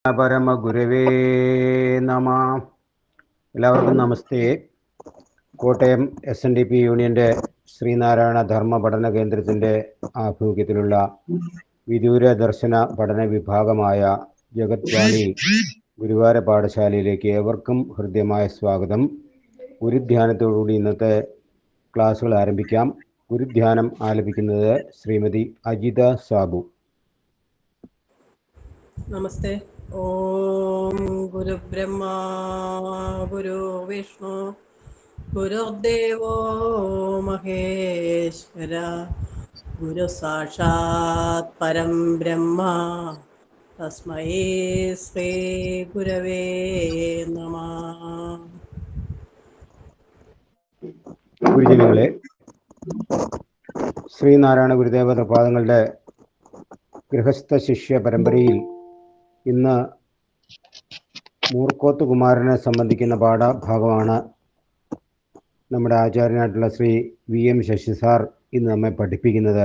പരമഗുരവേ നമ. എല്ലാവർക്കും നമസ്തേ. കോട്ടയം SNDP യൂണിയൻ്റെ ശ്രീനാരായണ ധർമ്മ പഠന കേന്ദ്രത്തിൻ്റെ ആഭിമുഖ്യത്തിലുള്ള വിദൂര ദർശന പഠന വിഭാഗമായ ജഗത്വാണി ഗുരുവാര പാഠശാലയിലേക്ക് ഏവർക്കും ഹൃദ്യമായ സ്വാഗതം. ഗുരുധ്യാനത്തോടുകൂടി ഇന്നത്തെ ക്ലാസ്സുകൾ ആരംഭിക്കാം. ഗുരുധ്യാനം ആലപിക്കുന്നത് ശ്രീമതി അജിത സാബു. നമസ്തേ. ഓം ഗുരുബ്രഹ്മ ഗുരു വിഷ്ണു ഗുരുദേവോ മഹേശ്വര ഗുരു സാക്ഷാത് പരം ബ്രഹ്മ തസ്മൈ ശ്രീ ഗുരവേ നമഃ. ഗുരുജനങ്ങളെ, ശ്രീനാരായണ ഗുരുദേവ പാദങ്ങളുടെ ഗൃഹസ്ഥ ശിഷ്യ പരമ്പരയിൽ ഇന്ന് മൂർക്കോത്ത് കുമാരനെ സംബന്ധിക്കുന്ന പാഠഭാഗമാണ് നമ്മുടെ ആചാര്യനായിട്ടുള്ള ശ്രീ VM ശശി സാർ ഇന്ന് നമ്മെ പഠിപ്പിക്കുന്നത്.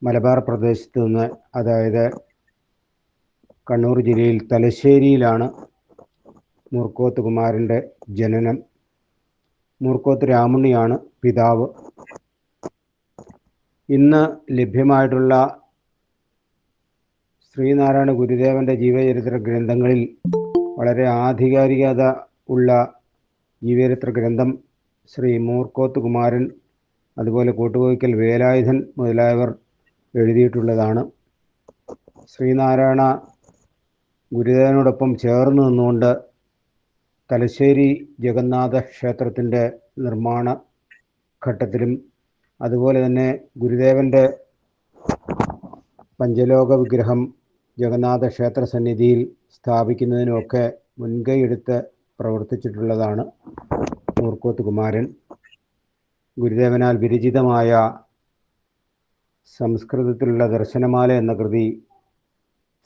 മലബാർ പ്രദേശത്ത് നിന്ന്, അതായത് കണ്ണൂർ ജില്ലയിൽ തലശ്ശേരിയിലാണ് മൂർക്കോത്ത് കുമാരൻ്റെ ജനനം. മൂർക്കോത്ത് രാമുണ്ണിയാണ് പിതാവ്. ഇന്ന് ലഭ്യമായിട്ടുള്ള ശ്രീനാരായണ ഗുരുദേവൻ്റെ ജീവചരിത്ര ഗ്രന്ഥങ്ങളിൽ വളരെ ആധികാരികത ഉള്ള ജീവചരിത്ര ഗ്രന്ഥം ശ്രീ മൂർക്കോത്ത് കുമാരൻ, അതുപോലെ കോട്ടുകോയ്ക്കൽ വേലായുധൻ മുതലായവർ എഴുതിയിട്ടുള്ളതാണ്. ശ്രീനാരായണ ഗുരുദേവനോടൊപ്പം ചേർന്ന് നിന്നുകൊണ്ട് തലശ്ശേരി ജഗന്നാഥ ക്ഷേത്രത്തിൻ്റെ നിർമ്മാണ ഘട്ടത്തിലും, അതുപോലെ തന്നെ ഗുരുദേവൻ്റെ പഞ്ചലോക വിഗ്രഹം ജഗന്നാഥ ക്ഷേത്ര സന്നിധിയിൽ സ്ഥാപിക്കുന്നതിനുമൊക്കെ മുൻകൈയെടുത്ത് പ്രവർത്തിച്ചിട്ടുള്ളതാണ് മൂർക്കോത്ത് കുമാരൻ. ഗുരുദേവനാൽ വിരചിതമായ സംസ്കൃതത്തിലുള്ള ദർശനമാല എന്ന കൃതി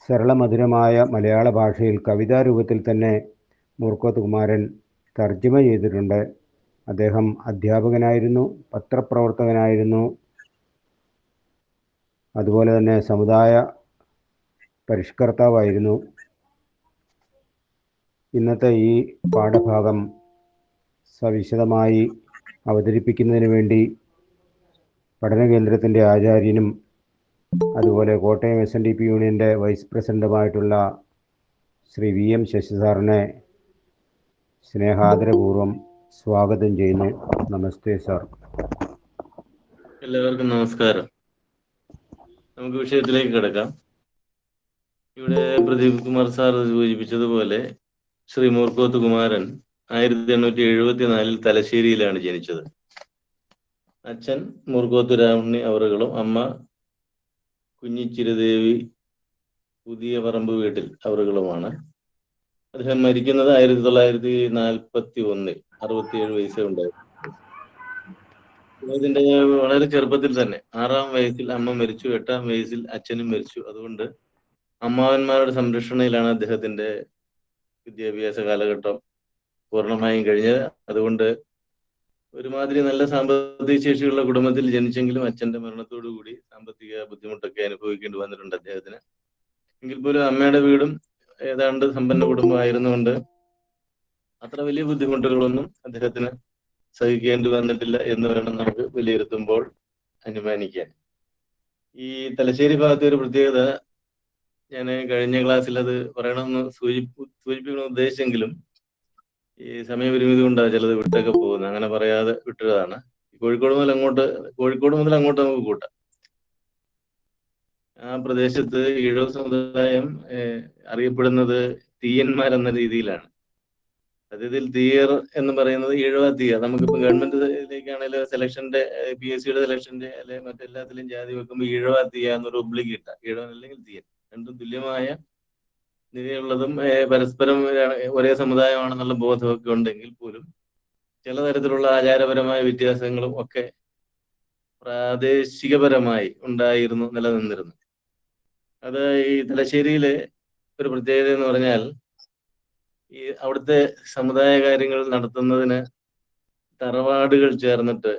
സരളമധുരമായ മലയാള ഭാഷയിൽ കവിതാരൂപത്തിൽ തന്നെ മൂർക്കോത്ത് കുമാരൻ തർജ്ജമ ചെയ്തിട്ടുണ്ട്. അദ്ദേഹം അധ്യാപകനായിരുന്നു, പത്രപ്രവർത്തകനായിരുന്നു, അതുപോലെ തന്നെ സമുദായ പരിഷ്കർത്താവായിരുന്നു. ഇന്നത്തെ ഈ പാഠഭാഗം സവിശദമായി അവതരിപ്പിക്കുന്നതിന് വേണ്ടി പഠനകേന്ദ്രത്തിൻ്റെ ആചാര്യനും അതുപോലെ കോട്ടയം SNDP യൂണിയൻ്റെ വൈസ് പ്രസിഡൻറ്റുമായിട്ടുള്ള ശ്രീ VM ശശി സാറിനെ സ്നേഹാദരപൂർവ്വം സ്വാഗതം ചെയ്യുന്നു. നമസ്തേ സാർ. എല്ലാവർക്കും നമസ്കാരം. നമുക്ക് വിഷയത്തിലേക്ക് കിടക്കാം. ഇവിടെ പ്രദീപ് കുമാർ സാർ സൂചിപ്പിച്ചതുപോലെ ശ്രീ മൂർക്കോത്ത് കുമാരൻ 1874 തലശ്ശേരിയിലാണ് ജനിച്ചത്. അച്ഛൻ മൂർക്കോത്ത് രാമുണ്ണി അവറുകളും അമ്മ കുഞ്ഞിച്ചിരുദേവി പുതിയ പറമ്പ് വീട്ടിൽ അവറുകളുമാണ്. അദ്ദേഹം മരിക്കുന്നത് 1941, 67 വയസ്സേ ഉണ്ടായിരുന്നു. ഇതിന്റെ വളരെ ചെറുപ്പത്തിൽ തന്നെ 6-ാം വയസ്സിൽ അമ്മ മരിച്ചു, 8-ാം വയസ്സിൽ അച്ഛനും മരിച്ചു. അതുകൊണ്ട് അമ്മാവന്മാരുടെ സംരക്ഷണയിലാണ് അദ്ദേഹത്തിന്റെ വിദ്യാഭ്യാസ കാലഘട്ടം പൂർണ്ണമായും കഴിഞ്ഞത്. അതുകൊണ്ട് ഒരുമാതിരി നല്ല സാമ്പത്തിക ശേഷിയുള്ള കുടുംബത്തിൽ ജനിച്ചെങ്കിലും അച്ഛന്റെ മരണത്തോടുകൂടി സാമ്പത്തിക ബുദ്ധിമുട്ടൊക്കെ അനുഭവിക്കേണ്ടി വന്നിട്ടുണ്ട് അദ്ദേഹത്തിന്. എങ്കിൽ പോലും അമ്മയുടെ വീടും ഏതാണ്ട് സമ്പന്ന കുടുംബമായിരുന്നുകൊണ്ട് അത്ര വലിയ ബുദ്ധിമുട്ടുകളൊന്നും അദ്ദേഹത്തിന് സഹിക്കേണ്ടി വന്നിട്ടില്ല എന്ന് വേണം നമുക്ക് വിലയിരുത്തുമ്പോൾ അനുമാനിക്കാൻ. ഈ തലശ്ശേരി ഭാഗത്തെ ഒരു പ്രത്യേകത ഞാൻ കഴിഞ്ഞ ക്ലാസ്സിൽ അത് പറയണമെന്ന് സൂചിപ്പിക്കണം ഉദ്ദേശിച്ചെങ്കിലും ഈ സമയപരിമിതി കൊണ്ടാണ് ചിലത് വിട്ടൊക്കെ പോകുന്നത്. അങ്ങനെ പറയാതെ വിട്ടതാണ്. കോഴിക്കോട് മുതൽ അങ്ങോട്ട് നമുക്ക് കൂട്ടാം. ആ പ്രദേശത്ത് ഈഴവ സമുദായം അറിയപ്പെടുന്നത് തീയന്മാരെന്ന രീതിയിലാണ്. സത്യത്തിൽ തീയർ എന്ന് പറയുന്നത് ഈഴവ തീയർ. നമുക്കിപ്പോൾ ഗവൺമെന്റിലേക്കാണെങ്കിലും സെലക്ഷന്റെ PSCയുടെ സെലക്ഷന്റെ അല്ലെ മറ്റെല്ലാത്തിലും ജാതി വെക്കുമ്പോൾ ഈഴവ തീയ എന്നൊരു ഒബ്ലിക്ക് ഇട്ട, ഈഴവൻ അല്ലെങ്കിൽ തീയൻ, രണ്ടും തുല്യമായ നിലയുള്ളതും പരസ്പരം ഒരേ സമുദായമാണെന്നുള്ള ബോധമൊക്കെ ഉണ്ടെങ്കിൽ പോലും ചില തരത്തിലുള്ള ആചാരപരമായ വ്യത്യാസങ്ങളും ഒക്കെ പ്രാദേശികപരമായി ഉണ്ടായിരുന്നു, നിലനിന്നിരുന്നു. അത് ഈ തലശ്ശേരിയിലെ ഒരു പ്രത്യേകത എന്ന് പറഞ്ഞാൽ ഈ അവിടുത്തെ സമുദായ കാര്യങ്ങൾ നടത്തുന്നതിന് തറവാടുകൾ ചേർന്നിട്ട്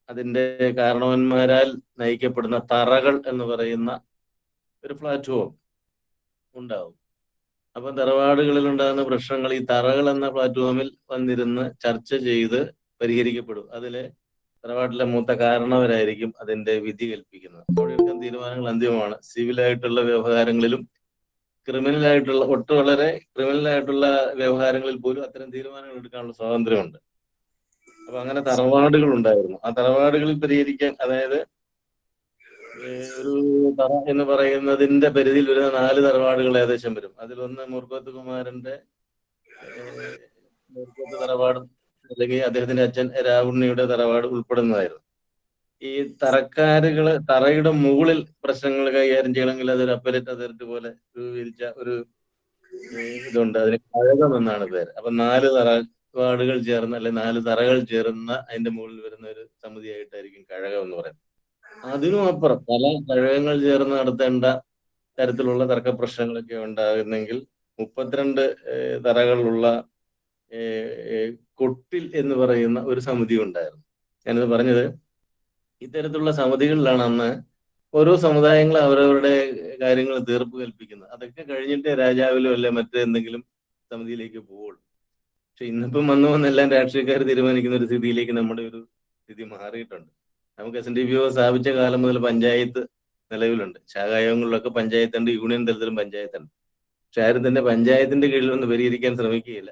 അതിൻ്റെ കാരണവന്മാരാൽ നയിക്കപ്പെടുന്ന തറകൾ എന്ന് പറയുന്ന ഒരു പ്ലാറ്റ്ഫോം ഉണ്ടാവും. അപ്പൊ തറവാടുകളിൽ ഉണ്ടാകുന്ന പ്രശ്നങ്ങൾ ഈ തറകൾ എന്ന പ്ലാറ്റ്ഫോമിൽ വന്നിരുന്ന് ചർച്ച ചെയ്ത് പരിഹരിക്കപ്പെടും. അതിലെ തറവാട്ടിലെ മൂത്ത കാരണവരായിരിക്കും അതിന്റെ വിധി കൽപ്പിക്കുന്നത്. അവിടെ എടുക്കുന്ന തീരുമാനങ്ങൾ അന്തിമമാണ്. സിവിലായിട്ടുള്ള വ്യവഹാരങ്ങളിലും ക്രിമിനലായിട്ടുള്ള വളരെ ക്രിമിനലായിട്ടുള്ള വ്യവഹാരങ്ങളിൽ പോലും അത്തരം തീരുമാനങ്ങൾ എടുക്കാനുള്ള സ്വാതന്ത്ര്യമുണ്ട്. അപ്പൊ അങ്ങനെ തറവാടുകൾ ഉണ്ടായിരുന്നു. ആ തറവാടുകളിൽ പരിഹരിക്കാൻ, അതായത് ഒരു തറ എന്ന് പറയുന്നതിന്റെ പരിധിയിൽ വരുന്ന 4 തറവാടുകൾ ഏകദേശം വരും. അതിലൊന്ന് മൂർക്കോത്ത് കുമാരന്റെ മൂർക്കോത്ത് തറവാടും അല്ലെങ്കിൽ അദ്ദേഹത്തിന്റെ അച്ഛൻ രാവുണ്ണിയുടെ തറവാട് ഉൾപ്പെടുന്നതായിരുന്നു. ഈ തറയുടെ മുകളിൽ പ്രശ്നങ്ങൾ കൈകാര്യം ചെയ്യണമെങ്കിൽ അതൊരു അപ്പലേറ്റ് അതോറിറ്റി പോലെ രൂപീകരിച്ച ഒരു ഇതുണ്ട്. അതിന് കഴകം എന്നാണ് പേര്. അപ്പൊ 4 തറവാടുകൾ ചേർന്ന് അല്ലെങ്കിൽ 4 തറകൾ ചേർന്ന അതിന്റെ മുകളിൽ വരുന്ന ഒരു സമിതിയായിട്ടായിരിക്കും കഴകം എന്ന് പറയുന്നത്. അതിനും അപ്പുറം പല കഴകങ്ങൾ ചേർന്ന് നടത്തേണ്ട തരത്തിലുള്ള തർക്ക പ്രശ്നങ്ങളൊക്കെ ഉണ്ടാകുന്നെങ്കിൽ 32 തറകളുള്ള കൊട്ടിൽ എന്ന് പറയുന്ന ഒരു സമിതി ഉണ്ടായിരുന്നു. ഞാനിത് പറഞ്ഞത് ഇത്തരത്തിലുള്ള സമിതികളിലാണ് അന്ന് ഓരോ സമുദായങ്ങൾ അവരവരുടെ കാര്യങ്ങൾ തീർപ്പ് കൽപ്പിക്കുന്നത്. അതൊക്കെ കഴിഞ്ഞിട്ട് രാജാവിലോ അല്ലെ മറ്റെന്തെങ്കിലും സമിതിയിലേക്ക് പോവുള്ളൂ. പക്ഷെ ഇന്നിപ്പം വന്നെല്ലാം രാഷ്ട്രീയക്കാർ തീരുമാനിക്കുന്ന ഒരു സ്ഥിതിയിലേക്ക് നമ്മുടെ ഒരു സ്ഥിതി മാറിയിട്ടുണ്ട്. നമുക്ക് SNDPO സ്ഥാപിച്ച കാലം മുതൽ പഞ്ചായത്ത് നിലവിലുണ്ട്. ശാഖായോഗങ്ങളിലൊക്കെ പഞ്ചായത്തുണ്ട്, യൂണിയൻ തലത്തിലും പഞ്ചായത്തുണ്ട്. പക്ഷെ ആരും തന്നെ പഞ്ചായത്തിന്റെ കീഴിൽ ഒന്ന് പരിഹരിക്കാൻ ശ്രമിക്കുകയില്ല.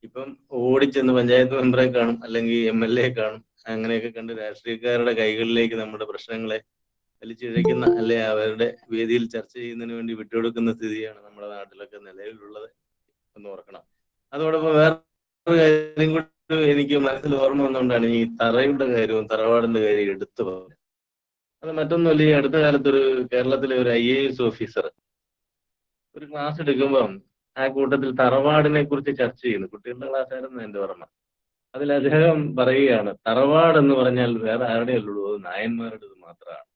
ഇപ്പം ഓടിച്ചെന്ന് പഞ്ചായത്ത് മെമ്പറെ കാണും, അല്ലെങ്കിൽ MLA കാണും. അങ്ങനെയൊക്കെ കണ്ട് രാഷ്ട്രീയക്കാരുടെ കൈകളിലേക്ക് നമ്മുടെ പ്രശ്നങ്ങളെ വലിച്ചിഴയ്ക്കുന്ന, അല്ലെ അവരുടെ വേദിയിൽ ചർച്ച ചെയ്യുന്നതിന് വേണ്ടി വിട്ടുകൊടുക്കുന്ന സ്ഥിതിയാണ് നമ്മുടെ നാട്ടിലൊക്കെ നിലവിലുള്ളത് എന്ന് ഓർക്കണം. അതോടൊപ്പം വേറൊരു കാര്യം കൂടി എനിക്ക് മനസ്സിൽ ഓർമ്മ വന്നുകൊണ്ടാണ് ഈ തറയുടെ കാര്യവും തറവാടിന്റെ കാര്യം എടുത്തു പറഞ്ഞത്. അത് മറ്റൊന്നുമല്ല, ഈ അടുത്ത കാലത്തൊരു കേരളത്തിലെ ഒരു IAS ഓഫീസർ ഒരു ക്ലാസ് എടുക്കുമ്പം ആ കൂട്ടത്തിൽ തറവാടിനെ കുറിച്ച് ചർച്ച ചെയ്യുന്നു. കുട്ടികളുടെ ക്ലാസ് ആയിരുന്നു എന്റെ ഓർമ്മ. അതിൽ അദ്ദേഹം പറയുകയാണ്, തറവാട് എന്ന് പറഞ്ഞാൽ വേറെ ആരുടെയല്ലുള്ളൂ, അത് നായന്മാരുടേത് മാത്രമാണ്.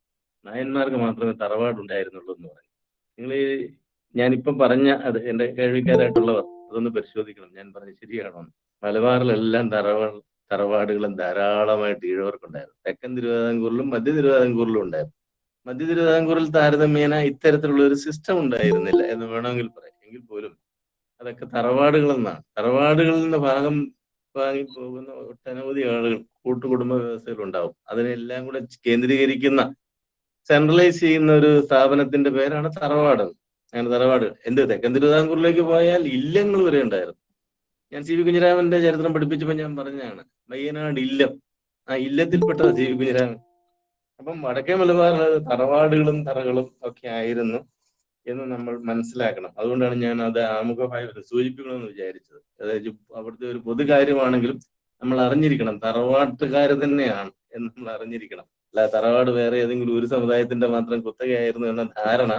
നായന്മാർക്ക് മാത്രമേ തറവാട് ഉണ്ടായിരുന്നുള്ളൂ എന്ന് പറയും. നിങ്ങൾ ഞാനിപ്പം പറഞ്ഞ അത് എന്റെ കേൾവിക്കാരായിട്ടുള്ളവർ അതൊന്ന് പരിശോധിക്കണം, ഞാൻ പറഞ്ഞത് ശരിയാണോ. മലബാറിലെല്ലാം തറവാടുകളും ധാരാളമായിട്ട് ഈഴവർക്കുണ്ടായിരുന്നു. തെക്കൻ തിരുവിതാംകൂറിലും മധ്യ തിരുവിതാംകൂറിലും ഉണ്ടായിരുന്നു. മധ്യ തിരുവിതാംകൂറിൽ താരതമ്യേന ഇത്തരത്തിലുള്ള ഒരു സിസ്റ്റം ഉണ്ടായിരുന്നില്ല എന്ന് വേണമെങ്കിൽ പറയാം. എങ്കിൽ പോലും അതൊക്കെ തറവാടുകളിൽ നിന്നാണ്. തറവാടുകളിൽ നിന്ന് വാങ്ങി പോകുന്ന ഒട്ടനവധി ആളുകൾ കൂട്ടുകുടുംബ വ്യവസ്ഥയിൽ ഉണ്ടാവും. അതിനെല്ലാം കൂടെ കേന്ദ്രീകരിക്കുന്ന, സെൻട്രലൈസ് ചെയ്യുന്ന ഒരു സ്ഥാപനത്തിന്റെ പേരാണ് തറവാട്. അങ്ങനെ തറവാട് തെക്കൻ തിരുവിതാംകൂറിലേക്ക് പോയാൽ ഇല്ലങ്ങൾ വരെ ഉണ്ടായിരുന്നു. ഞാൻ CV കുഞ്ഞിരാമന്റെ ചരിത്രം പഠിപ്പിച്ചപ്പോൾ ഞാൻ പറഞ്ഞാണ്, വയ്യനാട് ഇല്ലം, ആ ഇല്ലത്തിൽപ്പെട്ട CV കുഞ്ഞിരാമൻ. അപ്പം വടക്കേ മലബാറിൽ തറവാടുകളും തറകളും ഒക്കെ ആയിരുന്നു എന്ന് നമ്മൾ മനസ്സിലാക്കണം. അതുകൊണ്ടാണ് ഞാൻ അത് ആമുഖമായി സൂചിപ്പിക്കണമെന്ന് വിചാരിച്ചത്. അതായത് അവിടുത്തെ ഒരു പൊതു കാര്യമാണെങ്കിലും നമ്മൾ അറിഞ്ഞിരിക്കണം, തറവാട്ടുകാർ തന്നെയാണ് എന്ന് നമ്മൾ അറിഞ്ഞിരിക്കണം. അല്ല തറവാട് വേറെ ഏതെങ്കിലും ഒരു സമുദായത്തിന്റെ മാത്രം കുത്തകയായിരുന്നു എന്ന ധാരണ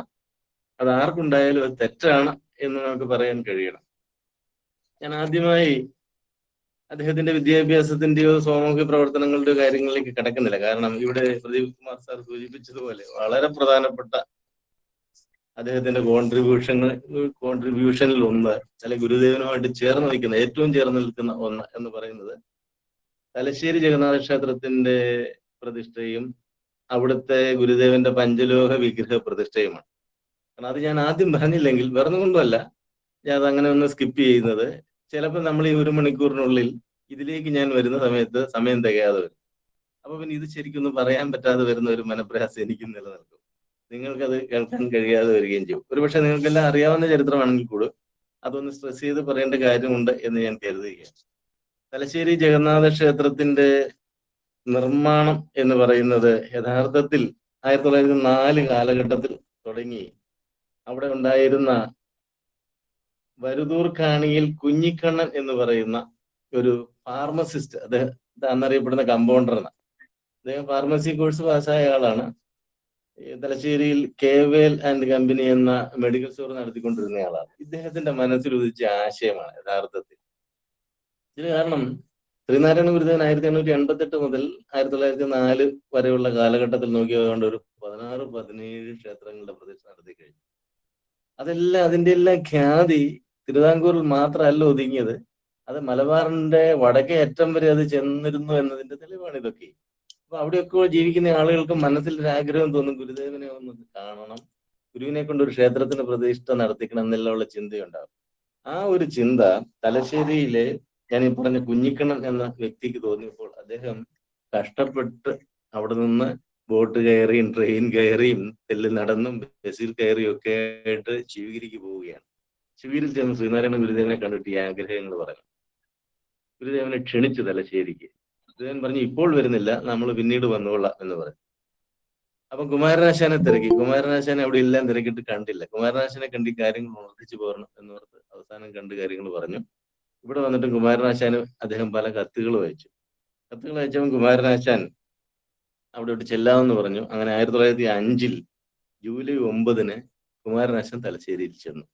അത് ആർക്കുണ്ടായാലും അത് തെറ്റാണ് എന്ന് നമുക്ക് പറയാൻ കഴിയണം. ഞാൻ ആദ്യമായി അദ്ദേഹത്തിന്റെ വിദ്യാഭ്യാസത്തിന്റെയോ സാമൂഹ്യ പ്രവർത്തനങ്ങളുടെയോ കാര്യങ്ങളിലേക്ക് കടക്കുന്നില്ല. കാരണം ഇവിടെ പ്രദീപ് കുമാർ സാർ സൂചിപ്പിച്ചതുപോലെ വളരെ പ്രധാനപ്പെട്ട അദ്ദേഹത്തിന്റെ കോൺട്രിബ്യൂഷനിൽ ഒന്ന്, അല്ലെങ്കിൽ ഗുരുദേവനുമായിട്ട് ചേർന്ന് നിൽക്കുന്ന, ഏറ്റവും ചേർന്ന് നിൽക്കുന്ന ഒന്ന് എന്ന് പറയുന്നത് തലശ്ശേരി ജഗന്നാഥ ക്ഷേത്രത്തിന്റെ പ്രതിഷ്ഠയും അവിടുത്തെ ഗുരുദേവന്റെ പഞ്ചലോഹ വിഗ്രഹ പ്രതിഷ്ഠയുമാണ്. കാരണം അത് ഞാൻ ആദ്യം പറഞ്ഞില്ലെങ്കിൽ വേറൊന്നുകൊണ്ടുമല്ല, ഞാൻ അതങ്ങനെ ഒന്ന് സ്കിപ്പ് ചെയ്യുന്നത്. ചിലപ്പോൾ നമ്മൾ ഈ 1 മണിക്കൂറിനുള്ളിൽ ഇതിലേക്ക് ഞാൻ വരുന്ന സമയത്ത് സമയം തികയാതെ വരും. അപ്പൊ പിന്നെ ഇത് ശരിക്കൊന്നും പറയാൻ പറ്റാതെ വരുന്ന ഒരു മനപ്രയാസം എനിക്ക് നിലനിൽക്കും. നിങ്ങൾക്കത് കേൾക്കാൻ കഴിയാതെ വരികയും ചെയ്യും. ഒരുപക്ഷെ നിങ്ങൾക്കെല്ലാം അറിയാവുന്ന ചരിത്രമാണെങ്കിൽ കൂടെ അതൊന്ന് സ്ട്രെസ് ചെയ്ത് പറയേണ്ട കാര്യമുണ്ട് എന്ന് ഞാൻ കരുതുകയാണ്. തലശ്ശേരി ജഗന്നാഥ ക്ഷേത്രത്തിന്റെ നിർമ്മാണം എന്ന് പറയുന്നത് യഥാർത്ഥത്തിൽ 1904 കാലഘട്ടത്തിൽ തുടങ്ങി. അവിടെ ഉണ്ടായിരുന്ന വരുതൂർ കാണിയിൽ കുഞ്ഞിക്കണ്ണൻ എന്ന് പറയുന്ന ഒരു ഫാർമസിസ്റ്റ്, അദ്ദേഹം അന്നറിയപ്പെടുന്ന കമ്പൗണ്ടറാണ്. അദ്ദേഹം ഫാർമസി കോഴ്സ് പാസ്സായ ആളാണ്. തലശ്ശേരിയിൽ കേവേൽ ആൻഡ് കമ്പനി എന്ന മെഡിക്കൽ സ്റ്റോർ നടത്തിക്കൊണ്ടിരുന്ന ആളാണ്. ഇദ്ദേഹത്തിന്റെ മനസ്സിൽ ഉദിച്ച ആശയമാണ് യഥാർത്ഥത്തിൽ ഇതിന് കാരണം. ശ്രീനാരായണ ഗുരുദേവൻ 1888 മുതൽ 1904 വരെയുള്ള കാലഘട്ടത്തിൽ നോക്കിയതുകൊണ്ട് ഒരു 16-17 ക്ഷേത്രങ്ങളുടെ പ്രതിഷ്ഠ നടത്തി കഴിഞ്ഞു. അതിന്റെ എല്ലാം ഖ്യാതി തിരുവിതാംകൂറിൽ മാത്രമല്ല ഒതുങ്ങിയത്, അത് മലബാറിന്റെ വടക്കേ അറ്റം വരെ അത് ചെന്നിരുന്നു എന്നതിന്റെ തെളിവാണ് ഇതൊക്കെ. അപ്പൊ അവിടെയൊക്കെ ജീവിക്കുന്ന ആളുകൾക്ക് മനസ്സിൽ ഒരു ആഗ്രഹം തോന്നും, ഗുരുദേവനെ ഒന്ന് കാണണം, ഗുരുവിനെ കൊണ്ട് ഒരു ക്ഷേത്രത്തിന് പ്രതിഷ്ഠ നടത്തിക്കണം എന്നെല്ലാമുള്ള ചിന്തയുണ്ടാകും. ആ ഒരു ചിന്ത തലശ്ശേരിയിലെ ഞാൻ ഈ പറഞ്ഞ കുഞ്ഞിക്കണ്ണൻ എന്ന വ്യക്തിക്ക് തോന്നിയപ്പോൾ അദ്ദേഹം കഷ്ടപ്പെട്ട് അവിടെ നിന്ന് ബോട്ട് കയറിയും ട്രെയിൻ കയറിയും തെല്ല് നടന്നും ബസ്സിൽ കയറിയും ഒക്കെ ആയിട്ട് ശിവഗിരിക്ക് പോവുകയാണ്. ശിവഗിരിയിൽ ചെന്ന് ശ്രീനാരായണ ഗുരുദേവനെ കണ്ടിട്ട് ഈ ആഗ്രഹങ്ങൾ പറഞ്ഞു. ഗുരുദേവനെ ക്ഷണിച്ചു തലശ്ശേരിക്ക്. ഗുരുദേവൻ പറഞ്ഞു ഇപ്പോൾ വരുന്നില്ല, നമ്മൾ പിന്നീട് വന്നോളാം എന്ന് പറഞ്ഞു. അപ്പൊ കുമാരനാശാനെ തിരക്കി. കുമാരനാശാനെ അവിടെ എല്ലാം തിരക്കിട്ട് കണ്ടില്ല. കുമാരനാശാനെ കണ്ട് ഈ കാര്യങ്ങൾ ഉറപ്പിച്ചു പോരണം എന്നോർത്ത് അവസാനം കണ്ട് കാര്യങ്ങൾ പറഞ്ഞു. ഇവിടെ വന്നിട്ട് കുമാരനാശാന് അദ്ദേഹം പല കത്തുകൾ അയച്ചു. കത്തുകൾ അയച്ചപ്പോൾ കുമാരനാശാൻ അവിടെ ചെല്ലാമെന്ന് പറഞ്ഞു. അങ്ങനെ 1905 ജൂലൈ 9 കുമാരനാശാൻ തലശ്ശേരിയിൽ ചെന്നു.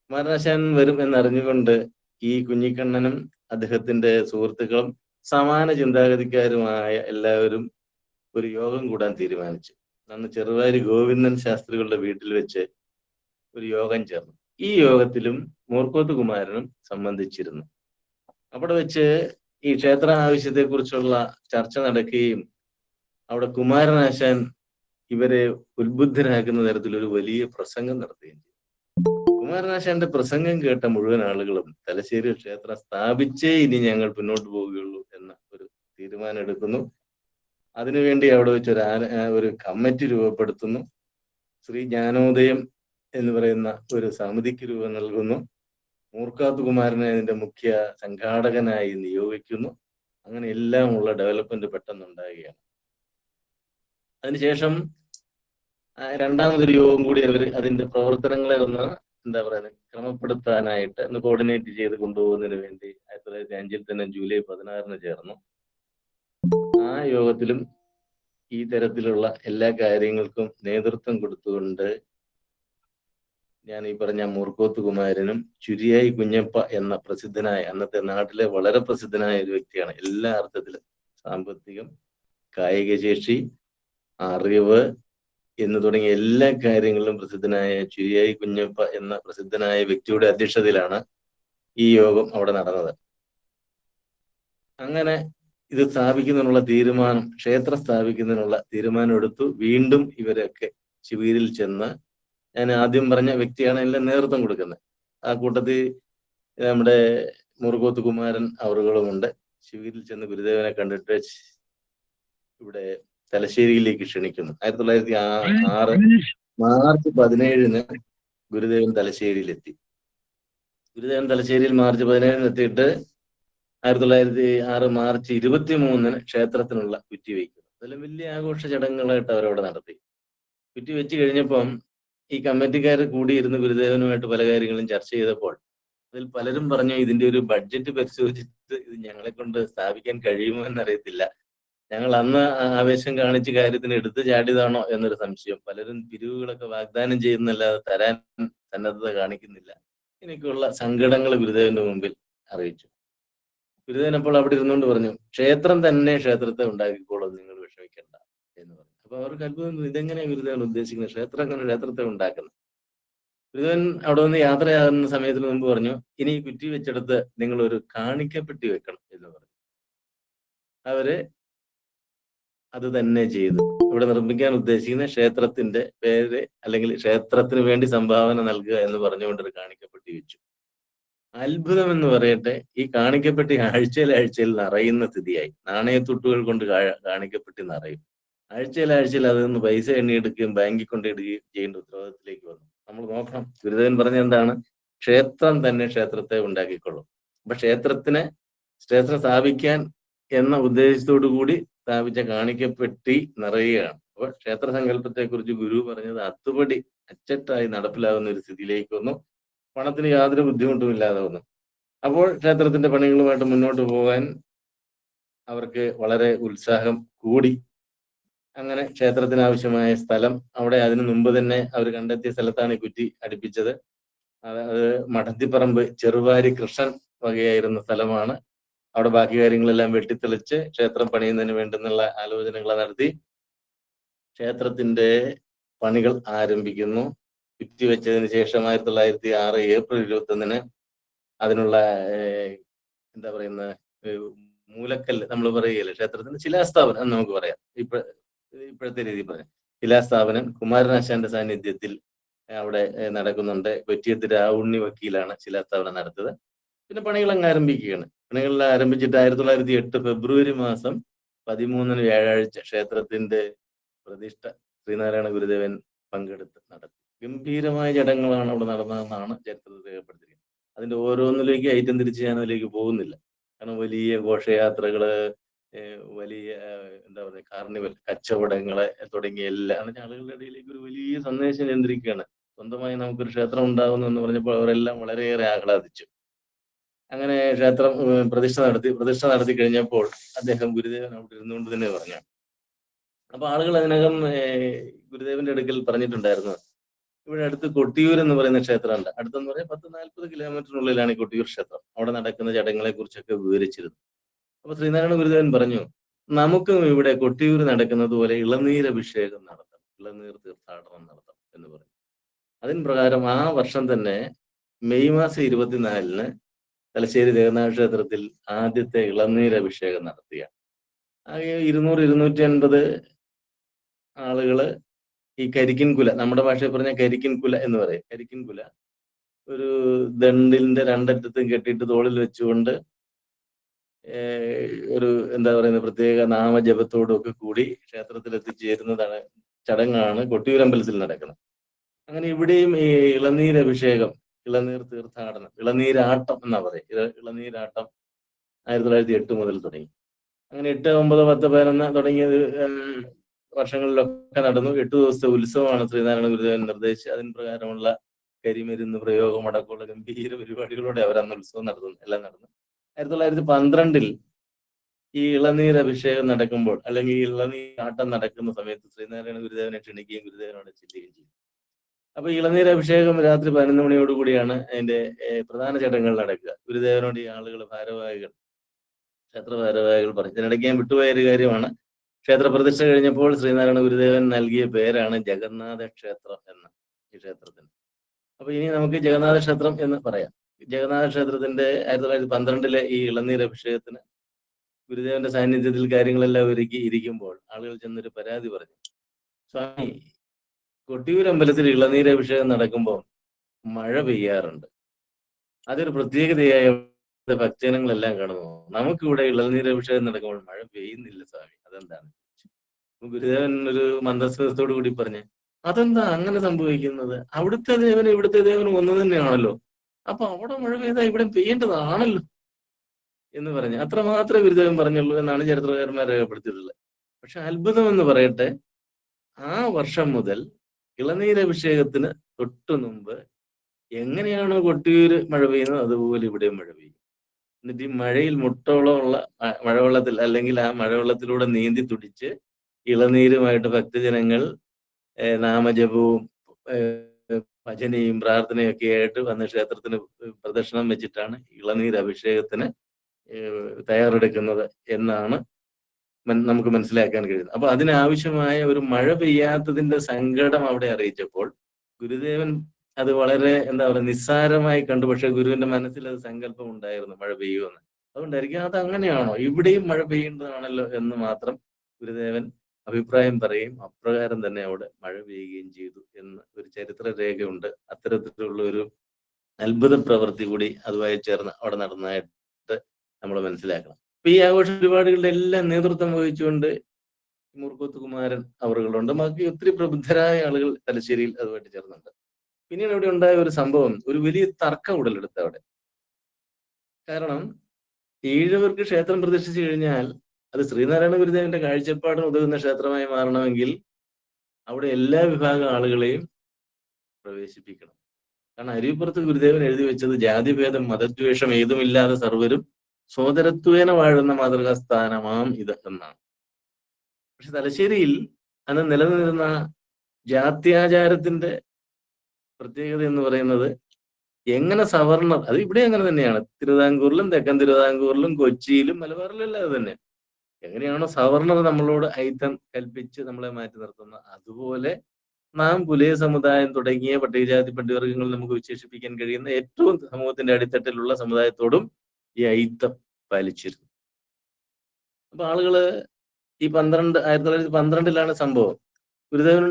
കുമാരനാശാൻ വരും എന്നറിഞ്ഞുകൊണ്ട് ഈ കുഞ്ഞിക്കണ്ണനും അദ്ദേഹത്തിന്റെ സുഹൃത്തുക്കളും സമാന ചിന്താഗതിക്കാരുമായ എല്ലാവരും ഒരു യോഗം കൂടാൻ തീരുമാനിച്ചു. അന്ന് ചെറുവാരി ഗോവിന്ദൻ ശാസ്ത്രികളുടെ വീട്ടിൽ വെച്ച് ഒരു യോഗം ചേർന്നു. ഈ യോഗത്തിലും മൂർക്കോത്ത് കുമാരനും സംബന്ധിച്ചിരുന്നു. അവിടെ വെച്ച് ഈ ക്ഷേത്ര ആവശ്യത്തെക്കുറിച്ചുള്ള ചർച്ച നടക്കുകയും അവിടെ കുമാരനാശാൻ ഇവരെ ഉത്ബുദ്ധരാക്കുന്ന തരത്തിൽ ഒരു വലിയ പ്രസംഗം നടത്തുകയും ചെയ്തു. കുമാരനാശാന്റെ പ്രസംഗം കേട്ട മുഴുവൻ ആളുകളും തലശ്ശേരി ക്ഷേത്രം സ്ഥാപിച്ചേ ഇനി ഞങ്ങൾ മുന്നോട്ട് പോവുകയുള്ളൂ എന്ന ഒരു തീരുമാനം എടുക്കുന്നു. അതിനുവേണ്ടി അവിടെ വെച്ച് ഒരു കമ്മിറ്റി രൂപപ്പെടുത്തുന്നു. ശ്രീ ജ്ഞാനോദയം എന്ന് പറയുന്ന ഒരു സമിതിക്ക് രൂപം നൽകുന്നു. മൂർക്കാത്ത് കുമാരനെ അതിന്റെ മുഖ്യ സംഘാടകനായി നിയോഗിക്കുന്നു. അങ്ങനെ എല്ലാം ഉള്ള ഡെവലപ്മെന്റ് പെട്ടെന്നുണ്ടാകുകയാണ്. അതിനുശേഷം രണ്ടാമതൊരു യോഗം കൂടി അവർ അതിന്റെ പ്രവർത്തനങ്ങളെ ഒന്ന് ക്രമപ്പെടുത്താനായിട്ട് ഒന്ന് കോർഡിനേറ്റ് ചെയ്ത് കൊണ്ടുപോകുന്നതിന് വേണ്ടി 1905 തന്നെ ജൂലൈ 16 ചേർന്നു. ആ യോഗത്തിലും ഈ തരത്തിലുള്ള എല്ലാ കാര്യങ്ങൾക്കും നേതൃത്വം കൊടുത്തുകൊണ്ട് ഞാൻ ഈ പറഞ്ഞ മൂർക്കോത്ത് കുമാരനും ചുരിയായി കുഞ്ഞപ്പ എന്ന പ്രസിദ്ധനായ, അന്നത്തെ നാട്ടിലെ വളരെ പ്രസിദ്ധനായ ഒരു വ്യക്തിയാണ്. എല്ലാ അർത്ഥത്തിലും സാമ്പത്തികം, കായികശേഷി, അറിവ് എന്ന് തുടങ്ങിയ എല്ലാ കാര്യങ്ങളിലും പ്രസിദ്ധനായ ചുരിയായി കുഞ്ഞപ്പ എന്ന പ്രസിദ്ധനായ വ്യക്തിയുടെ അധ്യക്ഷതയിലാണ് ഈ യോഗം അവിടെ നടന്നത്. അങ്ങനെ ഇത് സ്ഥാപിക്കുന്നതിനുള്ള തീരുമാനം, ക്ഷേത്രം സ്ഥാപിക്കുന്നതിനുള്ള തീരുമാനം എടുത്തു. വീണ്ടും ഇവരൊക്കെ ശിവഗിരിയിൽ ചെന്ന്, ഞാൻ ആദ്യം പറഞ്ഞ വ്യക്തിയാണ് എല്ലാം നേതൃത്വം കൊടുക്കുന്നത്. ആ കൂട്ടത്തിൽ നമ്മുടെ മൂർക്കോത്ത് കുമാരൻ അവറുകളുമുണ്ട്. ശിവഗിരിയിൽ ചെന്ന് ഗുരുദേവനെ കണ്ടിട്ട് ഇവിടെ തലശ്ശേരിയിലേക്ക് ക്ഷണിക്കുന്നു. 1906 മാർച്ച് 17 ഗുരുദേവൻ തലശ്ശേരിയിലെത്തി. ഗുരുദേവൻ തലശ്ശേരിയിൽ മാർച്ച് 17 എത്തിയിട്ട് 1906 മാർച്ച് 23 ക്ഷേത്രത്തിനുള്ള കുറ്റി വയ്ക്കുന്നു. അതെല്ലാം വലിയ ആഘോഷ ചടങ്ങുകളായിട്ട് അവരവിടെ നടത്തി. കുറ്റി വെച്ച് കഴിഞ്ഞപ്പം ഈ കമ്മിറ്റിക്കാർ കൂടിയിരുന്ന് ഗുരുദേവനുമായിട്ട് പല കാര്യങ്ങളും ചർച്ച ചെയ്തപ്പോൾ അതിൽ പലരും പറഞ്ഞു, ഇതിന്റെ ഒരു ബഡ്ജറ്റ് പരിശോധിച്ചിട്ട് ഇത് ഞങ്ങളെ കൊണ്ട് സ്ഥാപിക്കാൻ കഴിയുമോ എന്നറിയത്തില്ല. ഞങ്ങൾ അന്ന് ആവേശം കാണിച്ച് കാര്യത്തിന് എടുത്തു ചാടിയതാണോ എന്നൊരു സംശയം. പലരും പിരിവുകളൊക്കെ വാഗ്ദാനം ചെയ്യുന്നല്ലാതെ തരാൻ സന്നദ്ധത കാണിക്കുന്നില്ല. എനിക്കുള്ള സങ്കടങ്ങൾ ഗുരുദേവന്റെ മുമ്പിൽ അറിയിച്ചു. ഗുരുദേവൻ അപ്പോൾ അവിടെ ഇരുന്നുകൊണ്ട് പറഞ്ഞു, ക്ഷേത്രത്തെ ഉണ്ടാക്കിക്കോളും, നിങ്ങൾ വിഷമിക്കണ്ട എന്ന് പറഞ്ഞു. അപ്പൊ അവർക്ക് അത്ഭുതം, ഇതെങ്ങനെയാണ് ഗുരുദേവൻ ഉദ്ദേശിക്കുന്നത്? ക്ഷേത്രത്തെ ഉണ്ടാക്കുന്നത്? ഗുരുദേവൻ അവിടെ നിന്ന് യാത്രയാകുന്ന സമയത്തിന് മുമ്പ് പറഞ്ഞു, ഇനി കുറ്റി വെച്ചെടുത്ത് നിങ്ങൾ ഒരു കാണിക്കപ്പെട്ടി വെക്കണം എന്ന് പറഞ്ഞു. അവര് അത് തന്നെ ചെയ്തു. ഇവിടെ നിർമ്മിക്കാൻ ഉദ്ദേശിക്കുന്ന ക്ഷേത്രത്തിന്റെ പേര് അല്ലെങ്കിൽ ക്ഷേത്രത്തിന് വേണ്ടി സംഭാവന നൽകുക എന്ന് പറഞ്ഞുകൊണ്ടൊരു കാണിക്കപ്പെട്ടി വെച്ചു. അത്ഭുതം എന്ന് പറയട്ടെ, ഈ കാണിക്കപ്പെട്ടി ആഴ്ചയിൽ നിറയുന്ന സ്ഥിതിയായി. നാണയത്തുട്ടുകൾ കൊണ്ട് കാണിക്കപ്പെട്ടി നിറയും. ആഴ്ചയിൽ അതിൽ നിന്ന് പൈസ എണ്ണിയെടുക്കുകയും ബാങ്കിൽ കൊണ്ടിടുകയും ചെയ്യേണ്ട ഉത്തരവാദിത്തത്തിലേക്ക് വന്നു. നമ്മൾ നോക്കണം, ഗുരുദേവൻ പറഞ്ഞ എന്താണ്? ക്ഷേത്രം തന്നെ ക്ഷേത്രത്തെ ഉണ്ടാക്കിക്കൊള്ളും. അപ്പൊ ക്ഷേത്രം സ്ഥാപിക്കാൻ എന്ന ഉദ്ദേശത്തോടു കൂടി സ്ഥാപിച്ച കാണിക്കപ്പെട്ടി നിറയുകയാണ്. അപ്പൊ ക്ഷേത്ര സങ്കല്പത്തെ കുറിച്ച് ഗുരു പറഞ്ഞത് അതുപടി അച്ചട്ടായി നടപ്പിലാകുന്ന ഒരു സ്ഥിതിയിലേക്ക് വന്നു. പണത്തിന് യാതൊരു ബുദ്ധിമുട്ടും ഇല്ലാതെ വന്നു. അപ്പോൾ ക്ഷേത്രത്തിന്റെ പണികളുമായിട്ട് മുന്നോട്ട് പോകാൻ അവർക്ക് വളരെ ഉത്സാഹം കൂടി. അങ്ങനെ ക്ഷേത്രത്തിന് ആവശ്യമായ സ്ഥലം അവിടെ അതിനു മുമ്പ് തന്നെ അവർ കണ്ടെത്തിയ സ്ഥലത്താണ് ഈ കുറ്റി അടുപ്പിച്ചത്. അത് മഠത്തിപ്പറമ്പ് ചെറുവാരി കൃഷ്ണൻ വകയായിരുന്ന സ്ഥലമാണ്. അവിടെ ബാക്കി കാര്യങ്ങളെല്ലാം വെട്ടിത്തെളിച്ച് ക്ഷേത്രം പണിയുന്നതിന് വേണ്ടുന്നുള്ള ആലോചനകൾ നടത്തി ക്ഷേത്രത്തിന്റെ പണികൾ ആരംഭിക്കുന്നു. കുറ്റി വെച്ചതിന് ശേഷം 1906 ഏപ്രിൽ 21 അതിനുള്ള മൂലക്കല്ല് നമ്മൾ പറയുകയല്ലേ, ക്ഷേത്രത്തിന്റെ ശിലാസ്ഥാപനം എന്ന് നമുക്ക് പറയാം. ഇപ്പോഴത്തെ രീതിയിൽ പറയാം. ശിലാസ്ഥാപനം കുമാരനാശാന്റെ സാന്നിധ്യത്തിൽ അവിടെ നടക്കുന്നുണ്ട്. കൊറ്റിയത്ത് രാവുണ്ണി വക്കീലാണ് ശിലാസ്ഥാപനം നടത്തിയത്. പിന്നെ പണികളങ്ങ് ആരംഭിക്കുകയാണ്. പണികളെല്ലാം ആരംഭിച്ചിട്ട് 1908 ഫെബ്രുവരി മാസം 13 വ്യാഴാഴ്ച ക്ഷേത്രത്തിന്റെ പ്രതിഷ്ഠ ശ്രീനാരായണ ഗുരുദേവൻ പങ്കെടുത്ത് നടത്തി. ഗംഭീരമായ ചടങ്ങുകളാണ് അവിടെ നടന്നതെന്നാണ് ചരിത്രത്തിൽ രേഖപ്പെടുത്തിയിരിക്കുന്നത്. അതിന്റെ ഓരോന്നിലേക്ക് ഐറ്റം തിരിച്ച് ഞാൻ അതിലേക്ക് പോകുന്നില്ല. കാരണം വലിയ ഘോഷയാത്രകള്, വലിയ എന്താ പറയുക, കാർണിവൽ, കച്ചവടങ്ങള് തുടങ്ങിയ എല്ലാം ആളുകളുടെ ഇടയിലേക്ക് ഒരു വലിയ സന്ദേശം കേന്ദ്രീകരിക്കുകയാണ്. സ്വന്തമായി നമുക്കൊരു ക്ഷേത്രം ഉണ്ടാകുന്നു എന്ന് പറഞ്ഞപ്പോൾ അവരെല്ലാം വളരെയേറെ ആഹ്ലാദിച്ചു. അങ്ങനെ ക്ഷേത്രം പ്രതിഷ്ഠ നടത്തി കഴിഞ്ഞപ്പോൾ അദ്ദേഹം ഗുരുദേവൻ അവിടെ ഇരുന്നുകൊണ്ട് തന്നെ പറഞ്ഞു. അപ്പൊ ആളുകൾ അതിനകം ഗുരുദേവന്റെ അടുക്കൽ പറഞ്ഞിട്ടുണ്ടായിരുന്നു, ഇവിടെ അടുത്ത് കൊട്ടിയൂർ എന്ന് പറയുന്ന ക്ഷേത്രമുണ്ട്. അടുത്തെന്ന് പറയാൻ 10-40 കിലോമീറ്ററിനുള്ളിലാണ് ഈ കൊട്ടിയൂർ ക്ഷേത്രം. അവിടെ നടക്കുന്ന ചടങ്ങുകളെ കുറിച്ചൊക്കെ വിവരിച്ചിരുന്നു. അപ്പൊ ശ്രീനാരായണ ഗുരുദേവൻ പറഞ്ഞു, നമുക്കും ഇവിടെ കൊട്ടിയൂർ നടക്കുന്നത് പോലെ ഇളനീരഭിഷേകം നടത്താം, ഇളനീർ തീർത്ഥാടനം നടത്താം എന്ന് പറഞ്ഞു. അതിന് പ്രകാരം ആ വർഷം തന്നെ മെയ് മാസം 24-ന് തലശ്ശേരി ജഗന്നാഥ ക്ഷേത്രത്തിൽ ആദ്യത്തെ ഇളനീരഭിഷേകം നടത്തിയ 200-250 ആളുകള് ഈ കരിക്കിൻകുല, നമ്മുടെ ഭാഷയിൽ പറഞ്ഞ കരിക്കിൻകുല എന്ന് പറയും. കരിക്കിൻകുല ഒരു ദണ്ടിന്റെ രണ്ടറ്റത്തും കെട്ടിയിട്ട് തോളിൽ വെച്ചുകൊണ്ട് ഒരു എന്താ പറയുന്ന പ്രത്യേക നാമജപത്തോടും ഒക്കെ കൂടി ക്ഷേത്രത്തിൽ എത്തിച്ചേരുന്നതാണ് ചടങ്ങാണ് കൊട്ടിയൂരമ്പലത്തിൽ നടക്കുന്നത്. അങ്ങനെ ഇവിടെയും ഈ ഇളനീരഭിഷേകം, ഇളനീർ തീർത്ഥാടനം, ഇളനീരാട്ടം എന്നാ പറയും. ഇളനീരാട്ടം 1908 മുതൽ തുടങ്ങി. അങ്ങനെ 8, 9, 10, 11 തുടങ്ങിയത് വർഷങ്ങളിലൊക്കെ നടന്നു. 8 ദിവസത്തെ ഉത്സവമാണ് ശ്രീനാരായണ ഗുരുദേവൻ നിർദ്ദേശിച്ച് അതിന് പ്രകാരമുള്ള കരിമരുന്ന് പ്രയോഗം അടക്കമുള്ള ഗംഭീര പരിപാടികളോടെ അവർ അന്ന് ഉത്സവം നടത്തുന്നു, എല്ലാം നടന്നു. 1912-ൽ ഈ ഇളനീർ അഭിഷേകം നടക്കുമ്പോൾ, അല്ലെങ്കിൽ ഈ ഇളനീരാട്ടം നടക്കുന്ന സമയത്ത് ശ്രീനാരായണ ഗുരുദേവനെ ക്ഷണിക്കുകയും ഗുരുദേവനോട് ചെല്ലുകയും ചെയ്യും. അപ്പൊ ഇളനീർ അഭിഷേകം രാത്രി 11 മണിയോടുകൂടിയാണ് അതിന്റെ പ്രധാന ചടങ്ങുകൾ നടക്കുക. ഗുരുദേവനോട് ഈ ആളുകൾ, ഭാരവാഹികൾ, ക്ഷേത്ര ഭാരവാഹികൾ പറഞ്ഞു. ഇതിനിടയ്ക്ക് ഞാൻ വിട്ടുപോയ ഒരു കാര്യമാണ്, ക്ഷേത്ര പ്രതിഷ്ഠ കഴിഞ്ഞപ്പോൾ ശ്രീനാരായണ ഗുരുദേവൻ നൽകിയ പേരാണ് ജഗന്നാഥ ക്ഷേത്രം എന്ന ഈ ക്ഷേത്രത്തിന്. അപ്പൊ ഇനി നമുക്ക് ജഗന്നാഥ ക്ഷേത്രം എന്ന് പറയാം. ജഗന്നാഥ ക്ഷേത്രത്തിന്റെ 1912-ലെ ഈ ഇളനീർ അഭിഷേകത്തിന് ഗുരുദേവന്റെ സാന്നിധ്യത്തിൽ കാര്യങ്ങളെല്ലാം ഒരുക്കി ഇരിക്കുമ്പോൾ ആളുകൾ ചെന്നൊരു പരാതി പറഞ്ഞു, സ്വാമി, കൊട്ടിയൂർ അമ്പലത്തിൽ ഇളനീർ അഭിഷേകം നടക്കുമ്പോൾ മഴ പെയ്യാറുണ്ട്. അതൊരു പ്രത്യേകതയായ ഭക്തജനങ്ങളെല്ലാം കാണുന്നു. നമുക്കിവിടെ ഇളനീർ അഭിഷേകം നടക്കുമ്പോൾ മഴ പെയ്യുന്നില്ല സ്വാമി, അതെന്താണ്? ഗുരുദേവൻ ഒരു മന്ദസ്മിതത്തോടു കൂടി പറഞ്ഞ്, അതെന്താ അങ്ങനെ സംഭവിക്കുന്നത്? അവിടുത്തെ ദേവനും ഇവിടുത്തെ ദേവനും ഒന്ന് തന്നെയാണല്ലോ, അപ്പൊ അവിടെ മഴ പെയ്താൽ ഇവിടെ പെയ്യേണ്ടതാണല്ലോ എന്ന് പറഞ്ഞ് അത്രമാത്രം ഗുരുദേവൻ പറഞ്ഞുള്ളൂ എന്നാണ് ചരിത്രകാരന്മാർ രേഖപ്പെടുത്തിയിട്ടുള്ളത്. പക്ഷെ അത്ഭുതം എന്ന് പറയട്ടെ, ആ വർഷം മുതൽ ഇളനീരഭിഷേകത്തിന് തൊട്ടു മുമ്പ് എങ്ങനെയാണോ കൊട്ടിയൂര് മഴ പെയ്യുന്നത് അതുപോലെ ഇവിടെ മഴ പെയ്യും. എന്നിട്ട് ഈ മഴയിൽ മുട്ടോളമുള്ള മഴവെള്ളത്തിൽ, അല്ലെങ്കിൽ ആ മഴവെള്ളത്തിലൂടെ നീന്തി തുടിച്ച് ഇളനീരുമായിട്ട് ഭക്തജനങ്ങൾ നാമജപവും ഭജനയും പ്രാർത്ഥനയും ഒക്കെ ആയിട്ട് വന്ന് ക്ഷേത്രത്തിന് പ്രദക്ഷിണം വെച്ചിട്ടാണ് ഇളനീർ അഭിഷേകത്തിന് തയ്യാറെടുക്കുന്നത് എന്നാണ് നമുക്ക് മനസ്സിലാക്കാൻ കഴിയുന്നത്. അപ്പൊ അതിനാവശ്യമായ ഒരു മഴ പെയ്യാത്തതിന്റെ സങ്കടം അവിടെ അറിയിച്ചപ്പോൾ ഗുരുദേവൻ അത് വളരെ എന്താ പറയുക നിസ്സാരമായി കണ്ടു. പക്ഷെ ഗുരുവിന്റെ മനസ്സിൽ അത് സങ്കല്പം ഉണ്ടായിരുന്നു, മഴ പെയ്യുമെന്ന്. അതുകൊണ്ടായിരിക്കും അത് അങ്ങനെയാണോ, ഇവിടെയും മഴ പെയ്യേണ്ടതാണല്ലോ എന്ന് മാത്രം ഗുരുദേവൻ അഭിപ്രായം പറയുകയും അപ്രകാരം തന്നെ അവിടെ മഴ പെയ്യുകയും ചെയ്തു എന്ന് ഒരു ചരിത്ര രേഖയുണ്ട്. അത്തരത്തിലുള്ള ഒരു അത്ഭുത പ്രവൃത്തി കൂടി അതുമായി ചേർന്ന് അവിടെ നടന്നതായിട്ട് നമ്മൾ മനസ്സിലാക്കണം. അപ്പൊ ഈ ആഘോഷ പരിപാടികളുടെ എല്ലാം നേതൃത്വം വഹിച്ചുകൊണ്ട് മൂർക്കോത്ത് കുമാരൻ അവറുകളുണ്ട്. ബാക്കി ഒത്തിരി പ്രബുദ്ധരായ ആളുകൾ തലശ്ശേരിയിൽ അതുമായിട്ട് ചേർന്നുണ്ട്. പിന്നീട് അവിടെ ഉണ്ടായ ഒരു സംഭവം, ഒരു വലിയ തർക്കം ഉടലെടുത്ത അവിടെ. കാരണം ഈഴവർക്ക് ക്ഷേത്രം പ്രതിഷ്ഠിച്ചു കഴിഞ്ഞാൽ അത് ശ്രീനാരായണ ഗുരുദേവന്റെ കാഴ്ചപ്പാടിന് ഉതകുന്ന ക്ഷേത്രമായി മാറണമെങ്കിൽ അവിടെ എല്ലാ വിഭാഗം ആളുകളെയും പ്രവേശിപ്പിക്കണം. കാരണം അരുവിപ്പുറത്ത് ഗുരുദേവൻ എഴുതി വെച്ചത് ജാതിഭേദം മതദ്വേഷം ഏതുമില്ലാതെ സർവരും സോദരത്വേന വാഴുന്ന മാതൃകാ സ്ഥാനമാം ഇത് എന്നാണ്. പക്ഷെ തലശ്ശേരിയിൽ അന്ന് നിലനിന്നിരുന്ന ജാത്യാചാരത്തിന്റെ പ്രത്യേകത എന്ന് പറയുന്നത്, എങ്ങനെ സവർണർ, അത് ഇവിടെ അങ്ങനെ തന്നെയാണ്, തിരുവിതാംകൂറിലും തെക്കൻ തിരുവിതാംകൂറിലും കൊച്ചിയിലും മലബാറിലും എല്ലാം അത് തന്നെ. എങ്ങനെയാണോ സവർണർ നമ്മളോട് ഐത്തം കൽപ്പിച്ച് നമ്മളെ മാറ്റി നിർത്തുന്നത്, അതുപോലെ നാം പുലയ സമുദായം തുടങ്ങിയ പട്ടികജാതി പട്ടികവർഗങ്ങൾ നമുക്ക് വിശേഷിപ്പിക്കാൻ കഴിയുന്ന ഏറ്റവും സമൂഹത്തിന്റെ അടിത്തട്ടിലുള്ള സമുദായത്തോടും ഈ ഐത്തം പാലിച്ചിരുന്നു. അപ്പൊ ആളുകള് ഈ 1912-ലാണ് സംഭവം. ഗുരുദേവൻ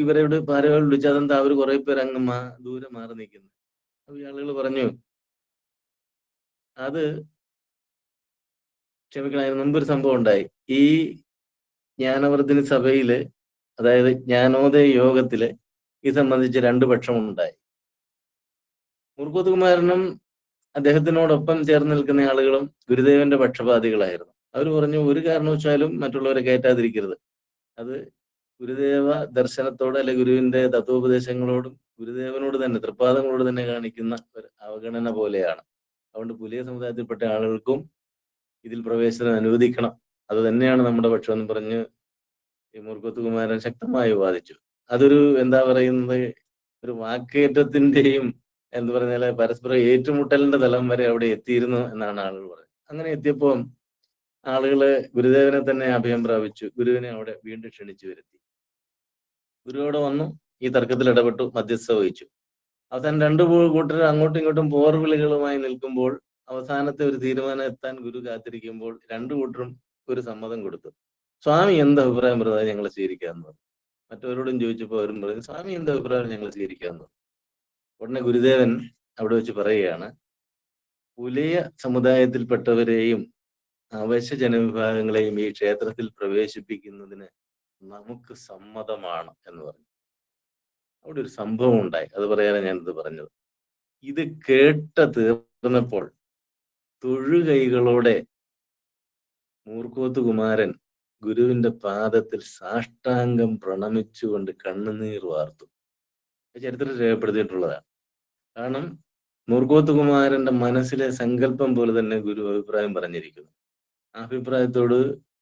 ഇവരോട് ഭാരവാഹികൾ വിളിച്ചു, അതെന്താ അവർ കുറെ പേര് അങ്ങ് ദൂരെ മാറി നിൽക്കുന്നു. അപ്പൊ ഈ ആളുകൾ പറഞ്ഞു, അത് ക്ഷമിക്കണം, അതിന് മുമ്പൊരു സംഭവം ഉണ്ടായി. ഈ ജ്ഞാനവർദ്ധിനി സഭയില്, അതായത് ജ്ഞാനോദയ യോഗത്തില് ഇത് സംബന്ധിച്ച് 2 പക്ഷമുണ്ടായി. മൂർക്കോത്ത് കുമാരനും അദ്ദേഹത്തിനോടൊപ്പം ചേർന്ന് നിൽക്കുന്ന ആളുകളും ഗുരുദേവന്റെ പക്ഷപാതികളായിരുന്നു. അവർ പറഞ്ഞു, ഒരു കാരണവശാലും മറ്റുള്ളവരെ കയറ്റാതിരിക്കരുത്. അത് ഗുരുദേവ ദർശനത്തോട് അല്ലെ ഗുരുവിന്റെ തത്വോപദേശങ്ങളോടും ഗുരുദേവനോട് തന്നെ, തൃപ്പാദങ്ങളോട് തന്നെ കാണിക്കുന്ന ഒരു അവഗണന പോലെയാണ്. അതുകൊണ്ട് പുലിയ സമുദായത്തിൽപ്പെട്ട ആളുകൾക്കും ഇതിൽ പ്രവേശനം അനുവദിക്കണം, അത് തന്നെയാണ് നമ്മുടെ പക്ഷം എന്ന് പറഞ്ഞ് ഈ മൂർക്കോത്ത് കുമാരൻ ശക്തമായി വാദിച്ചു. അതൊരു എന്താ പറയുന്നത്, ഒരു വാക്കേറ്റത്തിന്റെയും എന്ന് പറഞ്ഞാല് പരസ്പരം ഏറ്റുമുട്ടലിന്റെ തലം വരെ അവിടെ എത്തിയിരുന്നു എന്നാണ് ആളുകൾ പറയുന്നത്. അങ്ങനെ എത്തിയപ്പോൾ ആളുകള് ഗുരുദേവനെ തന്നെ അഭയം പ്രാപിച്ചു. ഗുരുവിനെ അവിടെ വീണ്ടും ക്ഷണിച്ചു വരുത്തി. ഗുരുവോടെ വന്നു, ഈ തർക്കത്തിൽ ഇടപെട്ടു, മധ്യസ്ഥ വഹിച്ചു. അവസാനം 2 കൂട്ടർ അങ്ങോട്ടും ഇങ്ങോട്ടും പോർവിളികളുമായി നിൽക്കുമ്പോൾ അവസാനത്തെ ഒരു തീരുമാനം എത്താൻ ഗുരു കാത്തിരിക്കുമ്പോൾ 2 കൂട്ടരും ഒരു സമ്മതം കൊടുത്തു. സ്വാമി എന്ത് അഭിപ്രായം പറഞ്ഞാൽ ഞങ്ങൾ സ്വീകരിക്കാമെന്ന് പറഞ്ഞു. മറ്റവരോടും ചോദിച്ചപ്പോൾ അവരും പറഞ്ഞു, സ്വാമി എന്ത് അഭിപ്രായം ഞങ്ങൾ സ്വീകരിക്കാമെന്ന് പറഞ്ഞു. ഉടനെ ഗുരുദേവൻ അവിടെ വെച്ച് പറയുകയാണ്, പുലയ സമുദായത്തിൽപ്പെട്ടവരെയും അവശ്യ ജനവിഭാഗങ്ങളെയും ഈ ക്ഷേത്രത്തിൽ പ്രവേശിപ്പിക്കുന്നതിന് നമുക്ക് സമ്മതമാണ് എന്ന് പറഞ്ഞു. അവിടെ ഒരു സംഭവം ഉണ്ടായി, അത് പറയാനാണ് ഞാനിത് പറഞ്ഞത്. ഇത് കേട്ട തീർന്നപ്പോൾ തൊഴുകൈകളോടെ മൂർക്കോത്ത് കുമാരൻ ഗുരുവിന്റെ പാദത്തിൽ സാഷ്ടാംഗം പ്രണമിച്ചുകൊണ്ട് കണ്ണുനീർ വാർത്തു. ചരിത്രത്തിൽ രേഖപ്പെടുത്തിയിട്ടുള്ളതാണ്. കാരണം മൂർക്കോത്ത് കുമാരന്റെ മനസ്സിലെ സങ്കല്പം പോലെ തന്നെ ഗുരു അഭിപ്രായം പറഞ്ഞിരിക്കുന്നു. ആ അഭിപ്രായത്തോട്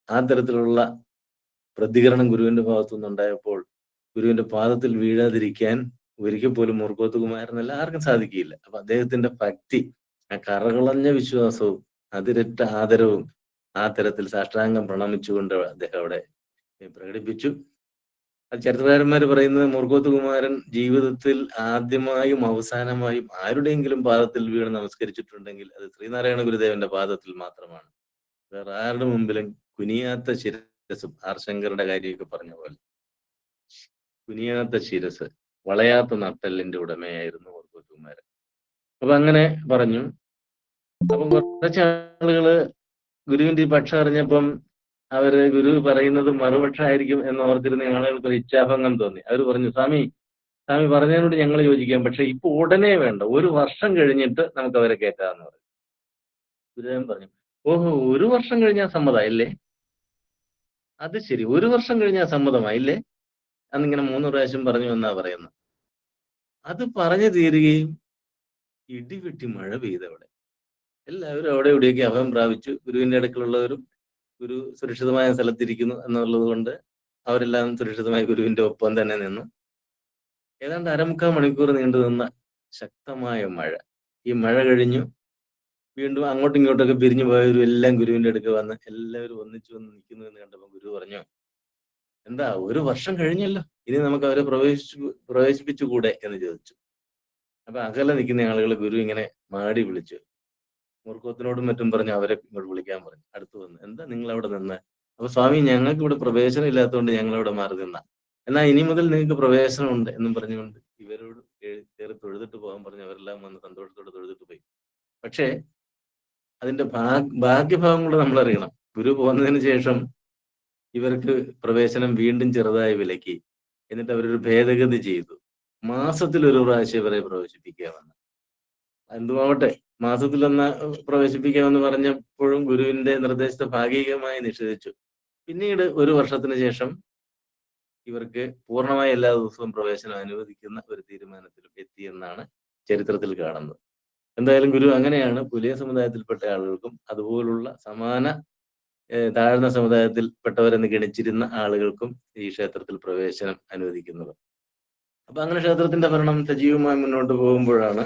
ആ തരത്തിലുള്ള പ്രതികരണം ഗുരുവിന്റെ ഭാഗത്തു നിന്നുണ്ടായപ്പോൾ ഗുരുവിന്റെ പാദത്തിൽ വീഴാതിരിക്കാൻ ഒരിക്കൽ പോലും മൂർക്കോത്ത് കുമാരനല്ല ആർക്കും സാധിക്കില്ല. അപ്പൊ അദ്ദേഹത്തിന്റെ ഭക്തി, ആ കറകളഞ്ഞ വിശ്വാസവും അതിരറ്റ ആദരവും ആ തരത്തിൽ സാഷ്ടാംഗം പ്രണമിച്ചുകൊണ്ട് അദ്ദേഹം അവിടെ പ്രകടിപ്പിച്ചു. അത് ചരിത്രകാരന്മാർ പറയുന്നത്, മൂർക്കോത്ത് കുമാരൻ ജീവിതത്തിൽ ആദ്യമായും അവസാനമായും ആരുടെയെങ്കിലും പാദത്തിൽ വീണ് നമസ്കരിച്ചിട്ടുണ്ടെങ്കിൽ അത് ശ്രീനാരായണ ഗുരുദേവന്റെ പാദത്തിൽ മാത്രമാണ്. വേറെ ആരുടെ മുമ്പിലും കുനിയാത്ത ശിരസും, ആർ ശങ്കറുടെ കാര്യമൊക്കെ പറഞ്ഞ പോലെ കുനിയാത്ത ശിരസ്, വളയാത്ത നട്ടെല്ലിന്റെ ഉടമയായിരുന്നു മൂർക്കോത്ത് കുമാരൻ. അപ്പൊ അങ്ങനെ പറഞ്ഞു. അപ്പം കുറച്ച് ആളുകള് ഗുരുവിന്റെ ഈ പക്ഷം അറിഞ്ഞപ്പം അവര് ഗുരു പറയുന്നത് മറുപക്ഷമായിരിക്കും എന്ന് ഓർത്തിരുന്ന ആളുകൾക്ക് ഒരു ഇച്ഛാഭംഗം തോന്നി. അവർ പറഞ്ഞു, സ്വാമി പറഞ്ഞതിനോട് ഞങ്ങൾ യോജിക്കാം, പക്ഷെ ഇപ്പൊ ഉടനെ വേണ്ട, 1 വർഷം കഴിഞ്ഞിട്ട് നമുക്ക് അവരെ കയറ്റാമെന്ന് പറഞ്ഞു. ഗുരുദേവൻ പറഞ്ഞു, ഓഹോ, 1 വർഷം കഴിഞ്ഞാൽ സമ്മതമായില്ലേ? അത് ശരി, 1 വർഷം കഴിഞ്ഞാൽ സമ്മതമായില്ലേ? അന്നിങ്ങനെ 3 പ്രാവശ്യം പറഞ്ഞു എന്നാ പറയുന്നത്. അത് പറഞ്ഞു തീരുകയും ഇടിവെട്ടി മഴ പെയ്തവിടെ. എല്ലാവരും അവിടെ ഇവിടെയൊക്കെ അഭയം പ്രാപിച്ചു. ഗുരുവിന്റെ അടുക്കലുള്ളവരും ഗുരു സുരക്ഷിതമായ സ്ഥലത്തിരിക്കുന്നു എന്നുള്ളത് കൊണ്ട് അവരെല്ലാം സുരക്ഷിതമായി ഗുരുവിന്റെ ഒപ്പം തന്നെ നിന്നു. ഏതാണ്ട് 1/4 മണിക്കൂർ നീണ്ടു നിന്ന ശക്തമായ മഴ. ഈ മഴ കഴിഞ്ഞു വീണ്ടും അങ്ങോട്ടും ഇങ്ങോട്ടൊക്കെ പിരിഞ്ഞു പോയവരും എല്ലാം ഗുരുവിന്റെ അടുക്ക് വന്ന് എല്ലാവരും ഒന്നിച്ചു വന്ന് നിൽക്കുന്നു എന്ന് കണ്ടപ്പോൾ ഗുരു പറഞ്ഞു, എന്താ 1 വർഷം കഴിഞ്ഞല്ലോ, ഇനി നമുക്ക് അവരെ പ്രവേശിപ്പിച്ചുകൂടെ എന്ന് ചോദിച്ചു. അപ്പൊ അകലെ നിൽക്കുന്ന ആളുകൾ ഗുരു ഇങ്ങനെ മാടി വിളിച്ചു. മൂർക്കോത്തിനോടും മറ്റും പറഞ്ഞു അവരെ ഇങ്ങോട്ട് വിളിക്കാൻ പറഞ്ഞു. അടുത്ത് വന്ന്, എന്താ നിങ്ങൾ അവിടെ നിന്ന്? അപ്പൊ സ്വാമി, ഞങ്ങൾക്ക് ഇവിടെ പ്രവേശനം ഇല്ലാത്തതുകൊണ്ട് ഞങ്ങൾ അവിടെ മാറി നിന്ന, എന്നാ ഇനി മുതൽ നിങ്ങൾക്ക് പ്രവേശനം ഉണ്ട് എന്നും പറഞ്ഞുകൊണ്ട് ഇവരോട് കയറി തൊഴുതിട്ട് പോകാൻ പറഞ്ഞു. അവരെല്ലാം വന്ന് സന്തോഷത്തോടെ തൊഴുതിട്ട് പോയി. പക്ഷേ അതിന്റെ ഭാഗ്യഭാവം കൂടെ നമ്മൾ അറിയണം. ഗുരു പോകുന്നതിന് ശേഷം ഇവർക്ക് പ്രവേശനം വീണ്ടും ചെറുതായി വിലക്കി. എന്നിട്ട് അവരൊരു ഭേദഗതി ചെയ്തു. മാസത്തിൽ 1 പ്രാവശ്യം ഇവരെ പ്രവേശിപ്പിക്കാമെന്ന്. എന്തുമാവട്ടെ, മാസത്തിലൊന്ന് പ്രവേശിപ്പിക്കാമെന്ന് പറഞ്ഞപ്പോഴും ഗുരുവിന്റെ നിർദ്ദേശത്തെ ഭാഗികമായി നിഷേധിച്ചു. പിന്നീട് 1 വർഷത്തിന് ശേഷം ഇവർക്ക് പൂർണ്ണമായി എല്ലാ ദിവസവും പ്രവേശനം അനുവദിക്കുന്ന ഒരു തീരുമാനത്തിലും എത്തിയെന്നാണ് ചരിത്രത്തിൽ കാണുന്നത്. എന്തായാലും ഗുരു അങ്ങനെയാണ് പുലിയ സമുദായത്തിൽപ്പെട്ട ആളുകൾക്കും അതുപോലുള്ള സമാന താഴ്ന്ന സമുദായത്തിൽപ്പെട്ടവരെന്ന് ഗണിച്ചിരുന്ന ആളുകൾക്കും ഈ ക്ഷേത്രത്തിൽ പ്രവേശനം അനുവദിക്കുന്നത്. അപ്പൊ അങ്ങനെ ക്ഷേത്രത്തിന്റെ ഭരണം സജീവമായി മുന്നോട്ട് പോകുമ്പോഴാണ്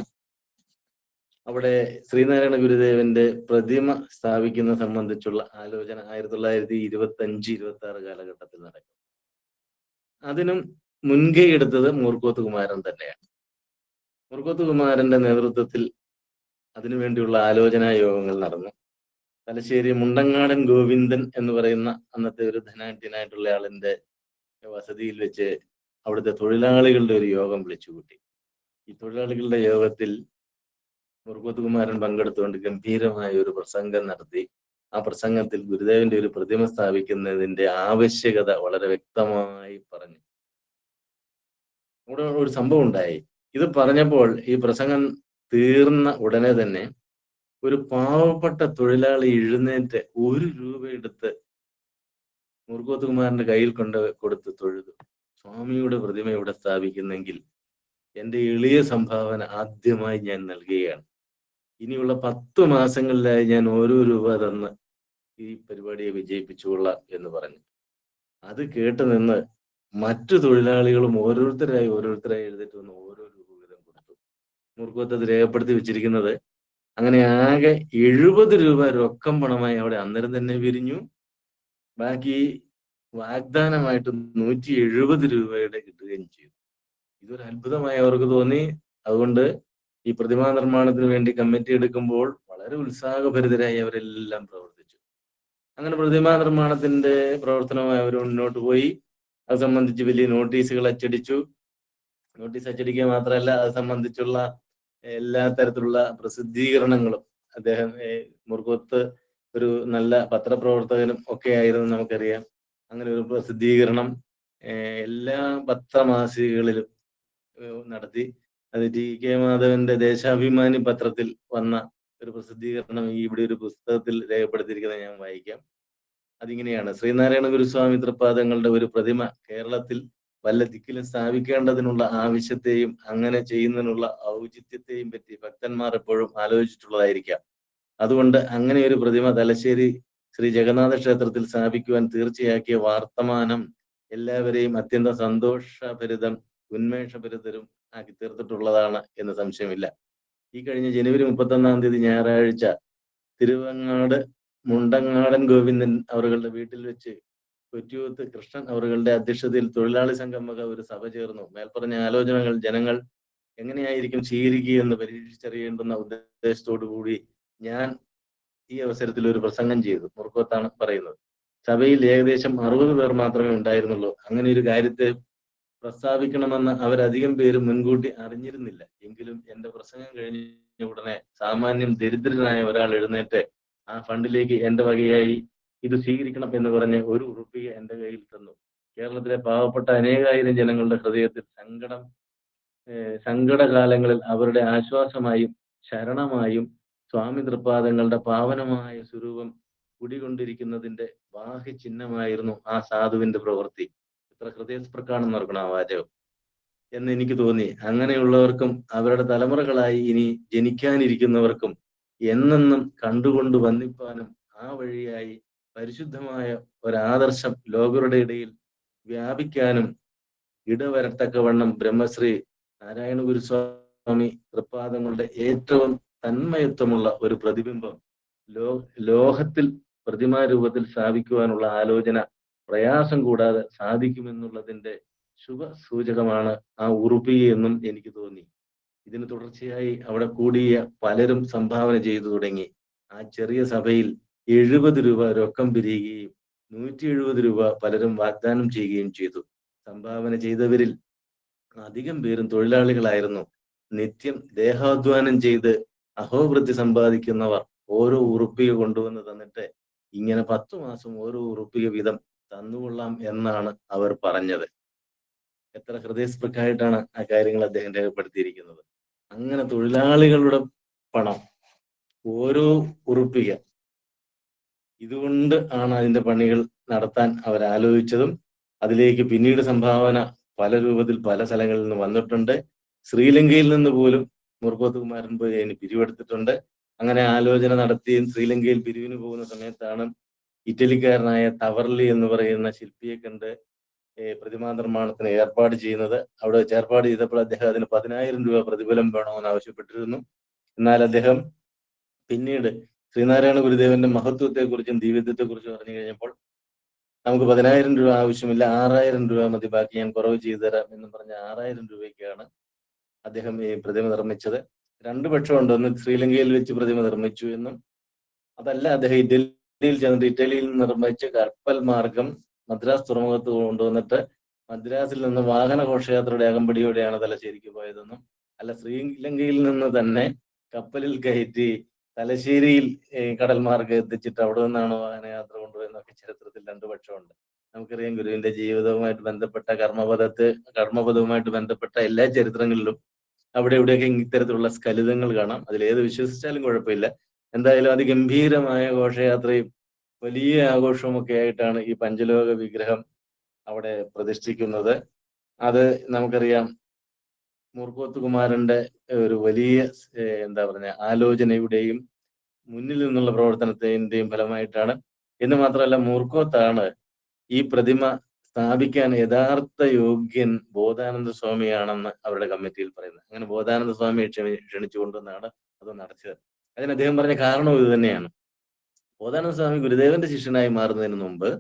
അവിടെ ശ്രീനാരായണ ഗുരുദേവന്റെ പ്രതിമ സ്ഥാപിക്കുന്ന സംബന്ധിച്ചുള്ള ആലോചന 1925-26 കാലഘട്ടത്തിൽ നടക്കും. അതിനും മുൻകൈ എടുത്തത് മൂർക്കോത്ത് കുമാരൻ തന്നെയാണ്. മൂർക്കോത്ത് കുമാരന്റെ നേതൃത്വത്തിൽ അതിനുവേണ്ടിയുള്ള ആലോചനാ യോഗങ്ങൾ നടന്നു. തലശ്ശേരി മുണ്ടങ്ങാടൻ ഗോവിന്ദൻ എന്ന് പറയുന്ന അന്നത്തെ ഒരു ധനാഢ്യനായിട്ടുള്ള ആളിന്റെ വസതിയിൽ വെച്ച് അവിടുത്തെ തൊഴിലാളികളുടെ ഒരു യോഗം വിളിച്ചുകൂട്ടി. ഈ തൊഴിലാളികളുടെ യോഗത്തിൽ മുറുകോത്ത് കുമാരൻ പങ്കെടുത്തുകൊണ്ട് ഗംഭീരമായ ഒരു പ്രസംഗം നടത്തി. ആ പ്രസംഗത്തിൽ ഗുരുദേവന്റെ ഒരു പ്രതിമ സ്ഥാപിക്കുന്നതിന്റെ ആവശ്യകത വളരെ വ്യക്തമായി പറഞ്ഞു. ഇവിടെ ഒരു സംഭവം ഉണ്ടായി. ഇത് പറഞ്ഞപ്പോൾ ഈ പ്രസംഗം തീർന്ന ഉടനെ തന്നെ ഒരു പാവപ്പെട്ട തൊഴിലാളി എഴുന്നേറ്റ് 1 രൂപ എടുത്ത് മുറുകോത്ത് കുമാരന്റെ കയ്യിൽ കൊടുത്ത് തൊഴുതു. സ്വാമിയുടെ പ്രതിമ ഇവിടെ സ്ഥാപിക്കുന്നെങ്കിൽ എന്റെ എളിയ സംഭാവന ആദ്യമായി ഞാൻ നൽകുകയാണ്. ഇനിയുള്ള 10 മാസങ്ങളിലായി ഞാൻ 1 രൂപ തന്ന് ഈ പരിപാടിയെ വിജയിപ്പിച്ചുകൊള്ളാം എന്ന് പറഞ്ഞു. അത് കേട്ട് നിന്ന് മറ്റു തൊഴിലാളികളും ഓരോരുത്തരായി എഴുന്നേറ്റ് വന്ന് ഓരോ രൂപ വീതം കൊടുത്തു. മുറുകോത്ത് അത് രേഖപ്പെടുത്തി വെച്ചിരിക്കുന്നത്. അങ്ങനെ ആകെ 70 രൂപ രൊക്കം പണമായി അവിടെ അന്നേരം തന്നെ പിരിഞ്ഞു. ബാക്കി വാഗ്ദാനമായിട്ട് 170 രൂപയുടെ കിട്ടുകയും ചെയ്തു. ഇതൊരു അത്ഭുതമായി അവർക്ക് തോന്നി. അതുകൊണ്ട് ഈ പ്രതിമാ നിർമ്മാണത്തിന് വേണ്ടി കമ്മിറ്റി എടുക്കുമ്പോൾ വളരെ ഉത്സാഹഭരിതരായി അവരെല്ലാം പ്രവർത്തിച്ചു. അങ്ങനെ പ്രതിമാ നിർമ്മാണത്തിന്റെ പ്രവർത്തനവുമായി അവർ മുന്നോട്ട് പോയി. അത് സംബന്ധിച്ച് വലിയ നോട്ടീസുകൾ അച്ചടിച്ചു. നോട്ടീസ് അച്ചടിക്കുക മാത്രമല്ല, അത് സംബന്ധിച്ചുള്ള എല്ലാ തരത്തിലുള്ള പ്രസിദ്ധീകരണങ്ങളും അദ്ദേഹം മുറുകോത്ത് ഒരു നല്ല പത്രപ്രവർത്തകനും ഒക്കെ ആയിരുന്നു നമുക്കറിയാം. അങ്ങനെ ഒരു പ്രസിദ്ധീകരണം എല്ലാ പത്രമാസികകളിലും നടത്തി. അത് ടി.കെ. മാധവന്റെ ദേശാഭിമാനി പത്രത്തിൽ വന്ന ഒരു പ്രസിദ്ധീകരണം ഇവിടെ ഒരു പുസ്തകത്തിൽ രേഖപ്പെടുത്തിയിരിക്കുന്നത് ഞാൻ വായിക്കാം. അതിങ്ങനെയാണ്: ശ്രീനാരായണ ഗുരുസ്വാമി തൃപ്പാദങ്ങളുടെ ഒരു പ്രതിമ കേരളത്തിൽ വല്ല ദിക്കിലും സ്ഥാപിക്കേണ്ടതിനുള്ള ആവശ്യത്തെയും അങ്ങനെ ചെയ്യുന്നതിനുള്ള ഔചിത്യത്തെയും പറ്റി ഭക്തന്മാർ എപ്പോഴും ആലോചിച്ചിട്ടുള്ളതായിരിക്കാം. അതുകൊണ്ട് അങ്ങനെ ഒരു പ്രതിമ തലശ്ശേരി ശ്രീ ജഗന്നാഥ ക്ഷേത്രത്തിൽ സ്ഥാപിക്കുവാൻ തീർച്ചയാക്കിയ വാർത്തമാനം എല്ലാവരെയും അത്യന്തം സന്തോഷഭരിതം ഉന്മേഷഭരിതരും ആക്കി തീർത്തിട്ടുള്ളതാണ് എന്ന് സംശയമില്ല. ഈ കഴിഞ്ഞ ജനുവരി 31-ാം തീയതി ഞായറാഴ്ച തിരുവങ്ങാട് മുണ്ടങ്ങാടൻ ഗോവിന്ദൻ അവരുടെ വീട്ടിൽ വെച്ച് കൊറ്റിയൂത്ത് കൃഷ്ണൻ അവരുടെ അധ്യക്ഷതയിൽ തൊഴിലാളി സംഘം വക ഒരു സഭ ചേർന്നു. മേൽപ്പറഞ്ഞ ആലോചനകൾ ജനങ്ങൾ എങ്ങനെയായിരിക്കും സ്വീകരിക്കുകയെന്ന് പരീക്ഷിച്ചറിയേണ്ടുന്ന ഉദ്ദേശത്തോടു കൂടി ഞാൻ ഈ അവസരത്തിൽ ഒരു പ്രസംഗം ചെയ്തു. മുറുകോത്താണ് പറയുന്നത്. സഭയിൽ ഏകദേശം 60 പേർ മാത്രമേ ഉണ്ടായിരുന്നുള്ളൂ. അങ്ങനെ ഒരു കാര്യത്തെ പ്രസ്താവിക്കണമെന്ന് അവരധികം പേരും മുൻകൂട്ടി അറിഞ്ഞിരുന്നില്ല. എങ്കിലും എന്റെ പ്രസംഗം കഴിഞ്ഞ ഉടനെ സാമാന്യം ദരിദ്രനായ ഒരാൾ എഴുന്നേറ്റ് ആ ഫണ്ടിലേക്ക് എന്റെ വകയായി ഇത് സ്വീകരിക്കണം എന്ന് പറഞ്ഞ് 1 ഉറുപ്പിക എന്റെ കയ്യിൽ തന്നു. കേരളത്തിലെ പാവപ്പെട്ട അനേകായിരം ജനങ്ങളുടെ ഹൃദയത്തിൽ സങ്കടകാലങ്ങളിൽ അവരുടെ ആശ്വാസമായും ശരണമായും സ്വാമി തൃപ്പാദങ്ങളുടെ പാവനമായ സ്വരൂപം കുടികൊണ്ടിരിക്കുന്നതിന്റെ ബാഹ്യ ചിഹ്നമായിരുന്നു ആ സാധുവിന്റെ പ്രവൃത്തി. എത്ര ഹൃദയസ്പൃക്കാണെന്ന് ഓർക്കണം ആ വാചകം എന്ന് എനിക്ക് തോന്നി. അങ്ങനെയുള്ളവർക്കും അവരുടെ തലമുറകളായി ഇനി ജനിക്കാനിരിക്കുന്നവർക്കും എന്നെന്നും കണ്ടുകൊണ്ട് വന്നിപ്പാനും ആ വഴിയായി പരിശുദ്ധമായ ഒരാദർശം ലോകരുടെ ഇടയിൽ വ്യാപിക്കാനും ഇടവരത്തക്കവണ്ണം ബ്രഹ്മശ്രീ നാരായണ ഗുരുസ്വാമി തൃപ്പാദങ്ങളുടെ ഏറ്റവും തന്മയത്വമുള്ള ഒരു പ്രതിബിംബം ലോഹത്തിൽ പ്രതിമാരൂപത്തിൽ സ്ഥാപിക്കുവാനുള്ള ആലോചന പ്രയാസം കൂടാതെ സാധിക്കുമെന്നുള്ളതിന്റെ ശുഭ സൂചകമാണ് ആ ഉറുപ്പിക എന്നും എനിക്ക് തോന്നി. ഇതിന് തുടർച്ചയായി അവിടെ കൂടിയ പലരും സംഭാവന ചെയ്തു തുടങ്ങി. ആ ചെറിയ സഭയിൽ 70 രൂപ രൊക്കം പിരിയുകയും 170 രൂപ പലരും വാഗ്ദാനം ചെയ്യുകയും ചെയ്തു. സംഭാവന ചെയ്തവരിൽ അധികം പേരും തൊഴിലാളികളായിരുന്നു. നിത്യം ദേഹാധ്വാനം ചെയ്ത് അഹോവൃത്തി സമ്പാദിക്കുന്നവർ ഓരോ ഉറുപ്പിക കൊണ്ടുവന്ന് തന്നിട്ട് ഇങ്ങനെ 10 മാസം ഓരോ ഉറുപ്പിക വീതം തന്നുകൊള്ളാം എന്നാണ് അവർ പറഞ്ഞത്. എത്ര ഹൃദയസ്പൃക്കായിട്ടാണ് ആ കാര്യങ്ങൾ അദ്ദേഹം രേഖപ്പെടുത്തിയിരിക്കുന്നത്. അങ്ങനെ തൊഴിലാളികളുടെ പണം ഓരോ ഉറുപ്പിക ഇതുകൊണ്ട് ആണ് അതിന്റെ പണികൾ നടത്താൻ അവർ ആലോചിച്ചതും. അതിലേക്ക് പിന്നീട് സംഭാവന പല രൂപത്തിൽ പല സ്ഥലങ്ങളിൽ നിന്ന് വന്നിട്ടുണ്ട്. ശ്രീലങ്കയിൽ നിന്ന് പോലും മുറുകോത്ത് കുമാരൻ പോയി അതിന് പിരിവെടുത്തിട്ടുണ്ട്. അങ്ങനെ ആലോചന നടത്തിയും ശ്രീലങ്കയിൽ പിരിവിന് പോകുന്ന സമയത്താണ് ഇറ്റലിക്കാരനായ തവർലി എന്ന് പറയുന്ന ശില്പിയെ കണ്ട് പ്രതിമാ നിർമ്മാണത്തിന് ഏർപ്പാട് ചെയ്യുന്നത്. അവിടെ ഏർപ്പാട് ചെയ്തപ്പോൾ അദ്ദേഹം അതിന് 10,000 രൂപ പ്രതിഫലം വേണമെന്ന് ആവശ്യപ്പെട്ടിരുന്നു. എന്നാൽ അദ്ദേഹം പിന്നീട് ശ്രീനാരായണ ഗുരുദേവന്റെ മഹത്വത്തെക്കുറിച്ചും ദിവ്യത്വത്തെക്കുറിച്ചും പറഞ്ഞു കഴിഞ്ഞപ്പോൾ നമുക്ക് 10,000 രൂപ ആവശ്യമില്ല, 6,000 രൂപ മതി, ബാക്കി ഞാൻ കുറവ് ചെയ്തു തരാം എന്ന് പറഞ്ഞ 6,000 രൂപയ്ക്കാണ് അദ്ദേഹം ഈ പ്രതിമ നിർമ്മിച്ചത്. 2 പക്ഷമുണ്ട്. ഒന്ന് ശ്രീലങ്കയിൽ വെച്ച് പ്രതിമ നിർമ്മിച്ചു എന്നും, അതല്ല അദ്ദേഹം ഇറ്റലിയിൽ ചെന്നിട്ട് ഇറ്റലിയിൽ നിർമ്മിച്ച് കപ്പൽ മാർഗം മദ്രാസ് തുറമുഖത്ത് കൊണ്ടുവന്നിട്ട് മദ്രാസിൽ നിന്ന് വാഹന ഘോഷയാത്രയുടെ അകമ്പടിയോടെയാണ് തലശ്ശേരിക്ക് പോയതെന്നും, അല്ല ശ്രീലങ്കയിൽ നിന്ന് തന്നെ കപ്പലിൽ കയറ്റി തലശ്ശേരിയിൽ കടൽ മാർഗ്ഗം എത്തിച്ചിട്ട് അവിടെ നിന്നാണ് വാഹനയാത്ര കൊണ്ടുപോയെന്നൊക്കെ ചരിത്രത്തിൽ രണ്ടു പക്ഷമുണ്ട്. നമുക്കറിയാം ഗുരുവിന്റെ ജീവിതവുമായിട്ട് ബന്ധപ്പെട്ട കർമ്മപദവുമായിട്ട് ബന്ധപ്പെട്ട എല്ലാ ചരിത്രങ്ങളിലും അവിടെ ഇവിടെയൊക്കെ ഇത്തരത്തിലുള്ള സ്ഖലിതങ്ങൾ കാണാം. അതിലേത് വിശ്വസിച്ചാലും കുഴപ്പമില്ല. എന്തായാലും അതിഗംഭീരമായ ഘോഷയാത്രയും വലിയ ആഘോഷവും ഒക്കെ ആയിട്ടാണ് ഈ പഞ്ചലോക വിഗ്രഹം അവിടെ പ്രതിഷ്ഠിക്കുന്നത്. അത് നമുക്കറിയാം മൂർക്കോത്ത് കുമാരന്റെ ഒരു വലിയ ആലോചനയുടെയും മുന്നിൽ നിന്നുള്ള പ്രവർത്തനത്തിന്റെയും ഫലമായിട്ടാണ്. എന്ന് മാത്രമല്ല, മൂർക്കോത്താണ് ഈ പ്രതിമ സ്ഥാപിക്കാൻ യഥാർത്ഥ യോഗ്യൻ ബോധാനന്ദ സ്വാമിയാണെന്ന് അവരുടെ കമ്മിറ്റിയിൽ പറയുന്നത്. അങ്ങനെ ബോധാനന്ദ സ്വാമിയെ ക്ഷണിച്ചുകൊണ്ടെന്നാണ് അത് നടത്തിയത്. അതിന് അദ്ദേഹം പറഞ്ഞ കാരണം ഇത് തന്നെയാണ്. ബോധാനന്ദ സ്വാമി ഗുരുദേവന്റെ ശിഷ്യനായി മാറുന്നതിന് മുമ്പ്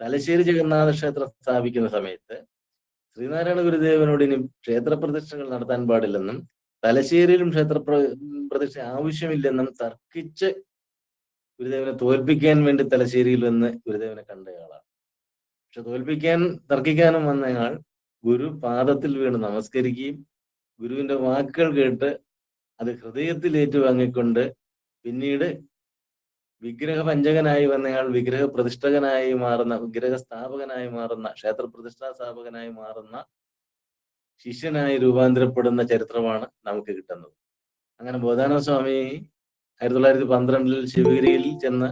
തലശ്ശേരി ജഗന്നാഥ ക്ഷേത്രം സ്ഥാപിക്കുന്ന സമയത്ത് ശ്രീനാരായണ ഗുരുദേവനോട് ഇനി ക്ഷേത്രപ്രതിഷ്ഠകൾ നടത്താൻ പാടില്ലെന്നും തലശ്ശേരിയിലും പ്രതിഷ്ഠ ആവശ്യമില്ലെന്നും തർക്കിച്ച് ഗുരുദേവനെ തോൽപ്പിക്കാൻ വേണ്ടി തലശ്ശേരിയിൽ വന്ന് ഗുരുദേവനെ കണ്ടയാളാണ്. പക്ഷെ തർക്കിക്കാനും വന്നയാൾ ഗുരു പാദത്തിൽ വീണ് നമസ്കരിക്കുകയും ഗുരുവിന്റെ വാക്കുകൾ കേട്ട് അത് ഹൃദയത്തിൽ ഏറ്റുവാങ്ങിക്കൊണ്ട് പിന്നീട് വിഗ്രഹപഞ്ചകനായി വന്നയാൾ വിഗ്രഹ സ്ഥാപകനായി മാറുന്ന ക്ഷേത്ര പ്രതിഷ്ഠാ സ്ഥാപകനായി മാറുന്ന ശിഷ്യനായി രൂപാന്തരപ്പെടുന്ന ചരിത്രമാണ് നമുക്ക് കിട്ടുന്നത്. അങ്ങനെ ബോധാനന്ദ സ്വാമി 1912 ശിവഗിരിയിൽ ചെന്ന്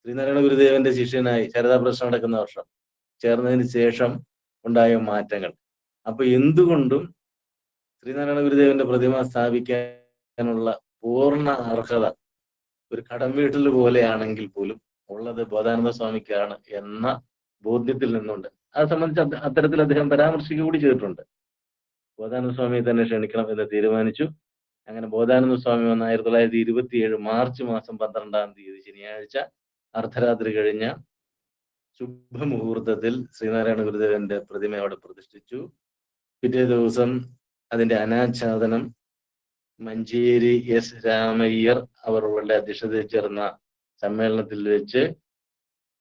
ശ്രീനാരായണ ഗുരുദേവന്റെ ശിഷ്യനായി ശാരദാ പ്രശ്നം നടക്കുന്ന വർഷം ചേർന്നതിന് ശേഷം ഉണ്ടായ മാറ്റങ്ങൾ. അപ്പൊ എന്തുകൊണ്ടും ശ്രീനാരായണ ഗുരുദേവന്റെ പ്രതിമ സ്ഥാപിക്കാനുള്ള പൂർണ്ണ അർഹത ഒരു കടം വീട്ടൽ പോലെയാണെങ്കിൽ പോലും ഉള്ളത് ബോധാനന്ദ സ്വാമിക്കാണ് എന്ന ബോധ്യത്തിൽ നിന്നുണ്ട്. അത് സംബന്ധിച്ച് അത്തരത്തിൽ അദ്ദേഹം പരാമർശിക്കുക കൂടി ചെയ്തിട്ടുണ്ട്. ബോധാനന്ദ സ്വാമിയെ തന്നെ ക്ഷണിക്കണം എന്ന് തീരുമാനിച്ചു. അങ്ങനെ ബോധാനന്ദ സ്വാമി വന്ന 1927 മാർച്ച് മാസം 12-ാം തീയതി ശനിയാഴ്ച അർദ്ധരാത്രി കഴിഞ്ഞ ശുഭമുഹൂർത്തത്തിൽ ശ്രീനാരായണ ഗുരുദേവന്റെ പ്രതിമ അവിടെ പ്രതിഷ്ഠിച്ചു. പിറ്റേ ദിവസം അതിന്റെ അനാച്ഛാദനം മഞ്ചേരി എസ് രാമയ്യർ അവരുടെ അധ്യക്ഷതയിൽ ചേർന്ന സമ്മേളനത്തിൽ വെച്ച്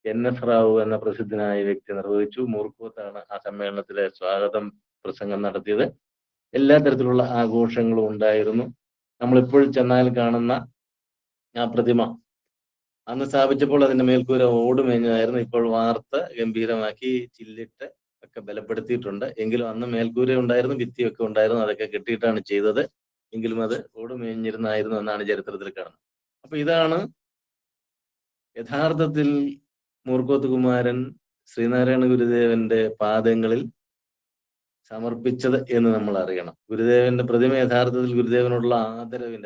NF റാവു എന്ന പ്രസിദ്ധനായ വ്യക്തി നിർവഹിച്ചു. മൂർക്കോത്താണ് ആ സമ്മേളനത്തിലെ സ്വാഗതം പ്രസംഗം നടത്തിയത്. എല്ലാ തരത്തിലുള്ള ആഘോഷങ്ങളും ഉണ്ടായിരുന്നു. നമ്മളിപ്പോൾ ചെന്നാൽ കാണുന്ന ആ പ്രതിമ അന്ന് സ്ഥാപിച്ചപ്പോൾ അതിന്റെ മേൽക്കൂര ഓടുമേഞ്ഞതായിരുന്നു. ഇപ്പോൾ വാർത്ത് ഗംഭീരമാക്കി ചില്ലിട്ട് ഒക്കെ ബലപ്പെടുത്തിയിട്ടുണ്ട്. എങ്കിലും അന്ന് മേൽക്കൂര ഉണ്ടായിരുന്നു, ഭിത്തിയൊക്കെ ഉണ്ടായിരുന്നു. അതൊക്കെ കെട്ടിയിട്ടാണ് ചെയ്തത്. എങ്കിലും അത് ഓടുമേഞ്ഞിരുന്നായിരുന്നു എന്നാണ് ചരിത്രത്തിൽ കാണുന്നത്. അപ്പൊ ഇതാണ് യഥാർത്ഥത്തിൽ മൂർക്കോത്ത് കുമാരൻ ശ്രീനാരായണ ഗുരുദേവന്റെ പാദങ്ങളിൽ സമർപ്പിച്ചത് എന്ന് നമ്മൾ അറിയണം. ഗുരുദേവന്റെ പ്രതിമ യഥാർത്ഥത്തിൽ ഗുരുദേവനോടുള്ള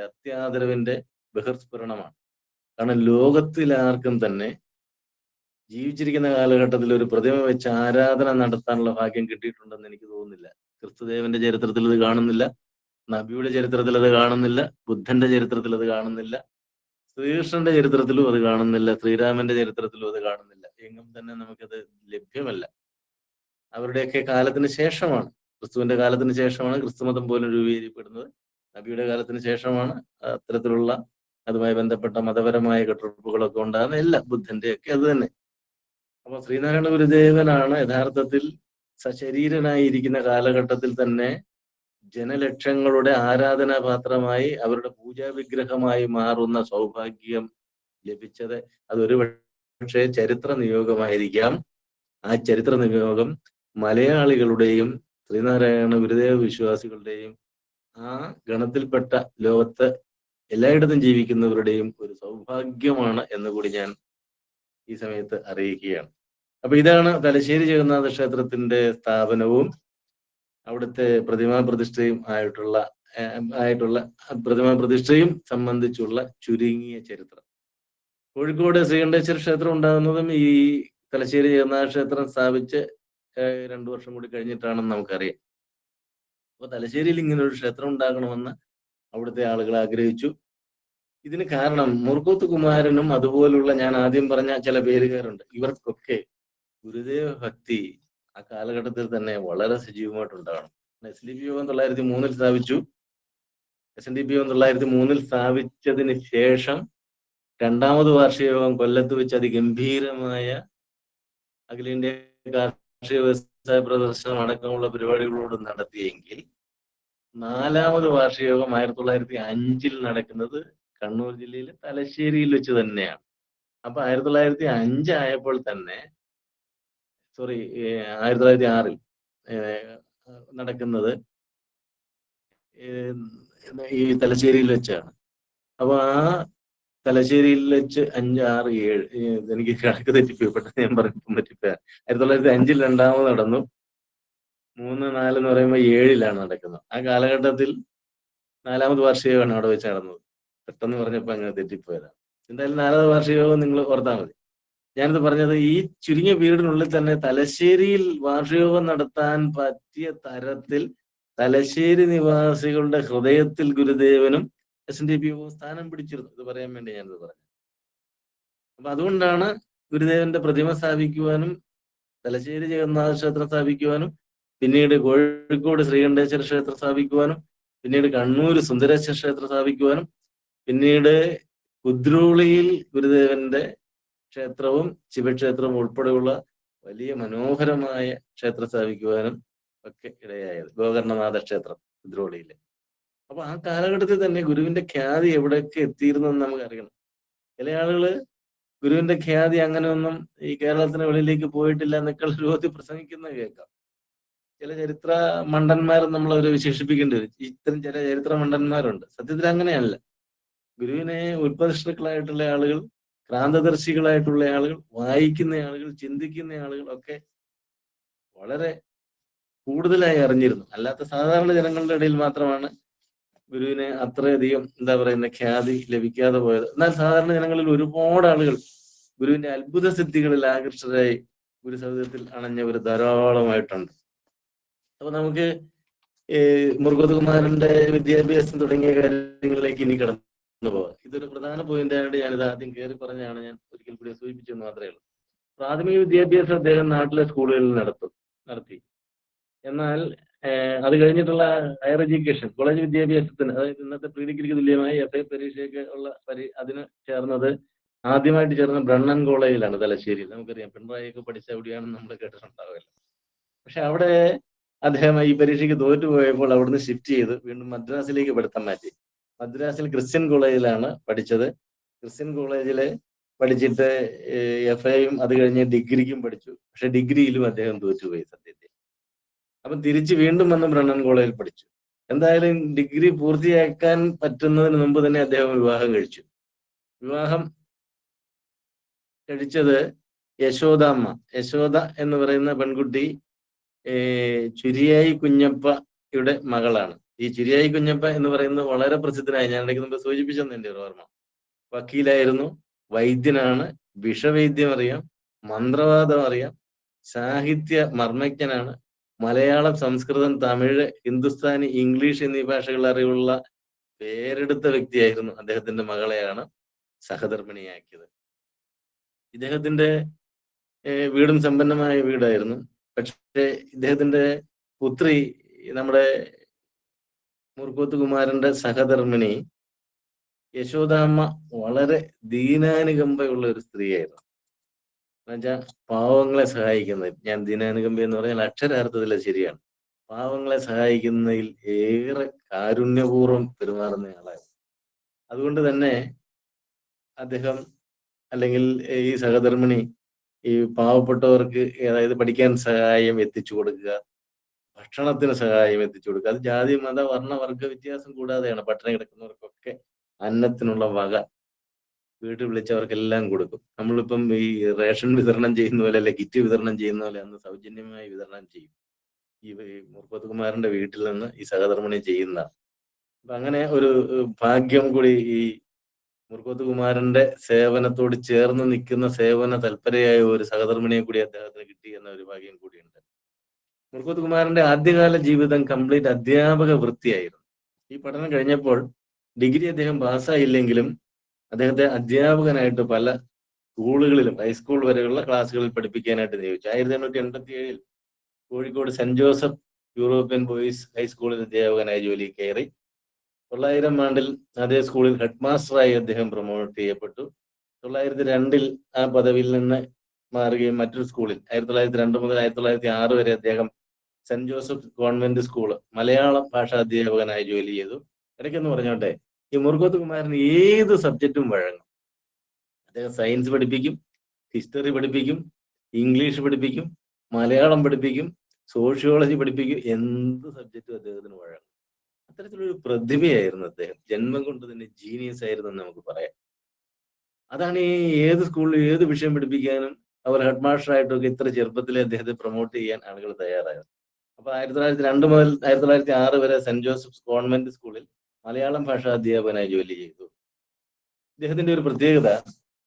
അത്യാദരവിന്റെ ബഹിർസ്ഫുരണമാണ്. കാരണം ലോകത്തിലാർക്കും തന്നെ ജീവിച്ചിരിക്കുന്ന കാലഘട്ടത്തിൽ ഒരു പ്രതിമ വെച്ച് ആരാധന നടത്താനുള്ള ഭാഗ്യം കിട്ടിയിട്ടുണ്ടെന്ന് എനിക്ക് തോന്നുന്നില്ല. ക്രിസ്തുദേവന്റെ ചരിത്രത്തിൽ ഇത് കാണുന്നില്ല, നബിയുടെ ചരിത്രത്തിൽ അത് കാണുന്നില്ല, ബുദ്ധന്റെ ചരിത്രത്തിൽ അത് കാണുന്നില്ല, ശ്രീകൃഷ്ണന്റെ ചരിത്രത്തിലും അത് കാണുന്നില്ല, ശ്രീരാമന്റെ ചരിത്രത്തിലും അത് കാണുന്നില്ല. എങ്ങും തന്നെ നമുക്കത് ലഭ്യമല്ല. അവരുടെയൊക്കെ കാലത്തിന് ശേഷമാണ്, ക്രിസ്തുവിന്റെ കാലത്തിന് ശേഷമാണ് ക്രിസ്തുമതം പോലും രൂപീകരിക്കപ്പെടുന്നത്. നബിയുടെ കാലത്തിന് ശേഷമാണ് അത്തരത്തിലുള്ള അതുമായി ബന്ധപ്പെട്ട മതപരമായ കെട്ടുറപ്പുകളൊക്കെ ഉണ്ടാകുന്ന എല്ലാ ബുദ്ധന്റെ ഒക്കെ അത് തന്നെ. അപ്പൊ ശ്രീനാരായണ ഗുരുദേവനാണ് യഥാർത്ഥത്തിൽ സശരീരനായിരിക്കുന്ന കാലഘട്ടത്തിൽ തന്നെ ജനലക്ഷങ്ങളുടെ ആരാധനാപാത്രമായി അവരുടെ പൂജാവിഗ്രഹമായി മാറുന്ന സൗഭാഗ്യം ലഭിച്ചത്. അതൊരു പക്ഷേ ചരിത്ര നിയോഗമായിരിക്കാം. ആ ചരിത്ര നിയോഗം മലയാളികളുടെയും ശ്രീനാരായണ ഗുരുദേവ വിശ്വാസികളുടെയും ആ ഗണത്തിൽപ്പെട്ട ലോകത്ത് എല്ലായിടത്തും ജീവിക്കുന്നവരുടെയും ഒരു സൗഭാഗ്യമാണ് എന്നുകൂടി ഞാൻ ഈ സമയത്ത് അറിയിക്കുകയാണ്. അപ്പൊ ഇതാണ് തലശ്ശേരി ജഗന്നാഥ ക്ഷേത്രത്തിന്റെ സ്ഥാപനവും അവിടുത്തെ പ്രതിമാ പ്രതിഷ്ഠയും ആയിട്ടുള്ള പ്രതിമാ പ്രതിഷ്ഠയും സംബന്ധിച്ചുള്ള ചുരുങ്ങിയ ചരിത്രം. കോഴിക്കോട് ശ്രീകണ്ഠേശ്വര ക്ഷേത്രം ഉണ്ടാകുന്നതും ഈ തലശ്ശേരി ജഗന്നാഥ ക്ഷേത്രം സ്ഥാപിച്ച് 2 വർഷം കൂടി കഴിഞ്ഞിട്ടാണെന്ന് നമുക്കറിയാം. അപ്പൊ തലശ്ശേരിയിൽ ഇങ്ങനെ ഒരു ക്ഷേത്രം ഉണ്ടാകണമെന്ന് അവിടുത്തെ ആളുകൾ ആഗ്രഹിച്ചു. ഇതിന് കാരണം മൂർക്കോത്ത് കുമാരനും അതുപോലുള്ള ഞാൻ ആദ്യം പറഞ്ഞ ചില പേരുകാരുണ്ട്. ഇവർക്കൊക്കെ ഗുരുദേവ ഭക്തി ആ കാലഘട്ടത്തിൽ തന്നെ വളരെ സജീവമായിട്ടുണ്ടാകണം. SNDP യോഗം 1903 സ്ഥാപിച്ചു. SNDP യോഗം 1903 സ്ഥാപിച്ചതിന് ശേഷം 2ാമത് വാർഷിക യോഗം കൊല്ലത്ത് വെച്ച് അതിഗംഭീരമായ അഖിലേന്ത്യാ കാർഷിക വ്യവസായ പ്രദർശനം അടക്കമുള്ള പരിപാടികളോട് നടത്തിയെങ്കിൽ 4ാമത് വാർഷിക യോഗം 1905 നടക്കുന്നത് കണ്ണൂർ ജില്ലയിലെ തലശ്ശേരിയിൽ വെച്ച് തന്നെയാണ്. അപ്പൊ 1905 ആയപ്പോൾ തന്നെ 1906 നടക്കുന്നത് ഈ തലശ്ശേരിയിൽ വെച്ചാണ്. അപ്പൊ ആ തലശ്ശേരിയിൽ വെച്ച് 5, 6, 7 എനിക്ക് കണക്ക് തെറ്റിപ്പോയി, പെട്ടെന്ന് ഞാൻ പറഞ്ഞപ്പോൾ പറ്റിപ്പോയ. 1905 2ാമത് നടന്നു. 3, 4 എന്ന് പറയുമ്പോൾ 7 നടക്കുന്നത്. ആ കാലഘട്ടത്തിൽ 4ാമത് വാർഷികമാണ് അവിടെ വെച്ച് നടന്നത്. പെട്ടെന്ന് പറഞ്ഞപ്പോൾ അങ്ങനെ തെറ്റിപ്പോയതാണ്. എന്തായാലും 4ാമത് വാർഷിക യോഗം നിങ്ങൾ ഓർത്താൽ മതി. ഞാനിത് പറഞ്ഞത് ഈ ചുരുങ്ങിയ പീരീഡിനുള്ളിൽ തന്നെ തലശ്ശേരിയിൽ വാർഷികയോഗം നടത്താൻ പറ്റിയ തരത്തിൽ തലശ്ശേരി നിവാസികളുടെ ഹൃദയത്തിൽ ഗുരുദേവനും SNDP യോഗവും സ്ഥാനം പിടിച്ചിരുന്നു. ഇത് പറയാൻ വേണ്ടി ഞാനിത് പറഞ്ഞു. അപ്പൊ അതുകൊണ്ടാണ് ഗുരുദേവന്റെ പ്രതിമ സ്ഥാപിക്കുവാനും തലശ്ശേരി ജഗന്നാഥ ക്ഷേത്രം സ്ഥാപിക്കുവാനും പിന്നീട് കോഴിക്കോട് ശ്രീകണ്ഠേശ്വര ക്ഷേത്രം സ്ഥാപിക്കുവാനും പിന്നീട് കണ്ണൂർ സുന്ദരേശ്വര ക്ഷേത്രം സ്ഥാപിക്കുവാനും പിന്നീട് കുദ്രോളിയിൽ ഗുരുദേവന്റെ ക്ഷേത്രവും ശിവക്ഷേത്രവും ഉൾപ്പെടെയുള്ള വലിയ മനോഹരമായ ക്ഷേത്രം സ്ഥാപിക്കുവാനും ഒക്കെ ഇടയായത്. ഗോകർണനാഥ ക്ഷേത്രം കുദ്രോളിയിലെ. അപ്പൊ ആ കാലഘട്ടത്തിൽ തന്നെ ഗുരുവിന്റെ ഖ്യാതി എവിടെയൊക്കെ എത്തിയിരുന്നു എന്ന് നമുക്ക് അറിയണം. ചില ആളുകള് ഗുരുവിന്റെ ഖ്യാതി അങ്ങനെയൊന്നും ഈ കേരളത്തിന് വെളിയിലേക്ക് പോയിട്ടില്ല എന്നൊക്കെയുള്ള രൂപത്തിൽ പ്രസംഗിക്കുന്നത് കേൾക്കാം. ചില ചരിത്ര മണ്ടന്മാർ നമ്മൾ അവരെ വിശേഷിപ്പിക്കേണ്ടി വരും. ഇത്തരം ചില ചരിത്ര മണ്ടന്മാരുണ്ട്. സത്യത്തിൽ അങ്ങനെയല്ല. ഗുരുവിനെ ഉത്പതിഷ്ണുക്കളായിട്ടുള്ള ആളുകൾ, ക്രാന്തദർശികളായിട്ടുള്ള ആളുകൾ, വായിക്കുന്ന ആളുകൾ, ചിന്തിക്കുന്ന ആളുകൾ ഒക്കെ വളരെ കൂടുതലായി അറിഞ്ഞിരുന്നു. അല്ലാത്ത സാധാരണ ജനങ്ങളുടെ ഇടയിൽ മാത്രമാണ് ഗുരുവിനെ അത്രയധികം ഖ്യാതി ലഭിക്കാതെ പോയത്. എന്നാൽ സാധാരണ ജനങ്ങളിൽ ഒരുപാട് ആളുകൾ ഗുരുവിന്റെ അത്ഭുത സിദ്ധികളിൽ ആകർഷകരായി ഗുരുസവിധത്തിൽ അണഞ്ഞവർ ധാരാളമായിട്ടുണ്ട്. അപ്പൊ നമുക്ക് മുർഗോദ്കുമാരന്റെ വിദ്യാഭ്യാസം തുടങ്ങിയ കാര്യങ്ങളിലേക്ക് ഇനി കടന്നു പോകാം. ഇതൊരു പ്രധാന പോയിന്റ് ആയതുകൊണ്ട് ഞാനിത് ആദ്യം കയറി പറഞ്ഞാണ്, ഞാൻ ഒരിക്കൽ കൂടി സൂചിപ്പിച്ചെന്ന് മാത്രമേ ഉള്ളൂ. പ്രാഥമിക വിദ്യാഭ്യാസം അദ്ദേഹം നാട്ടിലെ സ്കൂളുകളിൽ നടത്തി. എന്നാൽ അത് കഴിഞ്ഞിട്ടുള്ള ഹയർ എഡ്യൂക്കേഷൻ, കോളേജ് വിദ്യാഭ്യാസത്തിന്, അതായത് ഇന്നത്തെ പ്രീ ഡിഗ്രിക്ക് തുല്യമായി FA പരീക്ഷയൊക്കെ ഉള്ള അതിന് ചേർന്നത് ആദ്യമായിട്ട് ചേർന്ന ബ്രണ്ണൻ കോളേജിലാണ്, തലശ്ശേരിയിൽ. നമുക്കറിയാം, പിണറായിയൊക്കെ പഠിച്ച എവിടെയാണെന്ന് നമ്മൾ കേട്ടിട്ടുണ്ടാവില്ല. പക്ഷെ അവിടെ അദ്ദേഹം ഈ പരീക്ഷയ്ക്ക് തോറ്റുപോയപ്പോൾ അവിടുന്ന് ഷിഫ്റ്റ് ചെയ്ത് വീണ്ടും മദ്രാസിലേക്ക് പഠിത്തം മാറ്റി. മദ്രാസിൽ ക്രിസ്ത്യൻ കോളേജിലാണ് പഠിച്ചത്. ക്രിസ്ത്യൻ കോളേജിൽ പഠിച്ചിട്ട് FAയും അത് കഴിഞ്ഞ് ഡിഗ്രിക്കും പഠിച്ചു. പക്ഷെ ഡിഗ്രിയിലും അദ്ദേഹം തോറ്റുപോയി സത്യത്തിൽ. അപ്പം തിരിച്ച് വീണ്ടും വന്ന് ബ്രണ്ണൻ കോളേജിൽ പഠിച്ചു. എന്തായാലും ഡിഗ്രി പൂർത്തിയാക്കാൻ പറ്റുന്നതിന് മുമ്പ് തന്നെ അദ്ദേഹം വിവാഹം കഴിച്ചു. വിവാഹം കഴിച്ചത് യശോദ എന്ന് പറയുന്ന പെൺകുട്ടി ചുരിയായി കുഞ്ഞപ്പയുടെ മകളാണ്. ഈ ചുരിയായി കുഞ്ഞപ്പ എന്ന് പറയുന്നത് വളരെ പ്രസിദ്ധനായ, ഞാൻ ഇടയ്ക്ക് മുമ്പ് സൂചിപ്പിച്ചെന്ന് എൻ്റെ ഒരു ഓർമ്മ. വക്കീലായിരുന്നു, വൈദ്യനാണ്, വിഷവൈദ്യം അറിയാം, മന്ത്രവാദം അറിയാം, സാഹിത്യ മർമ്മജ്ഞനാണ്, മലയാളം, സംസ്കൃതം, തമിഴ്, ഹിന്ദുസ്ഥാനി, ഇംഗ്ലീഷ് എന്നീ ഭാഷകൾ അറിവുള്ള പേരെടുത്ത വ്യക്തിയായിരുന്നു. അദ്ദേഹത്തിന്റെ മകളെയാണ് സഹധർമ്മിണിയാക്കിയത്. ഇദ്ദേഹത്തിന്റെ വീടും സമ്പന്നമായ വീടായിരുന്നു. പക്ഷേ ഇദ്ദേഹത്തിന്റെ പുത്രി, നമ്മുടെ മുർക്കോത്തുകുമാരന്റെ സഹധർമ്മിണി യശോദാമ്മ വളരെ ദീനാനുകമ്പയുള്ള ഒരു സ്ത്രീയായിരുന്നു. എന്നുവെച്ചാൽ പാവങ്ങളെ സഹായിക്കുന്നത്, ഞാൻ ദീനാനുകമ്പ എന്ന് പറഞ്ഞാൽ അക്ഷരാർത്ഥത്തിൽ ശരിയാണ്, പാവങ്ങളെ സഹായിക്കുന്നതിൽ ഏറെ കാരുണ്യപൂർവ്വം പെരുമാറുന്ന ആളായിരുന്നു. അതുകൊണ്ട് തന്നെ അദ്ദേഹം, അല്ലെങ്കിൽ ഈ സഹധർമ്മിണി, ഈ പാവപ്പെട്ടവർക്ക്, അതായത് പഠിക്കാൻ സഹായം എത്തിച്ചു കൊടുക്കുക, ഭക്ഷണത്തിന് സഹായം എത്തിച്ചു കൊടുക്കുക, അത് ജാതി, മത, വർണ്ണ, വർഗ വ്യത്യാസം കൂടാതെയാണ്. പട്ടിണി കിടക്കുന്നവർക്കൊക്കെ അന്നത്തിനുള്ള വക വീട്ടിൽ വിളിച്ചവർക്കെല്ലാം കൊടുക്കും. നമ്മളിപ്പം ഈ റേഷൻ വിതരണം ചെയ്യുന്ന പോലെ, അല്ലെ കിറ്റ് വിതരണം ചെയ്യുന്ന പോലെ അന്ന് സൗജന്യമായി വിതരണം ചെയ്യും. ഈ മുർക്കോത്തുകുമാരന്റെ വീട്ടിൽ നിന്ന് ഈ സഹധർമ്മിണി ചെയ്യുന്ന. അപ്പൊ അങ്ങനെ ഒരു ഭാഗ്യം കൂടി ഈ മുർക്കോത്തുകുമാരന്റെ സേവനത്തോട് ചേർന്ന് നിൽക്കുന്ന സേവന തൽപരയായ ഒരു സഹധർമ്മിണിയെ കൂടി അദ്ദേഹത്തിന് കിട്ടി എന്ന ഒരു ഭാഗ്യം കൂടിയുണ്ട്. മുർക്കോത്തുകുമാരന്റെ ആദ്യകാല ജീവിതം കംപ്ലീറ്റ് അധ്യാപക വൃത്തിയായിരുന്നു. ഈ പഠനം കഴിഞ്ഞപ്പോൾ ഡിഗ്രി അദ്ദേഹം പാസ്സായില്ലെങ്കിലും അദ്ദേഹത്തെ അധ്യാപകനായിട്ട് പല സ്കൂളുകളിലും ഹൈസ്കൂൾ വരെയുള്ള ക്ലാസ്സുകളിൽ പഠിപ്പിക്കാനായിട്ട് നിയോഗിച്ചു. 1887 Kozhikode saint Joseph European boys ഹൈസ്കൂളിൽ അധ്യാപകനായി ജോലി കയറി. 900 ആണ്ടിൽ അതേ സ്കൂളിൽ ഹെഡ് മാസ്റ്ററായി അദ്ദേഹം പ്രൊമോട്ട് ചെയ്യപ്പെട്ടു. 902 ആ പദവിയിൽ നിന്ന് മാറുകയും മറ്റൊരു സ്കൂളിൽ 1902 മുതൽ 1906 വരെ അദ്ദേഹം സെന്റ് ജോസഫ് ഗവൺമെന്റ് സ്കൂള് മലയാള ഭാഷാ അധ്യാപകനായി ജോലി ചെയ്തു. ഇടയ്ക്കെന്ന് പറഞ്ഞോട്ടെ, ഈ മുർഗോത്ത് കുമാരൻ ഏത് സബ്ജക്റ്റും വഴങ്ങും. അദ്ദേഹം സയൻസ് പഠിപ്പിക്കും, ഹിസ്റ്ററി പഠിപ്പിക്കും, ഇംഗ്ലീഷ് പഠിപ്പിക്കും, മലയാളം പഠിപ്പിക്കും, സോഷ്യോളജി പഠിപ്പിക്കും, എന്ത് സബ്ജക്റ്റും അദ്ദേഹത്തിന് വഴങ്ങും. അത്തരത്തിലൊരു പ്രതിഭയായിരുന്നു അദ്ദേഹം. ജന്മം കൊണ്ട് തന്നെ ജീനിയസ് ആയിരുന്നു എന്ന് നമുക്ക് പറയാം. അതാണ് ഈ ഏത് സ്കൂളിൽ ഏത് വിഷയം പഠിപ്പിക്കാനും അവർ ഹെഡ് മാസ്റ്ററായിട്ടൊക്കെ ഇത്ര ചെറുപ്പത്തിലെ അദ്ദേഹത്തെ പ്രൊമോട്ട് ചെയ്യാൻ ആളുകൾ തയ്യാറായത്. അപ്പൊ 1902 മുതൽ 1906 വരെ സെന്റ് ജോസഫ്സ് ഗവൺമെന്റ് സ്കൂളിൽ മലയാളം ഭാഷാ അധ്യാപകനായി ജോലി ചെയ്തു. ഇദ്ദേഹത്തിന്റെ ഒരു പ്രത്യേകത,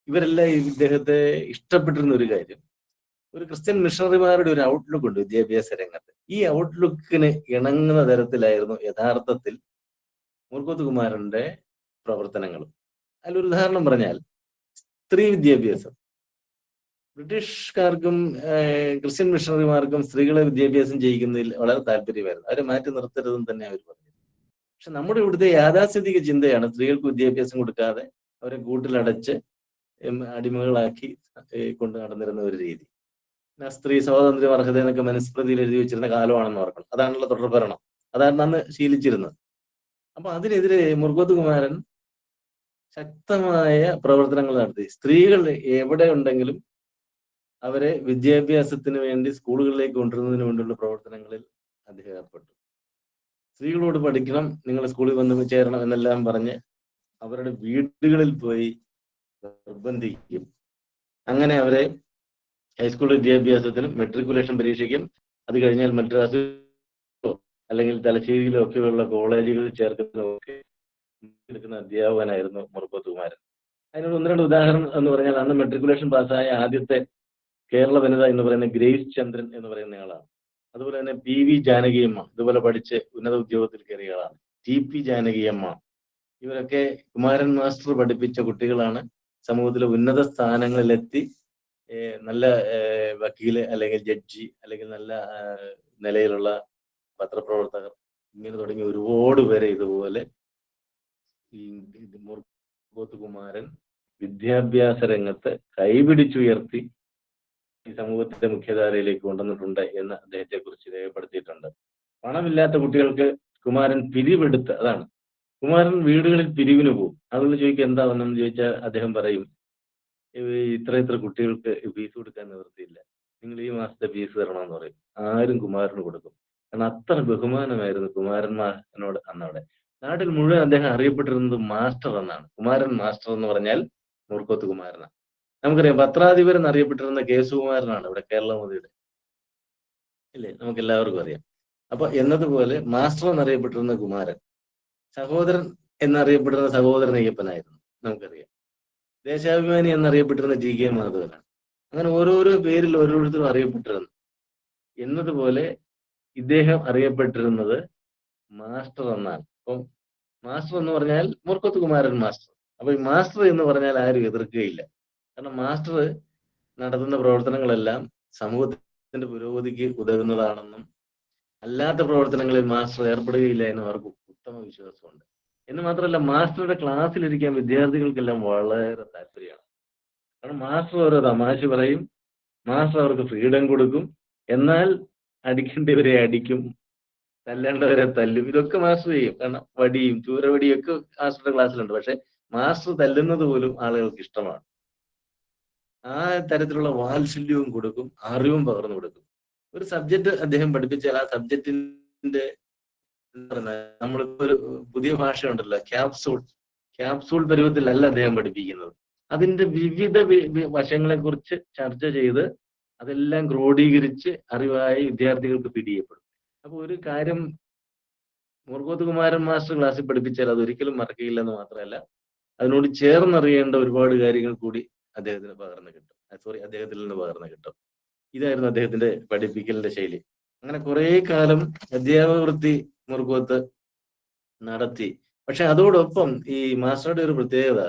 ഇവരെല്ലാം ഇദ്ദേഹത്തെ ഇഷ്ടപ്പെട്ടിരുന്ന ഒരു കാര്യം, ഒരു ക്രിസ്ത്യൻ മിഷണറിമാരുടെ ഒരു ഔട്ട്ലുക്ക് ഉണ്ട് വിദ്യാഭ്യാസ രംഗത്ത്. ഈ ഔട്ട്ലുക്കിന് ഇണങ്ങുന്ന തരത്തിലായിരുന്നു യഥാർത്ഥത്തിൽ മുർഗോത്ത് കുമാരന്റെ പ്രവർത്തനങ്ങളും. അതിലൊരു ഉദാഹരണം പറഞ്ഞാൽ, സ്ത്രീ വിദ്യാഭ്യാസം. ബ്രിട്ടീഷുകാർക്കും ക്രിസ്ത്യൻ മിഷണറിമാർക്കും സ്ത്രീകളെ വിദ്യാഭ്യാസം ചെയ്യിക്കുന്നതിൽ വളരെ താല്പര്യമായിരുന്നു. അവരെ മാറ്റി നിർത്തരുതെന്ന് തന്നെ അവർ പറഞ്ഞു. പക്ഷെ നമ്മുടെ ഇവിടുത്തെ യാഥാസ്ഥിതിക ചിന്തയാണ് സ്ത്രീകൾക്ക് വിദ്യാഭ്യാസം കൊടുക്കാതെ അവരെ കൂട്ടിലടച്ച് അടിമകളാക്കി കൊണ്ട് നടന്നിരുന്ന ഒരു രീതി. സ്ത്രീ സ്വാതന്ത്ര്യം അർഹത എന്നൊക്കെ മനുസ്മൃതിയിൽ എഴുതി വെച്ചിരുന്ന കാലമാണെന്ന് ഓർക്കണം. അതാണല്ലോ തുടർഭരണം, അതാണ് അന്ന് ശീലിച്ചിരുന്നത്. അപ്പൊ അതിനെതിരെ മുർഗോത്ത് കുമാരൻ ശക്തമായ പ്രവർത്തനങ്ങൾ നടത്തി. സ്ത്രീകൾ എവിടെ ഉണ്ടെങ്കിലും അവരെ വിദ്യാഭ്യാസത്തിന് വേണ്ടി സ്കൂളുകളിലേക്ക് കൊണ്ടുവരുന്നതിന് വേണ്ടിയുള്ള പ്രവർത്തനങ്ങളിൽ അദ്ദേഹം ഏർപ്പെട്ടു. സ്ത്രീകളോട് പഠിക്കണം, നിങ്ങൾ സ്കൂളിൽ വന്ന് ചേരണം എന്നെല്ലാം പറഞ്ഞ് അവരുടെ വീടുകളിൽ പോയി നിർബന്ധിക്കും. അങ്ങനെ അവരെ ഹൈസ്കൂൾ വിദ്യാഭ്യാസത്തിനും മെട്രിക്കുലേഷൻ പരീക്ഷയ്ക്കും അത് കഴിഞ്ഞാൽ മദ്രാസിലോ അല്ലെങ്കിൽ തലശ്ശേരിയിലോ ഒക്കെയുള്ള കോളേജുകളിൽ ചേർക്കുന്നതൊക്കെ എടുക്കുന്ന അധ്യാപകനായിരുന്നു മുർഗോത്ത് കുമാരൻ. അതിനൊരു 1-2 ഉദാഹരണം എന്ന് പറഞ്ഞാൽ, അന്ന് മെട്രിക്കുലേഷൻ പാസ്സായ ആദ്യത്തെ കേരള വനിത എന്ന് പറയുന്ന ഗ്രേസ് ചന്ദ്രൻ എന്ന് പറയുന്ന ആളാണ്. അതുപോലെ തന്നെ PV ജാനകിയമ്മ ഇതുപോലെ പഠിച്ച് ഉന്നത ഉദ്യോഗത്തിൽ കയറിയ ആളാണ്. TP ജാനകിയമ്മ. ഇവരൊക്കെ കുമാരൻ മാസ്റ്റർ പഠിപ്പിച്ച കുട്ടികളാണ്. സമൂഹത്തിലെ ഉന്നത സ്ഥാനങ്ങളിലെത്തി നല്ല വക്കീല് അല്ലെങ്കിൽ ജഡ്ജി അല്ലെങ്കിൽ നല്ല നിലയിലുള്ള പത്രപ്രവർത്തകർ, ഇങ്ങനെ തുടങ്ങി ഒരുപാട് പേരെ ഇതുപോലെ ഈ മുർഗോത്ത് കുമാരൻ വിദ്യാഭ്യാസ രംഗത്ത് കൈപിടിച്ചുയർത്തി ഈ സമൂഹത്തിന്റെ മുഖ്യധാരയിലേക്ക് കൊണ്ടുവന്നിട്ടുണ്ട് എന്ന് അദ്ദേഹത്തെ കുറിച്ച് രേഖപ്പെടുത്തിയിട്ടുണ്ട്. പണമില്ലാത്ത കുട്ടികൾക്ക് കുമാരൻ പിരിവെടുത്ത്, അതാണ് കുമാരൻ വീടുകളിൽ പിരിവിന് പോകും. ആളുകൾ ചോദിക്കുക എന്താ വന്നെന്ന് ചോദിച്ചാൽ അദ്ദേഹം പറയും, ഇത്ര കുട്ടികൾക്ക് ഫീസ് കൊടുക്കാൻ നിവൃത്തിയില്ല, നിങ്ങൾ ഈ മാസത്തെ ഫീസ് തരണമെന്ന് പറയും. ആരും കുമാരന് കൊടുക്കും. കാരണം അത്ര ബഹുമാനമായിരുന്നു കുമാരൻ മാസ്റ്ററിനോട് അന്നവിടെ. നാട്ടിൽ മുഴുവൻ അദ്ദേഹം അറിയപ്പെട്ടിരുന്നത് മാസ്റ്റർ എന്നാണ്. കുമാരൻ മാസ്റ്റർ എന്ന് പറഞ്ഞാൽ മുർഗോത്ത് കുമാരനാണ്. നമുക്കറിയാം പത്രാധിപർ എന്നറിയപ്പെട്ടിരുന്ന കേസുകുമാരനാണ് ഇവിടെ കേരളമതിയുടെ, ഇല്ലേ, നമുക്ക് എല്ലാവർക്കും അറിയാം. അപ്പൊ എന്നതുപോലെ മാസ്റ്റർ എന്നറിയപ്പെട്ടിരുന്ന കുമാരൻ, സഹോദരൻ എന്നറിയപ്പെട്ടിരുന്ന സഹോദരൻ അയ്യപ്പനായിരുന്നു, നമുക്കറിയാം. ദേശാഭിമാനി എന്നറിയപ്പെട്ടിരുന്ന GK മാധവനാണ്. അങ്ങനെ ഓരോരോ പേരിൽ ഓരോരുത്തരും അറിയപ്പെട്ടിരുന്നു. എന്നതുപോലെ ഇദ്ദേഹം അറിയപ്പെട്ടിരുന്നത് മാസ്റ്റർ എന്നാണ്. അപ്പം മാസ്റ്റർ എന്ന് പറഞ്ഞാൽ മുർഗോത്ത് കുമാരൻ മാസ്റ്റർ. അപ്പൊ ഈ മാസ്റ്റർ എന്ന് പറഞ്ഞാൽ ആരും എതിർക്കുകയില്ല. കാരണം മാസ്റ്റർ നടത്തുന്ന പ്രവർത്തനങ്ങളെല്ലാം സമൂഹത്തിന്റെ പുരോഗതിക്ക് ഉതകുന്നതാണെന്നും അല്ലാത്ത പ്രവർത്തനങ്ങളിൽ മാസ്റ്റർ ഏർപ്പെടുകയില്ല എന്നും അവർക്ക് ഉത്തമ വിശ്വാസമുണ്ട്. എന്ന് മാത്രമല്ല, മാസ്റ്ററുടെ ക്ലാസ്സിലിരിക്കാൻ വിദ്യാർത്ഥികൾക്കെല്ലാം വളരെ താല്പര്യമാണ്. കാരണം മാസ്റ്റർ ഓരോ തമാശ പറയും, മാസ്റ്റർ അവർക്ക് ഫ്രീഡം കൊടുക്കും, എന്നാൽ അടിക്കേണ്ടവരെ അടിക്കും, തല്ലേണ്ടവരെ തല്ലും. ഇതൊക്കെ മാസ്റ്റർ ചെയ്യും. കാരണം വടിയും ചൂരവടിയും ഒക്കെ മാസ്റ്ററുടെ ക്ലാസ്സിലുണ്ട്. പക്ഷെ മാസ്റ്റർ തല്ലുന്നത് പോലും ആളുകൾക്ക് ഇഷ്ടമാണ്. ആ തരത്തിലുള്ള വാത്സല്യവും കൊടുക്കും, അറിവും പകർന്നു കൊടുക്കും. ഒരു സബ്ജക്റ്റ് അദ്ദേഹം പഠിപ്പിച്ചാൽ ആ സബ്ജക്റ്റിന്റെ നമ്മളിപ്പോ ഒരു പുതിയ ഭാഷ ഉണ്ടല്ലോ, ക്യാപ്സൂൾ പരുവത്തിലല്ല അദ്ദേഹം പഠിപ്പിക്കുന്നത്. അതിന്റെ വിവിധ വശങ്ങളെ കുറിച്ച് ചർച്ച ചെയ്ത് അതെല്ലാം ക്രോഡീകരിച്ച് അറിവായി വിദ്യാർത്ഥികൾക്ക് പിടിയപ്പെടും. അപ്പൊ ഒരു കാര്യം മുർഗോത്ത് കുമാരൻ മാസ്റ്റർ ക്ലാസ്സിൽ പഠിപ്പിച്ചാൽ അത് ഒരിക്കലും മറക്കുകയില്ലെന്ന് മാത്രമല്ല, അതിനോട് ചേർന്നറിയേണ്ട ഒരുപാട് കാര്യങ്ങൾ കൂടി അദ്ദേഹത്തിൽ നിന്ന് പകർന്നു കിട്ടും. ഇതായിരുന്നു അദ്ദേഹത്തിന്റെ പഠിപ്പിക്കലിന്റെ ശൈലി. അങ്ങനെ കുറെ കാലം അധ്യാപക വൃത്തി മുർഗോത്ത് നടത്തി. പക്ഷെ അതോടൊപ്പം ഈ മാസ്റ്ററുടെ ഒരു പ്രത്യേകത,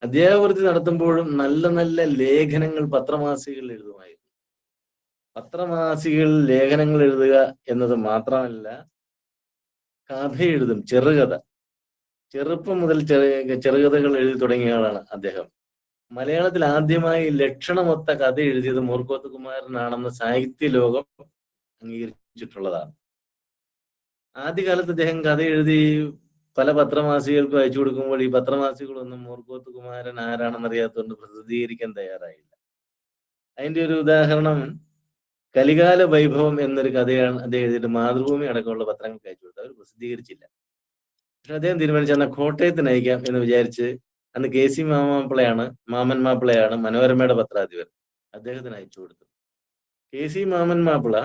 അധ്യാപക വൃത്തി നടത്തുമ്പോഴും നല്ല നല്ല ലേഖനങ്ങൾ പത്രമാസികകളിൽ എഴുതുമായിരുന്നു. പത്രമാസികകളിൽ ലേഖനങ്ങൾ എഴുതുക എന്നത് മാത്രമല്ല, കഥ എഴുതും, ചെറുകഥ. ചെറുപ്പം മുതൽ ചെറുകഥകൾ എഴുതി തുടങ്ങിയ ആളാണ് അദ്ദേഹം. മലയാളത്തിൽ ആദ്യമായി ലക്ഷണമൊത്ത കഥ എഴുതിയത് മൂർക്കോത്ത് കുമാരനാണെന്ന് സാഹിത്യ ലോകം അംഗീകരിച്ചിട്ടുള്ളതാണ്. ആദ്യകാലത്ത് അദ്ദേഹം കഥ എഴുതി പല പത്രമാസികകൾക്കും അയച്ചു കൊടുക്കുമ്പോൾ ഈ പത്രമാസികളൊന്നും മൂർക്കോത്ത് കുമാരൻ ആരാണെന്ന് അറിയാത്തതുകൊണ്ട് പ്രസിദ്ധീകരിക്കാൻ തയ്യാറായില്ല. അതിന്റെ ഒരു ഉദാഹരണം കലികാല വൈഭവം എന്നൊരു കഥയാണ് അദ്ദേഹം എഴുതിയിട്ട് മാതൃഭൂമി അടക്കമുള്ള പത്രങ്ങൾക്ക് അയച്ചു കൊടുത്തത്. അവർ പ്രസിദ്ധീകരിച്ചില്ല. പക്ഷെ അദ്ദേഹം തീരുമാനിച്ചു എന്നാൽ കോട്ടയത്തിന് അയക്കാം എന്ന് വിചാരിച്ച് അന്ന് KC മാമൻ മാപ്പിളയാണ് മനോരമയുടെ പത്രാധിപർ. അദ്ദേഹത്തിന് അയച്ചു കൊടുത്തു. KC മാമൻ മാപ്പിള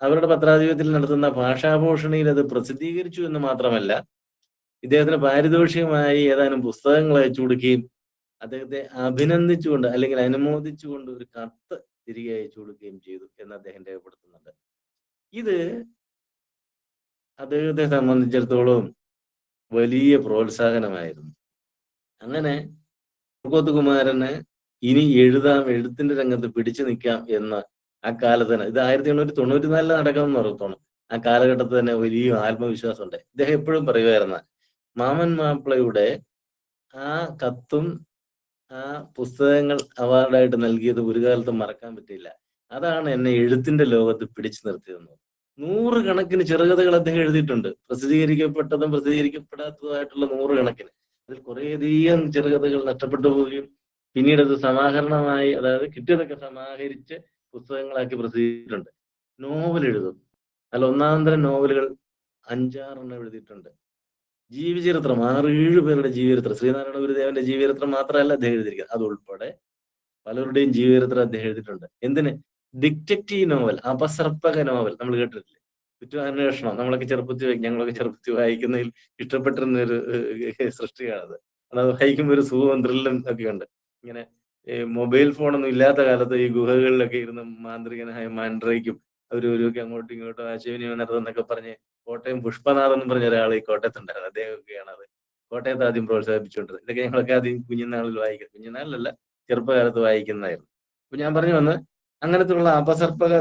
അവരുടെ പത്രാധിപത്യത്തിൽ നടത്തുന്ന ഭാഷാഭൂഷണിയിൽ അത് പ്രസിദ്ധീകരിച്ചു എന്ന് മാത്രമല്ല, ഇദ്ദേഹത്തിന് പാരിതോഷികമായി ഏതാനും പുസ്തകങ്ങൾ അയച്ചു കൊടുക്കുകയും അദ്ദേഹത്തെ അഭിനന്ദിച്ചുകൊണ്ട് അല്ലെങ്കിൽ അനുമോദിച്ചുകൊണ്ട് ഒരു കത്ത് തിരികെ അയച്ചു കൊടുക്കുകയും ചെയ്തു എന്ന് അദ്ദേഹം രേഖപ്പെടുത്തുന്നുണ്ട്. ഇത് അദ്ദേഹത്തെ സംബന്ധിച്ചിടത്തോളം വലിയ പ്രോത്സാഹനമായിരുന്നു. അങ്ങനെ മൂർക്കോത്ത് കുമാരന് ഇനി എഴുത്തിന്റെ രംഗത്ത് പിടിച്ചു നിൽക്കാം എന്ന് ആ കാലത്ത് തന്നെ, ഇത് 1894 നടക്കുമെന്ന് ഓർത്തോണം, ആ കാലഘട്ടത്തിൽ തന്നെ വലിയ ആത്മവിശ്വാസം ഉണ്ട്. ഇദ്ദേഹം എപ്പോഴും പറയുമായിരുന്ന മാമൻ മാപ്പിളയുടെ ആ കത്തും ആ പുസ്തകങ്ങൾ അവാർഡായിട്ട് നൽകിയത് ഒരു കാലത്തും മറക്കാൻ പറ്റില്ല. അതാണ് എന്നെ എഴുത്തിന്റെ ലോകത്ത് പിടിച്ചു നിർത്തിയതെന്ന്. 100 കണക്കിന് ചെറുകഥകൾ അദ്ദേഹം എഴുതിയിട്ടുണ്ട്. പ്രസിദ്ധീകരിക്കപ്പെട്ടതും പ്രസിദ്ധീകരിക്കപ്പെടാത്തതുമായിട്ടുള്ള 100 കണക്കിന്. അതിൽ കുറേയധികം ചെറുകഥകൾ നഷ്ടപ്പെട്ടു പോവുകയും പിന്നീട് അത് സമാഹരണമായി, അതായത് കിട്ടിയതൊക്കെ സമാഹരിച്ച് പുസ്തകങ്ങളാക്കി പ്രസിദ്ധീകരിച്ചിട്ടുണ്ട്. നോവൽ എഴുതും. അതിൽ ഒന്നാന്തരം നോവലുകൾ 5-6 എഴുതിയിട്ടുണ്ട്. ജീവചരിത്രം 6-7 പേരുടെ ജീവചരിത്രം, ശ്രീനാരായണ ഗുരുദേവന്റെ ജീവചരിത്രം മാത്രമല്ല അദ്ദേഹം എഴുതിയിരിക്കുന്നത്, അതുൾപ്പെടെ പലരുടെയും ജീവചരിത്രം അദ്ദേഹം എഴുതിയിട്ടുണ്ട്. എന്തിന്? ഡിറ്റക്റ്റീവ് നോവൽ, അപസർപ്പക നോവൽ നമ്മൾ കേട്ടിട്ടില്ലേ? കുറ്റാന്വേഷണം ഞങ്ങളൊക്കെ ചെറുപ്പത്തിൽ വായിക്കുന്നതിൽ ഇഷ്ടപ്പെട്ടിരുന്ന ഒരു സൃഷ്ടിയാണത്. അത് വായിക്കുമ്പോൾ ഒരു സുഖവും ത്രില്ലും ഒക്കെ ഉണ്ട്. ഇങ്ങനെ മൊബൈൽ ഫോണൊന്നും ഇല്ലാത്ത കാലത്ത് ഈ ഗുഹകളിലൊക്കെ ഇരുന്ന് മാന്ത്രികനായ മാൻഡ്രയ്ക്കും അവരൊക്കെ അങ്ങോട്ടും ഇങ്ങോട്ടും ആശയവിനിമയം നടത്തുന്നൊക്കെ പറഞ്ഞ് കോട്ടയം പുഷ്പനാഥ് എന്ന് പറഞ്ഞ ഒരാൾ ഈ കോട്ടയത്തുണ്ടായിരുന്നു. അദ്ദേഹമൊക്കെയാണ് അത് കോട്ടയത്ത് ആദ്യം പ്രോത്സാഹിപ്പിച്ചുകൊണ്ടത്. ഇതൊക്കെ ഞങ്ങളൊക്കെ ആദ്യം കുഞ്ഞുനാളിൽ വായിക്കും, കുഞ്ഞുനാളിലല്ല ചെറുപ്പകാലത്ത് വായിക്കുന്നതായിരുന്നു. അപ്പൊ ഞാൻ പറഞ്ഞു വന്ന് അങ്ങനത്തെയുള്ള അപസർപ്പക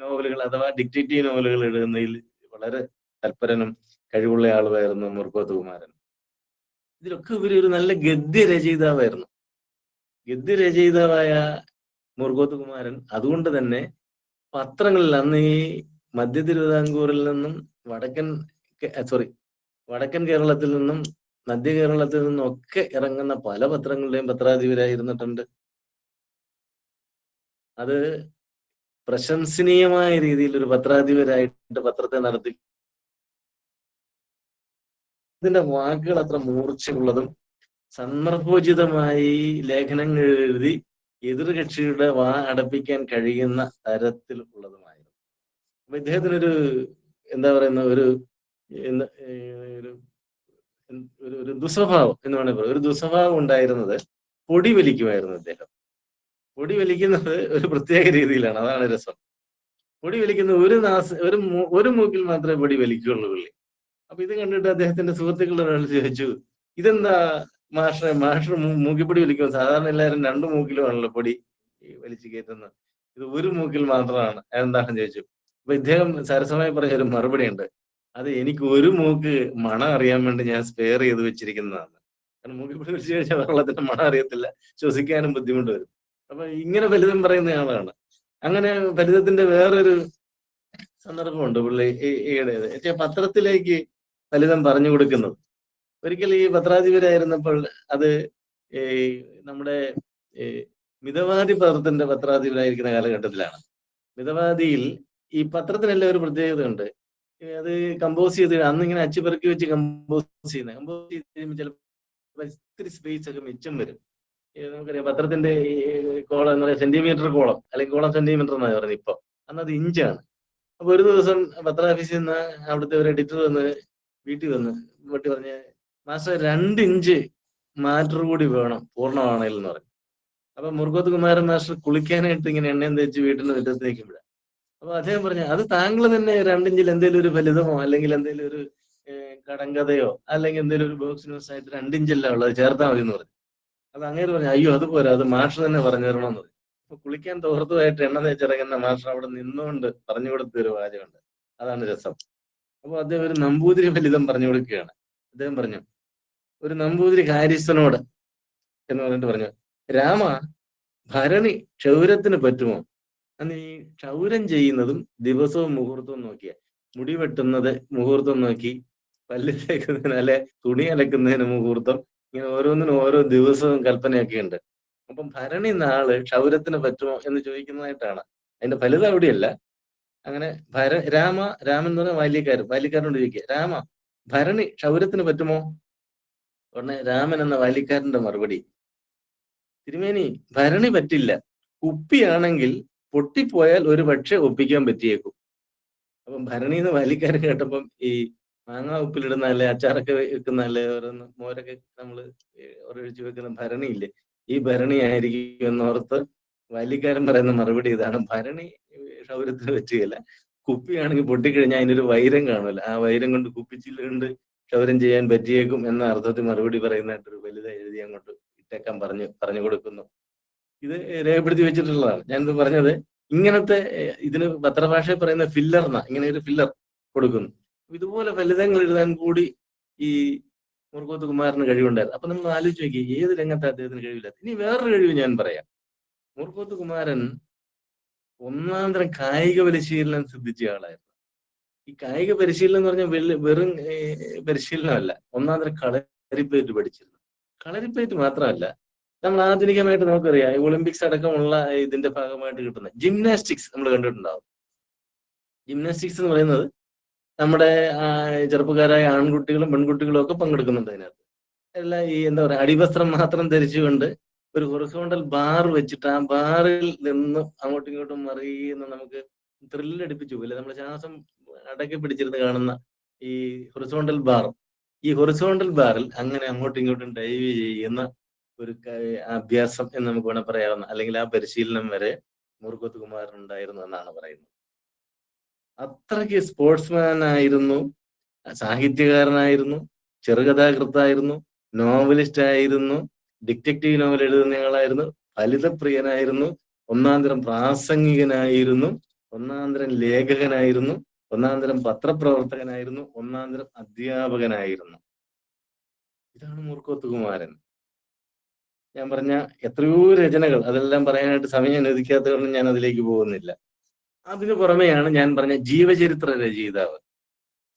നോവലുകൾ അഥവാ ഡിറ്റക്റ്റീവ് നോവലുകൾ എഴുതുന്നതിൽ വളരെ തൽപരനും കഴിവുള്ള ആളുമായിരുന്നു മൂർക്കോത്ത് കുമാരൻ. ഇതിലൊക്കെ ഇവര് ഒരു നല്ല ഗദ്യരചയിതാവായിരുന്നു. ഗദ്യരചയിതാവായ മൂർക്കോത്ത് കുമാരൻ അതുകൊണ്ട് തന്നെ പത്രങ്ങളിൽ അന്ന് ഈ മധ്യ തിരുവിതാംകൂറിൽ നിന്നും വടക്കൻ കേരളത്തിൽ നിന്നും മധ്യ കേരളത്തിൽ നിന്നും ഒക്കെ ഇറങ്ങുന്ന പല പത്രങ്ങളുടെയും പത്രാധിപരായിരുന്നിട്ടുണ്ട്. അത് പ്രശംസനീയമായ രീതിയിൽ ഒരു പത്രാധിപരായിട്ട് പത്രത്തെ നടത്തി. ഇതിന്റെ വാക്കുകൾ അത്ര മൂർച്ചയുള്ളതും സന്ദർഭോചിതമായി ലേഖനങ്ങൾ എഴുതി എതിർകക്ഷിയുടെ വാ അടപ്പിക്കാൻ കഴിയുന്ന തരത്തിലുള്ളതുമായിരുന്നു. അപ്പൊ ഇദ്ദേഹത്തിനൊരു എന്താ പറയുന്ന ഒരു ദുസ്വഭാവം എന്ന് വേണമെങ്കിൽ പറയാം. ഒരു ദുസ്വഭാവം ഉണ്ടായിരുന്നത് പൊടി വലിക്കുമായിരുന്നു അദ്ദേഹം. പൊടി വലിക്കുന്നത് ഒരു പ്രത്യേക രീതിയിലാണ്, അതാണ് രസം. പൊടി വലിക്കുന്ന ഒരു മൂക്കിൽ മാത്രമേ പൊടി വലിക്കുകയുള്ളൂ പുള്ളി. അപ്പൊ ഇത് കണ്ടിട്ട് അദ്ദേഹത്തിന്റെ സുഹൃത്തുക്കളുടെ ഒരാൾ ചോദിച്ചു, ഇതെന്താ മാഷ് മൂക്കിപ്പൊടി വലിക്കുന്നത്? സാധാരണ എല്ലാവരും 2 മൂക്കിലുമാണല്ലോ പൊടി വലിച്ചു കയറ്റുന്നത്, ഇത് ഒരു മൂക്കിൽ മാത്രമാണ്, എന്താണെന്ന് ചോദിച്ചു. അപ്പൊ ഇദ്ദേഹം സരസമായി പറഞ്ഞ ഒരു മറുപടി ഉണ്ട്, അത് എനിക്ക് ഒരു മൂക്ക് മണം അറിയാൻ വേണ്ടി ഞാൻ സ്പെയർ ചെയ്ത് വെച്ചിരിക്കുന്നതാണ്. കാരണം മൂക്കിപ്പൊടി വലിച്ചു കഴിഞ്ഞാൽ വെള്ളത്തിന്റെ മണം അറിയത്തില്ല, ശ്വസിക്കാനും ബുദ്ധിമുട്ട് വരും. അപ്പൊ ഇങ്ങനെ ഫലിതം പറയുന്ന ആളാണ്. അങ്ങനെ ഫലിതത്തിന്റെ വേറൊരു സന്ദർഭമുണ്ട് പുള്ളി ഈയിടെ പത്രത്തിലേക്ക് ഫലിതം പറഞ്ഞു കൊടുക്കുന്നത്. ഒരിക്കൽ ഈ പത്രാധിപരായിരുന്നപ്പോൾ അത് നമ്മുടെ മിതവാദി പത്രത്തിന്റെ പത്രാധിപരായിരിക്കുന്ന കാലഘട്ടത്തിലാണ്. മിതവാദിയിൽ ഈ പത്രത്തിനെല്ലാം ഒരു പ്രത്യേകത ഉണ്ട്. അത് കമ്പോസ് ചെയ്ത് അന്നിങ്ങനെ അച്ചുപെറുക്കി വെച്ച് കമ്പോസ് ചെയ്യുമ്പോൾ ചിലപ്പോൾ ഇത്തിരി സ്പേസ് ഒക്കെ മിച്ചം വരും. നമുക്കറിയാം പത്രത്തിന്റെ കോളം എന്ന് പറയുക സെന്റിമീറ്റർ കോളം, അല്ലെങ്കിൽ കോളം സെന്റിമീറ്റർ എന്നാണ് പറയുന്നത്. ഇപ്പൊ അന്നത് ഇഞ്ചാണ്. അപ്പൊ ഒരു ദിവസം പത്രാഫീസിൽ നിന്ന് അവിടുത്തെ ഒരു എഡിറ്റർ വന്ന് വീട്ടിൽ വന്ന് പറഞ്ഞ്, മാസ്റ്റർ 2 ഇഞ്ച് മാറ്റർ കൂടി വേണം പൂർണ്ണമാണെങ്കിൽ എന്ന് പറഞ്ഞു. അപ്പൊ മൂർക്കോത്ത് കുമാരൻ മാസ്റ്റർ കുളിക്കാനായിട്ട് ഇങ്ങനെ എണ്ണയും തേച്ച് വീട്ടിന് മുറ്റത്ത് നിൽക്കുമ്പോഴാണ്. അപ്പൊ അദ്ദേഹം പറഞ്ഞു, അത് താങ്കൾ തന്നെ 2 ഇഞ്ചിൽ എന്തെങ്കിലും ഒരു ഫലിതമോ അല്ലെങ്കിൽ എന്തെങ്കിലും ഒരു കടങ്കഥയോ അല്ലെങ്കിൽ എന്തെങ്കിലും ഒരു ബോക്സ് ന്യൂസ് ആയിട്ട് 2 ഇഞ്ചല്ല ഉള്ളത്, ചേർത്താൽ മതി എന്ന് പറഞ്ഞു. അത് അങ്ങേര് പറഞ്ഞു, അയ്യോ അത് പോരാ, അത് മാസ്റ്റർ തന്നെ പറഞ്ഞു തരണമെന്ന് പറഞ്ഞു. അപ്പൊ കുളിക്കാൻ തോർത്തുമായിട്ട് എണ്ണ തേച്ചിറങ്ങുന്ന മാസ്റ്റർ അവിടെ നിന്നുകൊണ്ട് പറഞ്ഞു കൊടുത്ത ഒരു വാചകമുണ്ട്, അതാണ് രസം. അപ്പൊ അദ്ദേഹം ഒരു നമ്പൂതിരി ഫലിതം പറഞ്ഞു കൊടുക്കുകയാണ്. അദ്ദേഹം പറഞ്ഞു, ഒരു നമ്പൂതിരി കാര്യസ്ഥനോട് എന്ന് പറഞ്ഞിട്ട് പറഞ്ഞു, രാമ, ഭരണി ക്ഷൗരത്തിന് പറ്റുമോ? അന്ന് ഈ ക്ഷൗരം ചെയ്യുന്നതും ദിവസവും മുഹൂർത്തവും നോക്കിയ, മുടി വെട്ടുന്നത് മുഹൂർത്തം നോക്കി, പല്ല് തേക്കുന്നതിന് അല്ലെ തുണി അലക്കുന്നതിന് മുഹൂർത്തം, ഇങ്ങനെ ഓരോന്നിനും ഓരോ ദിവസവും കൽപ്പനയൊക്കെ ഉണ്ട്. അപ്പം ഭരണി നാള് ക്ഷൗരത്തിന് പറ്റുമോ എന്ന് ചോദിക്കുന്നതായിട്ടാണ്. അതിന്റെ ഫലിതം അവിടെയല്ല. അങ്ങനെ രാമൻ എന്ന് പറഞ്ഞ ബാല്യക്കാരനോട് ചോദിക്കുക, രാമ, ഭരണി ക്ഷൗരത്തിന് പറ്റുമോ? ഉടനെ രാമൻ എന്ന ബാല്യക്കാരന്റെ മറുപടി, തിരുമേനി, ഭരണി പറ്റില്ല. കുപ്പിയാണെങ്കിൽ പൊട്ടിപ്പോയാൽ ഒരു പക്ഷെ ഒപ്പിക്കാൻ പറ്റിയേക്കും. അപ്പം ഭരണി എന്ന് ബാല്യക്കാരൻ കേട്ടപ്പം ഈ മാങ്ങാ ഉപ്പിലിടുന്ന അല്ലെ അച്ചാറൊക്കെ വെക്കുന്ന അല്ലെ ഓരോന്ന് മോരൊക്കെ നമ്മള് ഒരൊഴിച്ച് വെക്കുന്ന ഭരണിയില്ലേ, ഈ ഭരണി ആയിരിക്കും എന്നോർത്ത് ബാല്യക്കാരൻ പറയുന്ന മറുപടി ഇതാണ്, ഭരണി ക്ഷൗരത്തിന് പറ്റുകയില്ല. കുപ്പിയാണെങ്കിൽ പൊട്ടിക്കഴിഞ്ഞാൽ അതിനൊരു വൈരം കാണുമല്ലോ, ആ വൈരം കൊണ്ട് കുപ്പിച്ചില്ലുകൊണ്ട് ക്ഷൗരം ചെയ്യാൻ പറ്റിയേക്കും എന്ന അർത്ഥത്തിൽ മറുപടി പറയുന്നതായിട്ടൊരു വലുത് എഴുതി അങ്ങോട്ട് ഇട്ടേക്കാൻ പറഞ്ഞു കൊടുക്കുന്നു. ഇത് രേഖപ്പെടുത്തി വെച്ചിട്ടുള്ളതാണ്. ഞാനിത് പറഞ്ഞത് ഇങ്ങനത്തെ ഇതിന് പത്രഭാഷയിൽ പറയുന്ന ഫില്ലർ എന്നാ, ഇങ്ങനെ ഒരു ഫില്ലർ കൊടുക്കുന്നു. ഇതുപോലെ ഫലിതങ്ങൾ എഴുതാൻ കൂടി ഈ മുർക്കോത്ത് കുമാരന് കഴിവുണ്ടായിരുന്നു. അപ്പൊ നമ്മൾ ആലോചിച്ച് നോക്കി, ഏത് രംഗത്ത് അദ്ദേഹത്തിന് കഴിവില്ലാത്ത. ഇനി വേറൊരു കഴിവ് ഞാൻ പറയാം. മുർക്കോത്ത് കുമാരൻ ഒന്നാം തരം കായിക പരിശീലനം സിദ്ധിച്ച ആളായിരുന്നു. ഈ കായിക പരിശീലനം എന്ന് പറഞ്ഞാൽ വെറും പരിശീലനമല്ല, ഒന്നാം തരം കളരിപ്പയറ്റ് പഠിച്ചിരുന്നു. കളരിപ്പയറ്റ് മാത്രമല്ല, നമ്മൾ ആധുനികമായിട്ട് നമുക്കറിയാം ഒളിമ്പിക്സ് അടക്കമുള്ള ഇതിന്റെ ഭാഗമായിട്ട് കിട്ടുന്ന ജിംനാസ്റ്റിക്സ് നമ്മൾ കണ്ടിട്ടുണ്ടാവും. ജിംനാസ്റ്റിക്സ് എന്ന് പറയുന്നത് നമ്മുടെ ചെറുപ്പക്കാരായ ആൺകുട്ടികളും പെൺകുട്ടികളും ഒക്കെ പങ്കെടുക്കുന്നുണ്ട് അതിനകത്ത്. എല്ലാം ഈ എന്താ പറയുക, അടിവസ്ത്രം മാത്രം ധരിച്ചുകൊണ്ട് ഒരു ഹൊറിസോണ്ടൽ ബാർ വെച്ചിട്ട് ആ ബാറിൽ നിന്ന് അങ്ങോട്ടും ഇങ്ങോട്ടും മറിയുന്ന, നമുക്ക് ത്രില്ലടിപ്പിച്ചു പോയില്ലേ, നമ്മൾ ശ്വാസം അടക്കി പിടിച്ചിരുന്ന് കാണുന്ന ഈ ഹൊറിസോണ്ടൽ ബാർ. ഈ ഹൊറിസോണ്ടൽ ബാറിൽ അങ്ങനെ അങ്ങോട്ടും ഇങ്ങോട്ടും ഡൈവ് ചെയ്യുന്ന ഒരു അഭ്യാസം എന്ന് നമുക്ക് വേണം പറയാവുന്ന, അല്ലെങ്കിൽ ആ പരിശീലനം വരെ മുർക്കോത്ത് കുമാരൻ ഉണ്ടായിരുന്നു എന്നാണ് പറയുന്നത്. അത്രയ്ക്ക് സ്പോർട്സ്മാൻ ആയിരുന്നു, സാഹിത്യകാരനായിരുന്നു, ചെറുകഥാകൃത്തായിരുന്നു, നോവലിസ്റ്റ് ആയിരുന്നു, ഡിറ്റക്റ്റീവ് നോവൽ എഴുതുന്നയാളായിരുന്നു, ഫലിതപ്രിയനായിരുന്നു, ഒന്നാന്തരം പ്രാസംഗികനായിരുന്നു, ഒന്നാന്തരം ലേഖകനായിരുന്നു, ഒന്നാന്തരം പത്രപ്രവർത്തകനായിരുന്നു, ഒന്നാന്തരം അധ്യാപകനായിരുന്നു. ഇതാണ് മുർക്കോത്ത് കുമാരൻ. ഞാൻ പറഞ്ഞ എത്രയോ രചനകൾ, അതെല്ലാം പറയാനായിട്ട് സമയം അനുവദിക്കാത്തത് കൊണ്ട് ഞാൻ അതിലേക്ക് പോകുന്നില്ല. അതിനു പുറമെയാണ് ഞാൻ പറഞ്ഞ ജീവചരിത്ര രചയിതാവ്.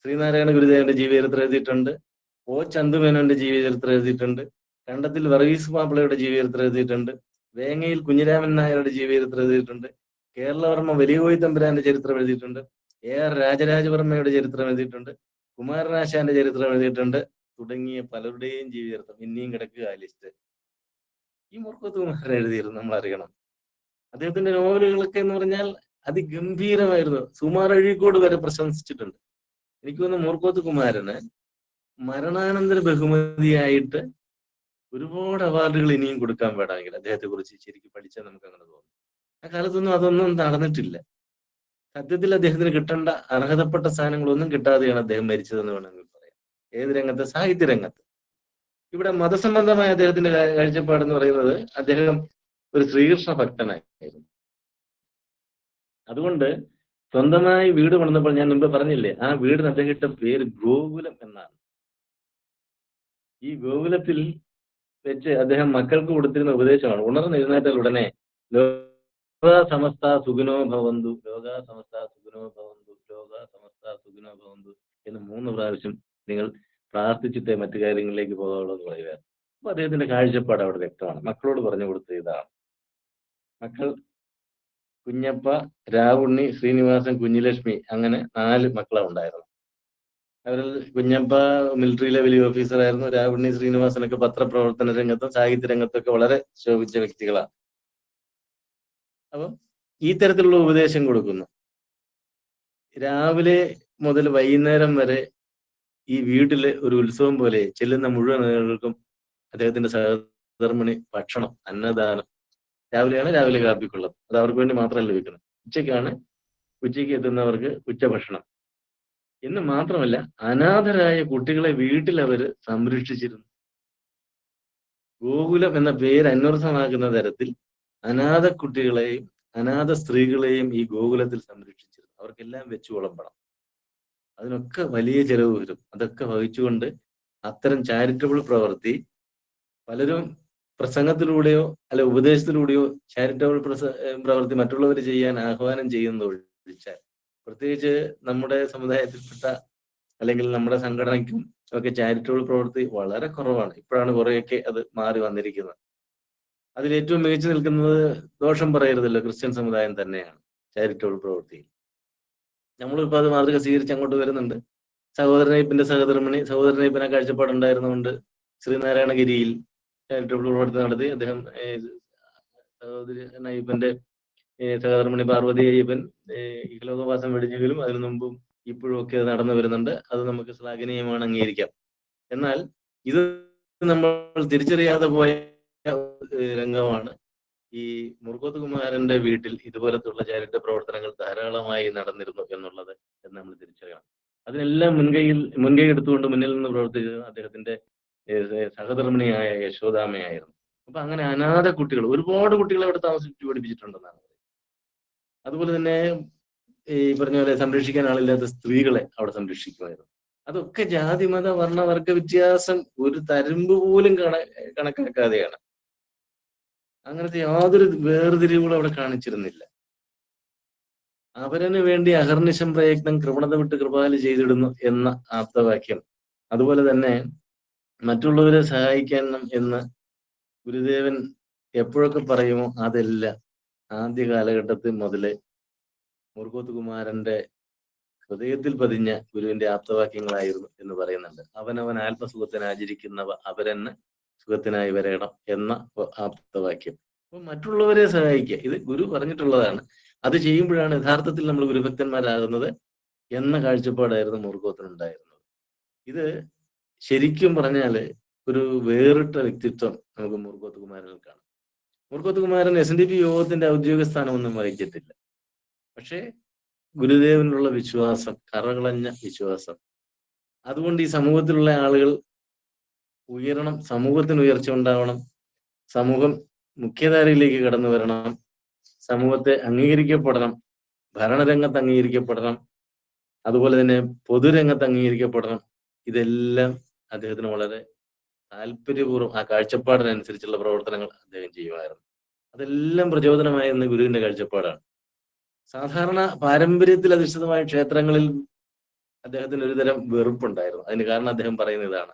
ശ്രീനാരായണ ഗുരുദേവന്റെ ജീവചരിത്രം എഴുതിയിട്ടുണ്ട്, ഒ ചന്തുമേനോന്റെ ജീവചരിത്രം എഴുതിയിട്ടുണ്ട്, കണ്ടത്തിൽ വർഗീസ് മാപ്പിളയുടെ ജീവചരിത്രം എഴുതിയിട്ടുണ്ട്, വേങ്ങയിൽ കുഞ്ഞിരാമൻ നായരുടെ ജീവചരിത്രം എഴുതിയിട്ടുണ്ട്, കേരളവർമ്മ വലിയകോയി തമ്പുരാന്റെ ചരിത്രം എഴുതിയിട്ടുണ്ട്, AR രാജരാജവർമ്മയുടെ ചരിത്രം എഴുതിയിട്ടുണ്ട്, കുമാരനാശാന്റെ ചരിത്രം എഴുതിയിട്ടുണ്ട്, തുടങ്ങിയ പലരുടെയും ജീവചരിത്രം ഇനിയും കിടക്കുക ആ ലിസ്റ്റ്. ഈ മുർക്കോത്ത് കുമാരൻ എഴുതിയിരുന്നു, നമ്മൾ അറിയണം. അദ്ദേഹത്തിന്റെ നോവലുകളൊക്കെ എന്ന് പറഞ്ഞാൽ അതിഗംഭീരമായിരുന്നു. സുമാർ അഴീക്കോട് വരെ പ്രശംസിച്ചിട്ടുണ്ട്. എനിക്ക് തോന്നുന്നു മുർക്കോത്ത് കുമാരന് മരണാനന്തര ബഹുമതിയായിട്ട് ഒരുപാട് അവാർഡുകൾ ഇനിയും കൊടുക്കാൻ വേണമെങ്കിൽ അദ്ദേഹത്തെ കുറിച്ച് ശരിക്കും പഠിച്ചാൽ നമുക്ക് അങ്ങനെ തോന്നും. ആ കാലത്തൊന്നും അതൊന്നും നടന്നിട്ടില്ല. സത്യത്തിൽ അദ്ദേഹത്തിന് കിട്ടേണ്ട അർഹതപ്പെട്ട സ്ഥാനങ്ങളൊന്നും കിട്ടാതെയാണ് അദ്ദേഹം മരിച്ചതെന്ന് വേണമെങ്കിൽ പറയാം. ഏത് രംഗത്ത്? സാഹിത്യ രംഗത്ത്. ഇവിടെ മതസംബന്ധമായ അദ്ദേഹത്തിന്റെ കാഴ്ചപ്പാടെന്ന് പറയുന്നത്, അദ്ദേഹം ഒരു ശ്രീകൃഷ്ണ ഭക്തനായിരുന്നു. അതുകൊണ്ട് സ്വന്തമായി വീട് പണിതപ്പോൾ ഞാൻ മുമ്പ് പറഞ്ഞില്ലേ, ആ വീടിന് അദ്ദേഹം ഇട്ട പേര് ഗോകുലം എന്നാണ്. ഈ ഗോകുലത്തിൽ വെച്ച് അദ്ദേഹം മക്കൾക്ക് കൊടുത്തിരുന്ന ഉപദേശമാണ്, ഉണർന്നെഴുന്നേറ്റാൽ ഉടനെ ലോകാ സമസ്ത സുഖിനോ ഭവന്തു, ലോകാ സമസ്ത സുഖിനോ ഭവന്തു, ലോകാ സമസ്ത സുഖിനോ ഭവന്തു എന്ന് 3 പ്രാവശ്യം നിങ്ങൾ പ്രാർത്ഥിച്ചിട്ടേ മറ്റു കാര്യങ്ങളിലേക്ക് പോകാവുള്ളൂ എന്ന് പറയുക. അപ്പൊ അദ്ദേഹത്തിന്റെ കാഴ്ചപ്പാട് അവിടെ വ്യക്തമാണ്. മക്കളോട് പറഞ്ഞു കൊടുത്ത ഇതാണ്. മക്കൾ കുഞ്ഞപ്പ, രാവുണ്ണി, ശ്രീനിവാസൻ, കുഞ്ഞിലക്ഷ്മി, അങ്ങനെ 4 മക്കളാണ് ഉണ്ടായിരുന്നു. അവരിൽ കുഞ്ഞപ്പ മിലിറ്ററി ലെവൽ ഓഫീസറായിരുന്നു. രാവുണ്ണി, ശ്രീനിവാസനൊക്കെ പത്രപ്രവർത്തന രംഗത്തും സാഹിത്യ രംഗത്തൊക്കെ വളരെ ശോഭിച്ച വ്യക്തികളാണ്. അപ്പം ഈ തരത്തിലുള്ള ഉപദേശം കൊടുക്കുന്നു. രാവിലെ മുതൽ വൈകുന്നേരം വരെ ഈ വീട്ടിലെ ഒരു ഉത്സവം പോലെ ചെല്ലുന്ന മുഴുവൻ ആളുകൾക്കും അദ്ദേഹത്തിന്റെ സഹധർമ്മിണി ഭക്ഷണം, അന്നദാനം. രാവിലെ കാപ്പിക്കുള്ളത്, അത് അവർക്ക് വേണ്ടി മാത്രമല്ല വെക്കുന്നത്. ഉച്ചയ്ക്ക് എത്തുന്നവർക്ക് ഉച്ചഭക്ഷണം എന്ന് മാത്രമല്ല, അനാഥരായ കുട്ടികളെ വീട്ടിൽ അവര് സംരക്ഷിച്ചിരുന്നു. ഗോകുലം എന്ന പേര് അന്വർത്ഥമാക്കുന്ന തരത്തിൽ അനാഥ കുട്ടികളെയും അനാഥ സ്ത്രീകളെയും ഈ ഗോകുലത്തിൽ സംരക്ഷിച്ചിരുന്നു. അവർക്കെല്ലാം വെച്ചു വിളമ്പണം. അതിനൊക്കെ വലിയ ചെലവ് വരും. അതൊക്കെ വഹിച്ചുകൊണ്ട് അത്തരം ചാരിറ്റബിൾ പ്രവൃത്തി പലരും പ്രസംഗത്തിലൂടെയോ അല്ലെ ഉപദേശത്തിലൂടെയോ ചാരിറ്റബിൾ പ്രവൃത്തി മറ്റുള്ളവർ ചെയ്യാൻ ആഹ്വാനം ചെയ്യുന്നത് ഒഴിച്ചാൽ, പ്രത്യേകിച്ച് നമ്മുടെ സമുദായത്തിൽപ്പെട്ട അല്ലെങ്കിൽ നമ്മുടെ സംഘടനയ്ക്കും ഒക്കെ ചാരിറ്റബിൾ പ്രവൃത്തി വളരെ കുറവാണ്. ഇപ്പോഴാണ് കുറേയൊക്കെ അത് മാറി വന്നിരിക്കുന്നത്. അതിൽ ഏറ്റവും മികച്ചു നിൽക്കുന്നത്, ദോഷം പറയരുതല്ലോ, ക്രിസ്ത്യൻ സമുദായം തന്നെയാണ് ചാരിറ്റബിൾ പ്രവൃത്തി. നമ്മളിപ്പോൾ അത് മാതൃക സ്വീകരിച്ച് അങ്ങോട്ട് വരുന്നുണ്ട്. സഹോദരനയ്യപ്പന്റെ സഹധർമ്മിണി, സഹോദരനയ്യപ്പനെ കാഴ്ചപ്പാടുണ്ടായിരുന്നുകൊണ്ട് ശ്രീനാരായണഗിരിയിൽ ചാരിറ്റബിൾ പ്രവർത്തനം നടത്തി. അദ്ദേഹം സഹോദരനയ്യപ്പന്റെ സഹധർമ്മിണി പാർവതി അയ്യപ്പൻ ഇഹലോകവാസം വെടിഞ്ഞെങ്കിലും അതിനു മുമ്പും ഇപ്പോഴും ഒക്കെ അത് നടന്നു വരുന്നുണ്ട്. അത് നമുക്ക് ശ്ലാഘനീയമാണ്, അംഗീകരിക്കാം. എന്നാൽ ഇത് നമ്മൾ തിരിച്ചറിയാതെ പോയ രംഗമാണ് ഈ മുർക്കോത്ത് കുമാരന്റെ വീട്ടിൽ ഇതുപോലത്തുള്ള ചാരിറ്റബിൾ പ്രവർത്തനങ്ങൾ ധാരാളമായി നടന്നിരുന്നു എന്നുള്ളത് എന്ന് നമ്മൾ തിരിച്ചറിയണം. അതിനെല്ലാം മുൻകൈ എടുത്തുകൊണ്ട് മുന്നിൽ നിന്ന് പ്രവർത്തിച്ചത് അദ്ദേഹത്തിന്റെ സഹധർമ്മിണിയായ യശോദാമ്മയായിരുന്നു. അപ്പൊ അങ്ങനെ അനാഥ കുട്ടികൾ, ഒരുപാട് കുട്ടികളെ അവിടെ താമസിപ്പിച്ച് പഠിപ്പിച്ചിട്ടുണ്ടെന്നാണ്. അതുപോലെ തന്നെ ഈ പറഞ്ഞ പോലെ സംരക്ഷിക്കാൻ ആളില്ലാത്ത സ്ത്രീകളെ അവിടെ സംരക്ഷിക്കുമായിരുന്നു. അതൊക്കെ ജാതി മത വർണ്ണ വർഗ വ്യത്യാസം ഒരു തരുമ്പ് പോലും കണക്കാക്കാതെയാണ്. അങ്ങനത്തെ യാതൊരു വേർതിരിവുകളും അവിടെ കാണിച്ചിരുന്നില്ല. അവരന് വേണ്ടി അഹർനിശം പ്രയത്നം കൃപണത വിട്ട് കൃപാല് ചെയ്തിടുന്നു എന്ന ആപ്തവാക്യം, അതുപോലെ തന്നെ മറ്റുള്ളവരെ സഹായിക്കണം എന്ന് ഗുരുദേവൻ എപ്പോഴൊക്കെ പറയുമോ അതെല്ലാം ആദ്യ കാലഘട്ടത്തിൽ മുതലേ മുർക്കോത്ത് കുമാരന്റെ ഹൃദയത്തിൽ പതിഞ്ഞ ഗുരുവിന്റെ ആപ്തവാക്യങ്ങളായിരുന്നു എന്ന് പറയുന്നുണ്ട്. അവനവൻ ആത്മസുഖത്തിന് ആചരിക്കുന്നവ അവരെന്നെ സുഖത്തിനായി വരയണം എന്ന ആപ്തവാക്യം. അപ്പൊ മറ്റുള്ളവരെ സഹായിക്കുക, ഇത് ഗുരു പറഞ്ഞിട്ടുള്ളതാണ്. അത് ചെയ്യുമ്പോഴാണ് യഥാർത്ഥത്തിൽ നമ്മൾ ഗുരുഭക്തന്മാരാകുന്നത് എന്ന കാഴ്ചപ്പാടായിരുന്നു മുർക്കോത്തിനുണ്ടായിരുന്നത്. ഇത് ശരിക്കും പറഞ്ഞാല് ഒരു വേറിട്ട വ്യക്തിത്വം നമുക്ക് മുർക്കോത്ത് കുമാരനിൽ കാണാം. മുർക്കോത്ത് കുമാരൻ SNDP യോഗത്തിന്റെ ഔദ്യോഗിക സ്ഥാനമൊന്നും വഹിച്ചിട്ടില്ല. പക്ഷേ ഗുരുദേവനുള്ള വിശ്വാസം, കറകളഞ്ഞ വിശ്വാസം, അതുകൊണ്ട് ഈ സമൂഹത്തിലുള്ള ആളുകൾ ഉയരണം, സമൂഹത്തിന് ഉയർച്ച ഉണ്ടാവണം, സമൂഹം മുഖ്യധാരയിലേക്ക് കടന്നു വരണം, സമൂഹത്തെ അംഗീകരിക്കപ്പെടണം, ഭരണരംഗത്ത് അംഗീകരിക്കപ്പെടണം, അതുപോലെ തന്നെ പൊതുരംഗത്ത് അംഗീകരിക്കപ്പെടണം. ഇതെല്ലാം അദ്ദേഹത്തിന് വളരെ താല്പര്യപൂർവ്വം ആ കാഴ്ചപ്പാടിനനുസരിച്ചുള്ള പ്രവർത്തനങ്ങൾ അദ്ദേഹം ചെയ്യുമായിരുന്നു. അതെല്ലാം പ്രചോദനമായിരുന്ന ഗുരുവിന്റെ കാഴ്ചപ്പാടാണ്. സാധാരണ പാരമ്പര്യത്തിൽ അധിഷ്ഠിതമായ ക്ഷേത്രങ്ങളിൽ അദ്ദേഹത്തിന് ഒരുതരം വെറുപ്പുണ്ടായിരുന്നു. അതിന് കാരണം അദ്ദേഹം പറയുന്ന ഇതാണ്.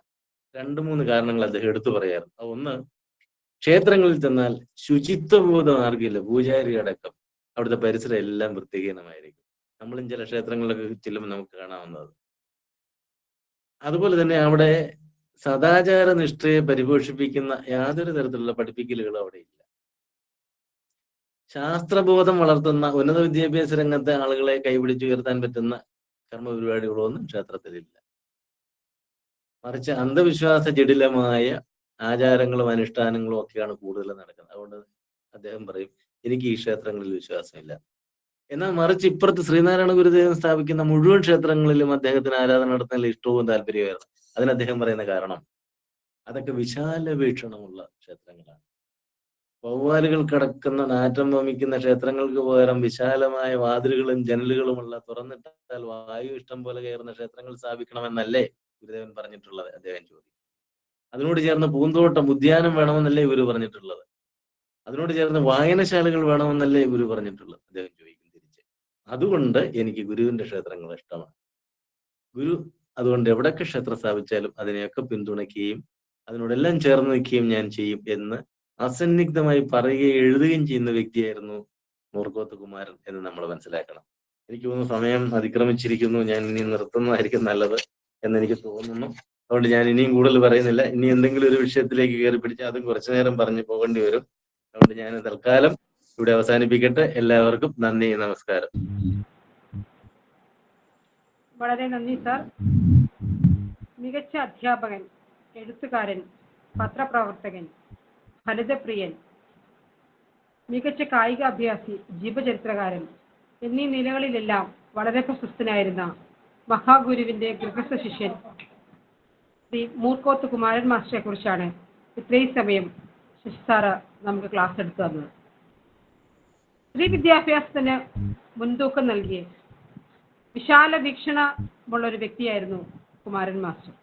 2-3 കാരണങ്ങൾ അദ്ദേഹം എടുത്തു പറയാറുണ്ട്. ഒന്ന്, ക്ഷേത്രങ്ങളിൽ ചെന്നാൽ ശുചിത്വബോധം ആർക്കില്ല. പൂജാരി അടക്കം അവിടുത്തെ പരിസരം എല്ലാം വൃത്തിഹീനമായിരിക്കും. നമ്മളും ചില ക്ഷേത്രങ്ങളിലൊക്കെ ചെല്ലുമ്പോൾ നമുക്ക് കാണാവുന്നത്. അതുപോലെ തന്നെ അവിടെ സദാചാര നിഷ്ഠയെ പരിപോഷിപ്പിക്കുന്ന യാതൊരു തരത്തിലുള്ള പഠിപ്പിക്കലുകളും അവിടെ ഇല്ല. ശാസ്ത്രബോധം വളർത്തുന്ന ഉന്നത വിദ്യാഭ്യാസ രംഗത്തെ ആളുകളെ കൈപിടിച്ചുയർത്താൻ പറ്റുന്ന കർമ്മ പരിപാടികളൊന്നും ക്ഷേത്രത്തിലില്ല. മറിച്ച് അന്ധവിശ്വാസ ജടിലമായ ആചാരങ്ങളും അനുഷ്ഠാനങ്ങളും ഒക്കെയാണ് കൂടുതൽ നടക്കുന്നത്. അതുകൊണ്ട് അദ്ദേഹം പറയും, എനിക്ക് ഈ ക്ഷേത്രങ്ങളിൽ വിശ്വാസമില്ല. എന്നാൽ മറിച്ച് ഇപ്പുറത്ത് ശ്രീനാരായണ ഗുരുദേവൻ സ്ഥാപിക്കുന്ന മുഴുവൻ ക്ഷേത്രങ്ങളിലും അദ്ദേഹത്തിന് ആരാധന നടത്തുന്നതിൽ ഇഷ്ടവും താല്പര്യമായിരുന്നു. അതിന് അദ്ദേഹം പറയുന്ന കാരണം, അതൊക്കെ വിശാല വീക്ഷണമുള്ള ക്ഷേത്രങ്ങളാണ്. വവ്വാലുകൾ കടക്കുന്ന, നാറ്റം വമിക്കുന്ന ക്ഷേത്രങ്ങൾക്ക് പകരം വിശാലമായ വാതിലുകളും ജനലുകളുമുള്ള, തുറന്നിട്ടാൽ വായു ഇഷ്ടം പോലെ കയറുന്ന ക്ഷേത്രങ്ങൾ സ്ഥാപിക്കണമെന്നല്ലേ ഗുരുദേവൻ പറഞ്ഞിട്ടുള്ളത്? അദ്ദേഹം ചോദിക്കും. അതിനോട് ചേർന്ന് പൂന്തോട്ടം, ഉദ്യാനം വേണമെന്നല്ലേ ഗുരു പറഞ്ഞിട്ടുള്ളത്? അതിനോട് ചേർന്ന് വായനശാലകൾ വേണമെന്നല്ലേ ഗുരു പറഞ്ഞിട്ടുള്ളത്? അദ്ദേഹം ചോദിക്കും തിരിച്ച്. അതുകൊണ്ട് എനിക്ക് ഗുരുവിന്റെ ക്ഷേത്രങ്ങൾ ഇഷ്ടമാണ്. ഗുരു അതുകൊണ്ട് എവിടൊക്കെ ക്ഷേത്രം സ്ഥാപിച്ചാലും അതിനെയൊക്കെ പിന്തുണയ്ക്കുകയും അതിനോടെല്ലാം ചേർന്ന് നിൽക്കുകയും ഞാൻ ചെയ്യും എന്ന് അസന്നിഗ്ധമായി പറയുകയും എഴുതുകയും ചെയ്യുന്ന വ്യക്തിയായിരുന്നു മുർക്കോത്ത് കുമാരൻ എന്ന് നമ്മൾ മനസ്സിലാക്കണം. എനിക്ക് തോന്നുന്നു സമയം അതിക്രമിച്ചിരിക്കുന്നു. ഞാൻ ഇനി നിർത്തുന്നതായിരിക്കും നല്ലത് എന്നെനിക്ക് തോന്നുന്നു. അതുകൊണ്ട് ഞാൻ ഇനിയും കൂടുതൽ പറയുന്നില്ല. ഇനി എന്തെങ്കിലും ഒരു വിഷയത്തിലേക്ക് കയറി പിടിച്ചാൽ അതും കുറച്ചു നേരം പറഞ്ഞു പോകേണ്ടി വരും. അതുകൊണ്ട് ഞാൻ തൽക്കാലം ഇവിടെ അവസാനിപ്പിക്കട്ടെ. എല്ലാവർക്കും നന്ദി, നമസ്കാരം. വളരെ നന്ദി സാർ. മികച്ച അധ്യാപകൻ, എഴുത്തുകാരൻ, പത്രപ്രവർത്തകൻ, ഫലിതപ്രിയൻ, മികച്ച കായികാഭ്യാസി, ജീവചരിത്രകാരൻ എന്നീ നിലകളിലെല്ലാം വളരെ പ്രശസ്തനായിരുന്ന മഹാഗുരുവിന്റെ ഗൃഹസ്ഥ ശിഷ്യൻ ശ്രീ മൂർക്കോത്ത് കുമാരൻ മാസ്റ്ററെ കുറിച്ചാണ് ഇത്രയും സമയം ശശി സാറ് നമുക്ക് ക്ലാസ് എടുത്തു തന്നത്. സ്ത്രീ വിദ്യാഭ്യാസത്തിന് മുൻതൂക്കം നൽകിയ വിശാല വീക്ഷണമുള്ള ഒരു വ്യക്തിയായിരുന്നു കുമാരൻ മാസ്റ്റർ.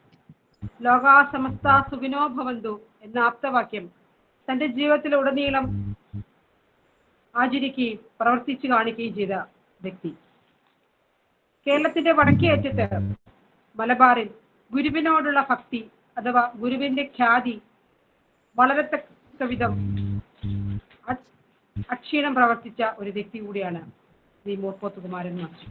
ലോകാ സമസ്ത സുഖിനോ ഭവന്തു എന്ന ആപ്തവാക്യം തൻ്റെ ജീവിതത്തിലുടനീളം ആചരിക്കുകയും പ്രവർത്തിച്ചു കാണിക്കുകയും ചെയ്ത വ്യക്തി. കേരളത്തിന്റെ വടക്കേ അറ്റത്ത് മലബാറിൽ ഗുരുവിനോടുള്ള ഭക്തി അഥവാ ഗുരുവിന്റെ ഖ്യാതി വളരെ തക്ക വിധം അക്ഷീണം പ്രവർത്തിച്ച ഒരു വ്യക്തി കൂടിയാണ് ശ്രീ മൂർക്കോത്ത് കുമാരൻ മാസ്റ്റർ.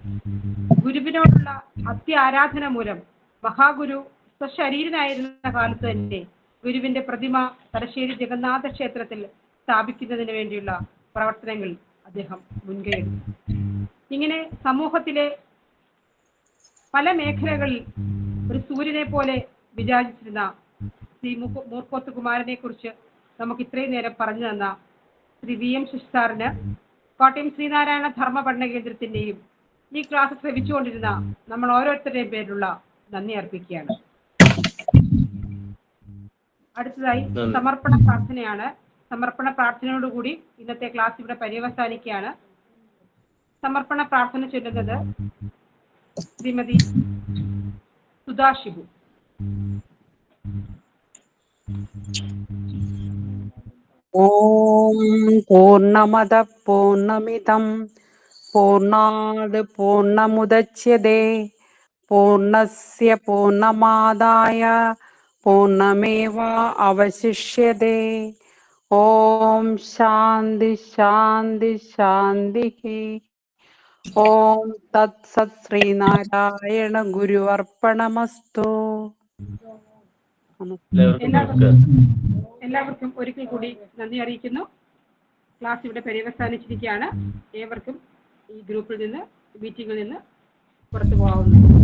ഗുരുവിനോടുള്ള അത്യാരാധന മൂലം മഹാഗുരു സ്വശരീരനായിരുന്ന കാലത്ത് തന്നെ ഗുരുവിന്റെ പ്രതിമ തലശ്ശേരി ജഗന്നാഥ ക്ഷേത്രത്തിൽ സ്ഥാപിക്കുന്നതിന് വേണ്ടിയുള്ള പ്രവർത്തനങ്ങൾ അദ്ദേഹം മുൻകൈയെടുത്തു. ഇങ്ങനെ സമൂഹത്തിലെ പല മേഖലകളിൽ ഒരു സൂര്യനെ പോലെ വിരാജിച്ചിരുന്ന ശ്രീ മൂർക്കോത്ത് കുമാരനെ കുറിച്ച് നമുക്ക് ഇത്രയും നേരം പറഞ്ഞു തന്ന ശ്രീ VM ശശി സാറിന് കോട്ടയം ശ്രീനാരായണ ധർമ്മ പഠന കേന്ദ്രത്തിന്റെയും ഈ ക്ലാസ് ശ്രവിച്ചുകൊണ്ടിരുന്ന നമ്മൾ ഓരോരുത്തരുടെയും പേരിലുള്ള നന്ദി അർപ്പിക്കുകയാണ്. അടുത്തതായി സമർപ്പണ പ്രാർത്ഥനയാണ്. സമർപ്പണ പ്രാർത്ഥനയോടുകൂടി ഇന്നത്തെ ക്ലാസ് ഇവിടെ പര്യവസാനിക്കുകയാണ്. സമർപ്പണ പ്രാർത്ഥന ചൊല്ലുന്നത് ശ്രീമതി സുധാ ഷിബു. ഓം പൂർണ്ണമദ പൂർണ്ണമിദം പൂർണ്ണാത് പൂർണ്ണമുദച്യതേ പൂർണ്ണസ്യ പൂർണ്ണമാദായ പൂർണ്ണമേവ അവശിഷ്യതേ. ഓം ശാന്തി ശാന്തി ശാന്തി. ഓം തത്സത് ശ്രീനാരായണ ഗുരുവർപ്പണമസ്തു. എല്ലാവർക്കും ഒരിക്കൽ കൂടി നന്ദി അറിയിക്കുന്നു. ക്ലാസ് ഇവിടെ പര്യവസാനിച്ചിരിക്കുകയാണ്. ഏവർക്കും ഈ ഗ്രൂപ്പിൽ നിന്ന് മീറ്റിംഗിൽ നിന്ന് പുറത്തു പോകാവുന്നതാണ്.